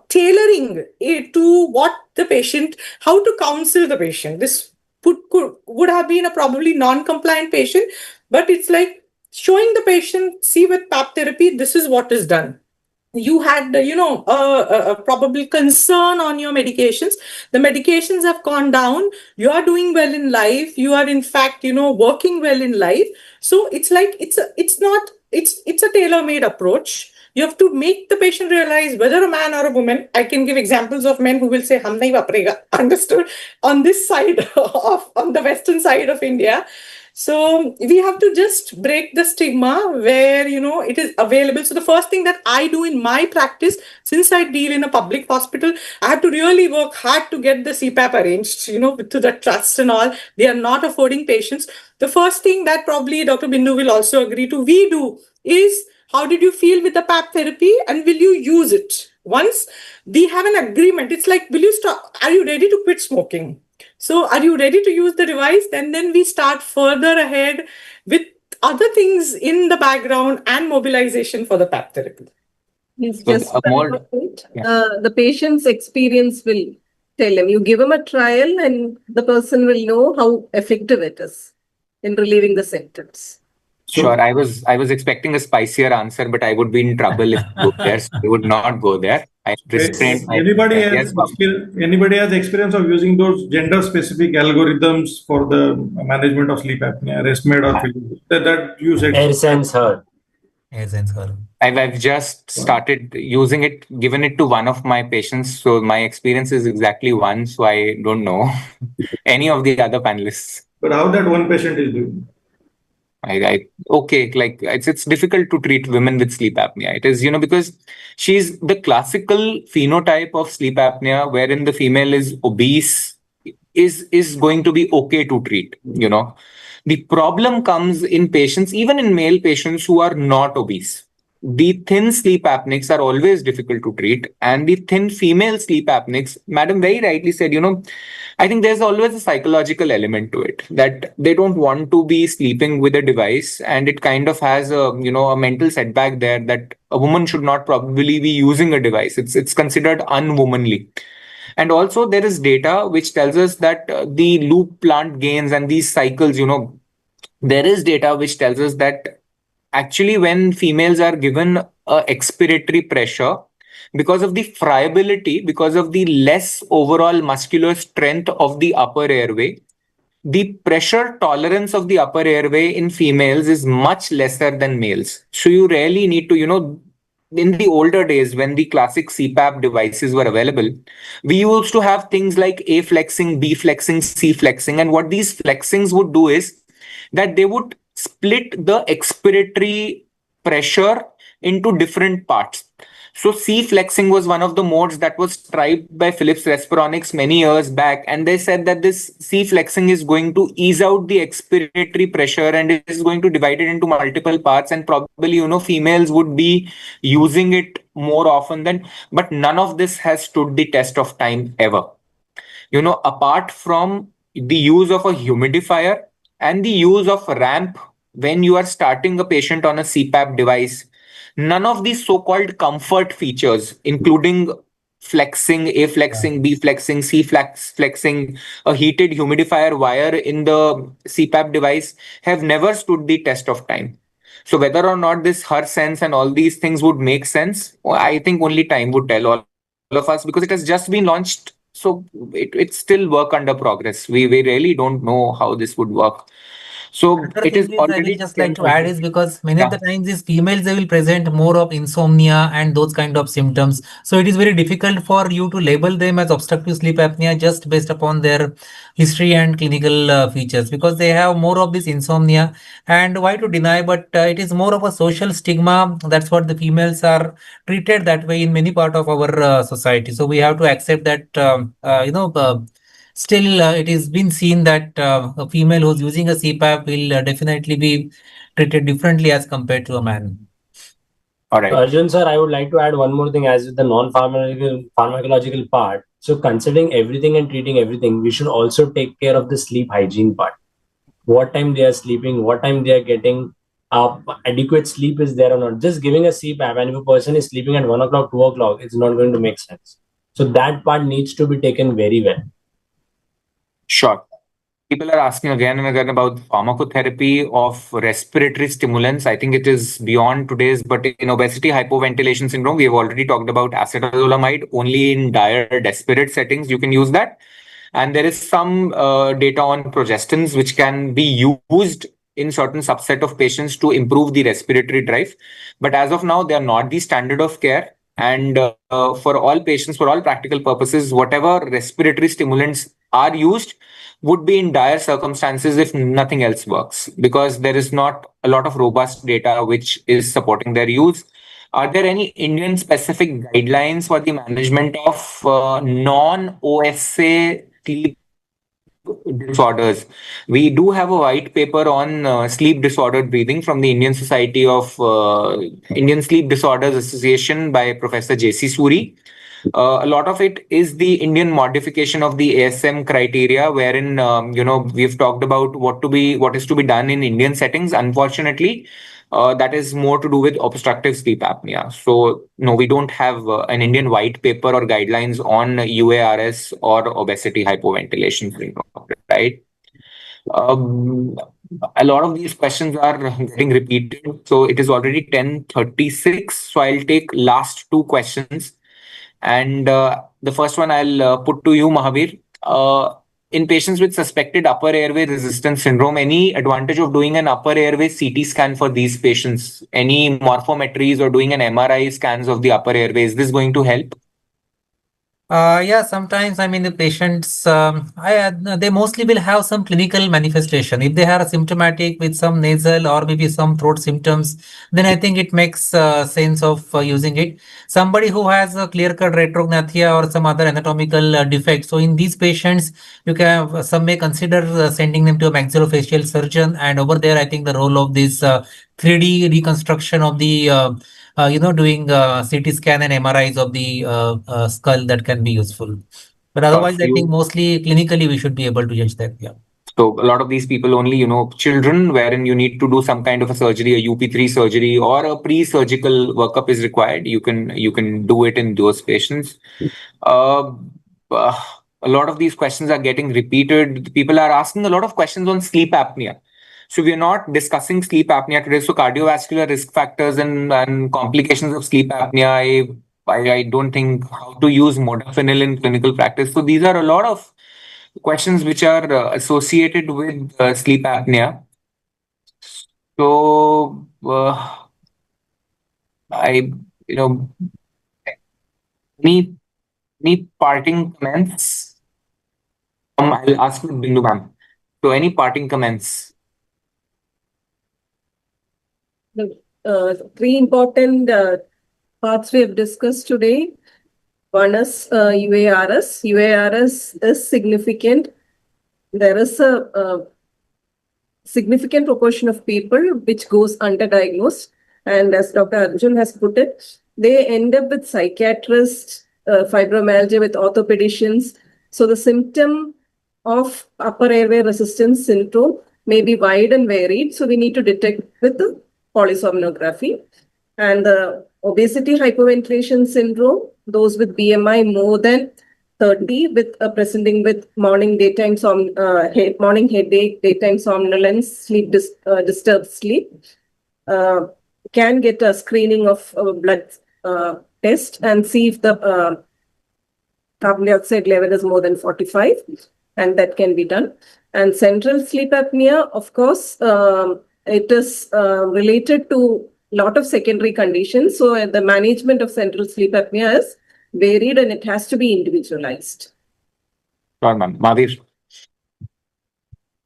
tailoring it to what the patient, how to counsel the patient. This would have been a probably non-compliant patient, but it's like showing the patient, see, with PAP therapy, this is what is done. You had, a probable concern on your medications. The medications have gone down. You are doing well in life. You are, in fact, working well in life. So it's like, it's a tailor-made approach. You have to make the patient realize whether a man or a woman. I can give examples of men who will say, "Hum nahi vaprega." Understood? On this side on the western side of India. So we have to just break the stigma where, it is available. So the first thing that I do in my practice, since I deal in a public hospital, I have to really work hard to get the CPAP arranged, to the trust and all. They are not affording patients. The first thing that probably Dr. Bindu will also agree to, we do is, how did you feel with the PAP therapy and will you use it? Once we have an agreement, it's like, will you stop? Are you ready to quit smoking? So are you ready to use the device? Then we start further ahead with other things in the background and mobilization for the PAP therapy. Yes, So just more, the patient's experience will tell him. You give him a trial and the person will know how effective it is in relieving the symptoms. Sure, I was expecting a spicier answer, but I would be in trouble if I go there. So I would not go there. I restrained Anybody myself. has Yes, Bob. anybody has experience of using those gender-specific algorithms for the management of sleep apnea, RestMed or Philips? That you said. AirSense her. AirSense her. I've just started using it, given it to one of my patients. So my experience is exactly one. So I don't know any of the other panelists. But how that one patient is doing? Okay, like it's difficult to treat women with sleep apnea. It is, because she's the classical phenotype of sleep apnea, wherein the female is obese, is going to be okay to treat. The problem comes in patients, even in male patients who are not obese. The thin sleep apneics are always difficult to treat, and the thin female sleep apneics, Madam very rightly said, I think there's always a psychological element to it, that they don't want to be sleeping with a device, and it kind of has a mental setback there, that a woman should not probably be using a device. It's considered unwomanly. And also there is data which tells us that the loop plant gains and these cycles, there is data which tells us that actually when females are given expiratory pressure, because of the friability, because of the less overall muscular strength of the upper airway, the pressure tolerance of the upper airway in females is much lesser than males. So you really need to, in the older days when the classic CPAP devices were available, we used to have things like A flexing, B flexing, C flexing. And what these flexings would do is that they would split the expiratory pressure into different parts. So C flexing was one of the modes that was tried by Philips Respironics many years back, and they said that this C flexing is going to ease out the expiratory pressure and it is going to divide it into multiple parts, and probably females would be using it more often than. But none of this has stood the test of time ever. Apart from the use of a humidifier and the use of ramp when you are starting a patient on a CPAP device, none of these so-called comfort features, including flexing, A flexing, B flexing, C flexing, a heated humidifier wire in the CPAP device, have never stood the test of time. So whether or not this her sense and all these things would make sense, I think only time would tell all of us, because it has just been launched. So it's still work under progress. We really don't know how this would work. So Another it is thing is, I already will just like to add is, because many of the times these females, they will present more of insomnia and those kind of symptoms. So it is very difficult for you to label them as obstructive sleep apnea just based upon their history and clinical features, because they have more of this insomnia. And why to deny, but it is more of a social stigma. That's what the females are treated that way in many part of our society. So we have to accept that, still, it is been seen that a female who's using a CPAP will definitely be treated differently as compared to a man. all right. Arjun sir, I would like to add one more thing as with the non-pharmacological part. So considering everything and treating everything, we should also take care of the sleep hygiene part. What time they are sleeping, what time they are getting adequate sleep is there or not. Just giving a CPAP, and if a person is sleeping at 1 o'clock, 2 o'clock, it's not going to make sense. So that part needs to be taken very well. Sure. People are asking again and again about pharmacotherapy of respiratory stimulants. I think it is beyond today's, but in obesity hypoventilation syndrome, we have already talked about acetazolamide. Only in dire, desperate settings you can use that. And there is some data on progestins which can be used in certain subset of patients to improve the respiratory drive. But as of now, they are not the standard of care. And for all patients, for all practical purposes, whatever respiratory stimulants are used would be in dire circumstances if nothing else works, because there is not a lot of robust data which is supporting their use. Are there any Indian specific guidelines for the management of non-OSA sleep disorders? We do have a white paper on sleep disordered breathing from the Indian Sleep Disorders Association by Professor J.C. Suri. A lot of it is the Indian modification of the ASM criteria, wherein we've talked about what is to be done in Indian settings. Unfortunately, that is more to do with obstructive sleep apnea. So no, we don't have an Indian white paper or guidelines on UARS or obesity hypoventilation syndrome, right? A lot of these questions are getting repeated. So it is already 10:36. So I'll take last two questions. And the first one I'll put to you, Mahavir. In patients with suspected upper airway resistance syndrome, any advantage of doing an upper airway CT scan for these patients? Any morphometries or doing an MRI scans of the upper airway? Is this going to help? Yeah, sometimes the patients, they mostly will have some clinical manifestation. If they are symptomatic with some nasal or maybe some throat symptoms, then I think it makes sense of using it. Somebody who has a clear-cut retrognathia or some other anatomical defect. So in these patients, you can some may consider sending them to a maxillofacial surgeon, and over there, I think the role of this 3D reconstruction of the doing CT scan and MRIs of the skull, that can be useful. But otherwise, I think mostly clinically we should be able to judge that. Yeah. So a lot of these people only, children, wherein you need to do some kind of a surgery, a UP3 surgery, or a pre-surgical workup is required. You can do it in those patients. A lot of these questions are getting repeated. People are asking a lot of questions on sleep apnea. So we are not discussing sleep apnea today. So cardiovascular risk factors and complications of sleep apnea, I don't think how to use modafinil in clinical practice. So these are a lot of questions which are associated with sleep apnea. So any parting comments? I'll ask with Bindu ma'am. So any parting comments? The three important parts we have discussed today. One is UARS. UARS is significant. There is a significant proportion of people which goes underdiagnosed. And as Dr. Arjun has put it, they end up with psychiatrists, fibromyalgia with orthopedicians. So the symptom of upper airway resistance syndrome may be wide and varied. So we need to detect with the polysomnography. And the obesity hypoventilation syndrome, those with BMI more than 30 with presenting with morning morning headache, daytime somnolence, disturbed sleep, can get a screening of blood test and see if the carbon dioxide level is more than 45, and that can be done. And central sleep apnea, of course, it is related to a lot of secondary conditions. So the management of central sleep apnea is varied and it has to be individualized. Sure, ma'am. Mahavir.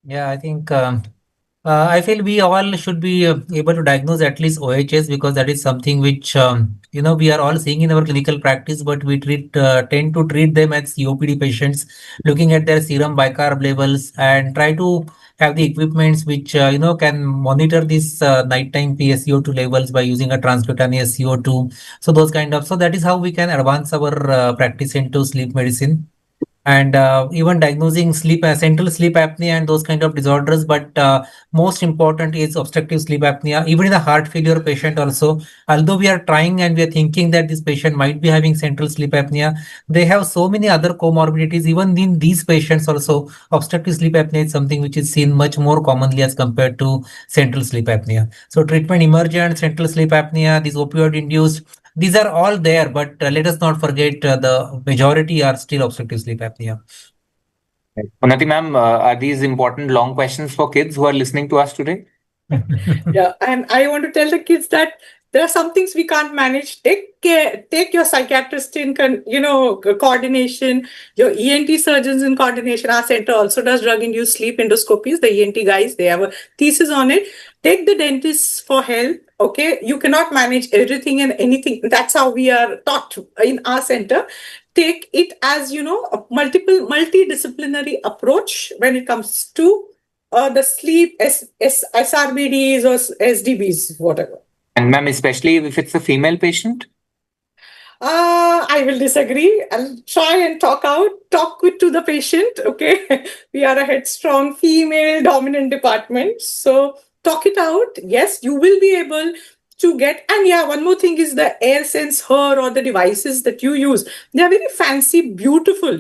Yeah, I think I feel we all should be able to diagnose at least OHS, because that is something which we are all seeing in our clinical practice, but we tend to treat them as COPD patients, looking at their serum bicarb levels and try to have the equipments which can monitor these nighttime PaCO2 levels by using a transcutaneous CO2. So those so that is how we can advance our practice into sleep medicine. And even diagnosing central sleep apnea and those kind of disorders. But most important is obstructive sleep apnea, even in a heart failure patient also. Although we are trying and we are thinking that this patient might be having central sleep apnea, they have so many other comorbidities. Even in these patients also, obstructive sleep apnea is something which is seen much more commonly as compared to central sleep apnea. So treatment emergent central sleep apnea, these opioid induced, these are all there, but let us not forget the majority are still obstructive sleep apnea. Unnati ma'am, are these important long questions for kids who are listening to us today? Yeah, and I want to tell the kids that there are some things we can't manage. Take care, take your psychiatrist in, coordination, your ENT surgeons in coordination. Our center also does drug-induced sleep endoscopies. The ENT guys, they have a thesis on it. Take the dentists for help. Okay, you cannot manage everything and anything. That's how we are taught in our center. Take it as a multidisciplinary approach when it comes to the sleep SRBDs or SDBs, whatever. And ma'am, especially if it's a female patient? I will disagree. I'll try and talk to the patient. Okay. We are a headstrong female dominant department. So talk it out. Yes, you will be able to get. And yeah, one more thing is the AirSense Her or the devices that you use. They are very fancy, beautiful,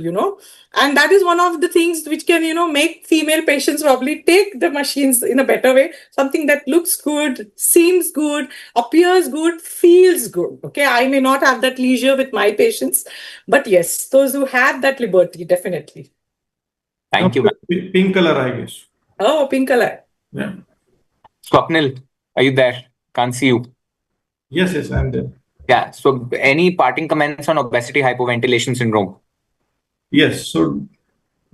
and that is one of the things which can, make female patients probably take the machines in a better way. Something that looks good, seems good, appears good, feels good. Okay. I may not have that leisure with my patients, but yes, those who have that liberty, definitely. Thank you, ma'am. Pink color, I guess. Oh, pink color. Yeah. Swapnil, are you there? Can't see you. Yes, I'm there. Yeah. So any parting comments on obesity hypoventilation syndrome? Yes. So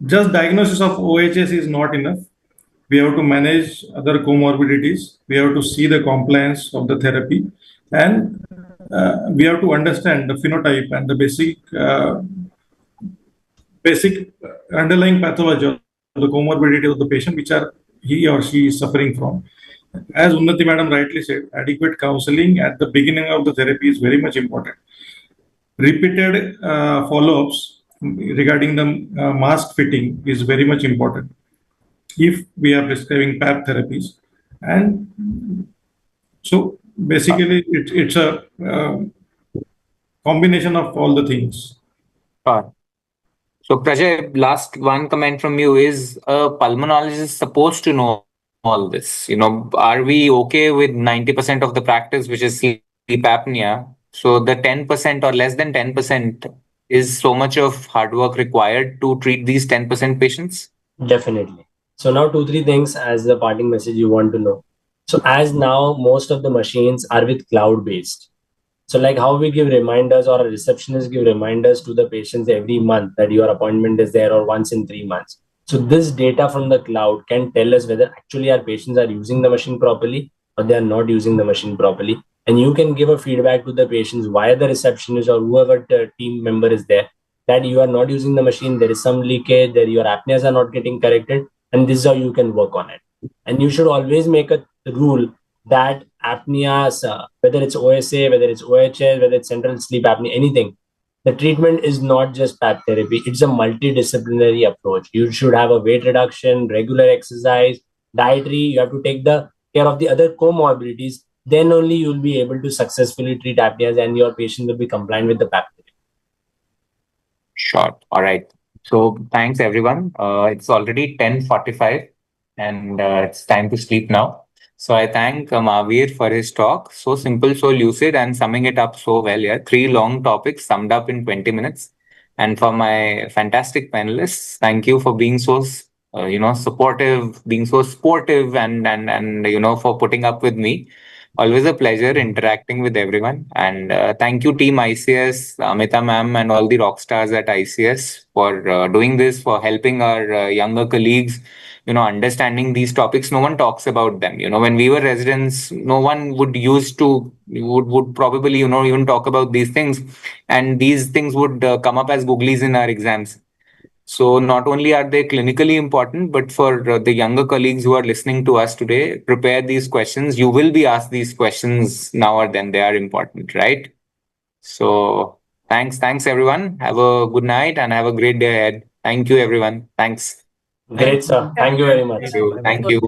just diagnosis of OHS is not enough. We have to manage other comorbidities. We have to see the compliance of the therapy, and we have to understand the phenotype and the basic underlying pathology of the comorbidity of the patient, which are he or she is suffering from. As Unnati madam rightly said, adequate counseling at the beginning of the therapy is very much important. Repeated follow-ups regarding the mask fitting is very much important if we are prescribing PAP therapies. And so basically it's a combination of all the things. So Prajay, last one comment from you is a pulmonologist supposed to know all this. Are we okay with 90% of the practice, which is sleep apnea? So the 10% or less than 10% is so much of hard work required to treat these 10% patients? Definitely. So now 2-3 things as the parting message you want to know. So as now most of the machines are with cloud based. So like how we give reminders or a receptionist give reminders to the patients every month that your appointment is there or once in 3 months. So this data from the cloud can tell us whether actually our patients are using the machine properly or they are not using the machine properly. And you can give a feedback to the patients via the receptionist or whoever the team member is there that you are not using the machine, there is some leakage, that your apneas are not getting corrected, and this is how you can work on it. And you should always make a rule that apneas, whether it's OSA, whether it's OHS, whether it's central sleep apnea, anything, the treatment is not just PAP therapy. It's a multidisciplinary approach. You should have a weight reduction, regular exercise, dietary. You have to take the care of the other comorbidities. Then only you'll be able to successfully treat apneas and your patient will be compliant with the PAP therapy. Sure. All right. So thanks everyone. It's already 10:45 and it's time to sleep now. So I thank Mahavir for his talk. So simple, so lucid, and summing it up so well. Yeah, 3 long topics summed up in 20 minutes. And for my fantastic panelists, thank you for being so, supportive, being so sportive, and for putting up with me. Always a pleasure interacting with everyone. And thank you, Team ICS, Amita ma'am, and all the rock stars at ICS for doing this, for helping our younger colleagues, understanding these topics. No one talks about them. When we were residents, no one would probably, even talk about these things. And these things would come up as googlies in our exams. So not only are they clinically important, but for the younger colleagues who are listening to us today, prepare these questions. You will be asked these questions now or then. They are important, right? So thanks everyone. Have a good night and have a great day ahead. Thank you, everyone. Thanks. Great, sir. Thank you very much. Thank you.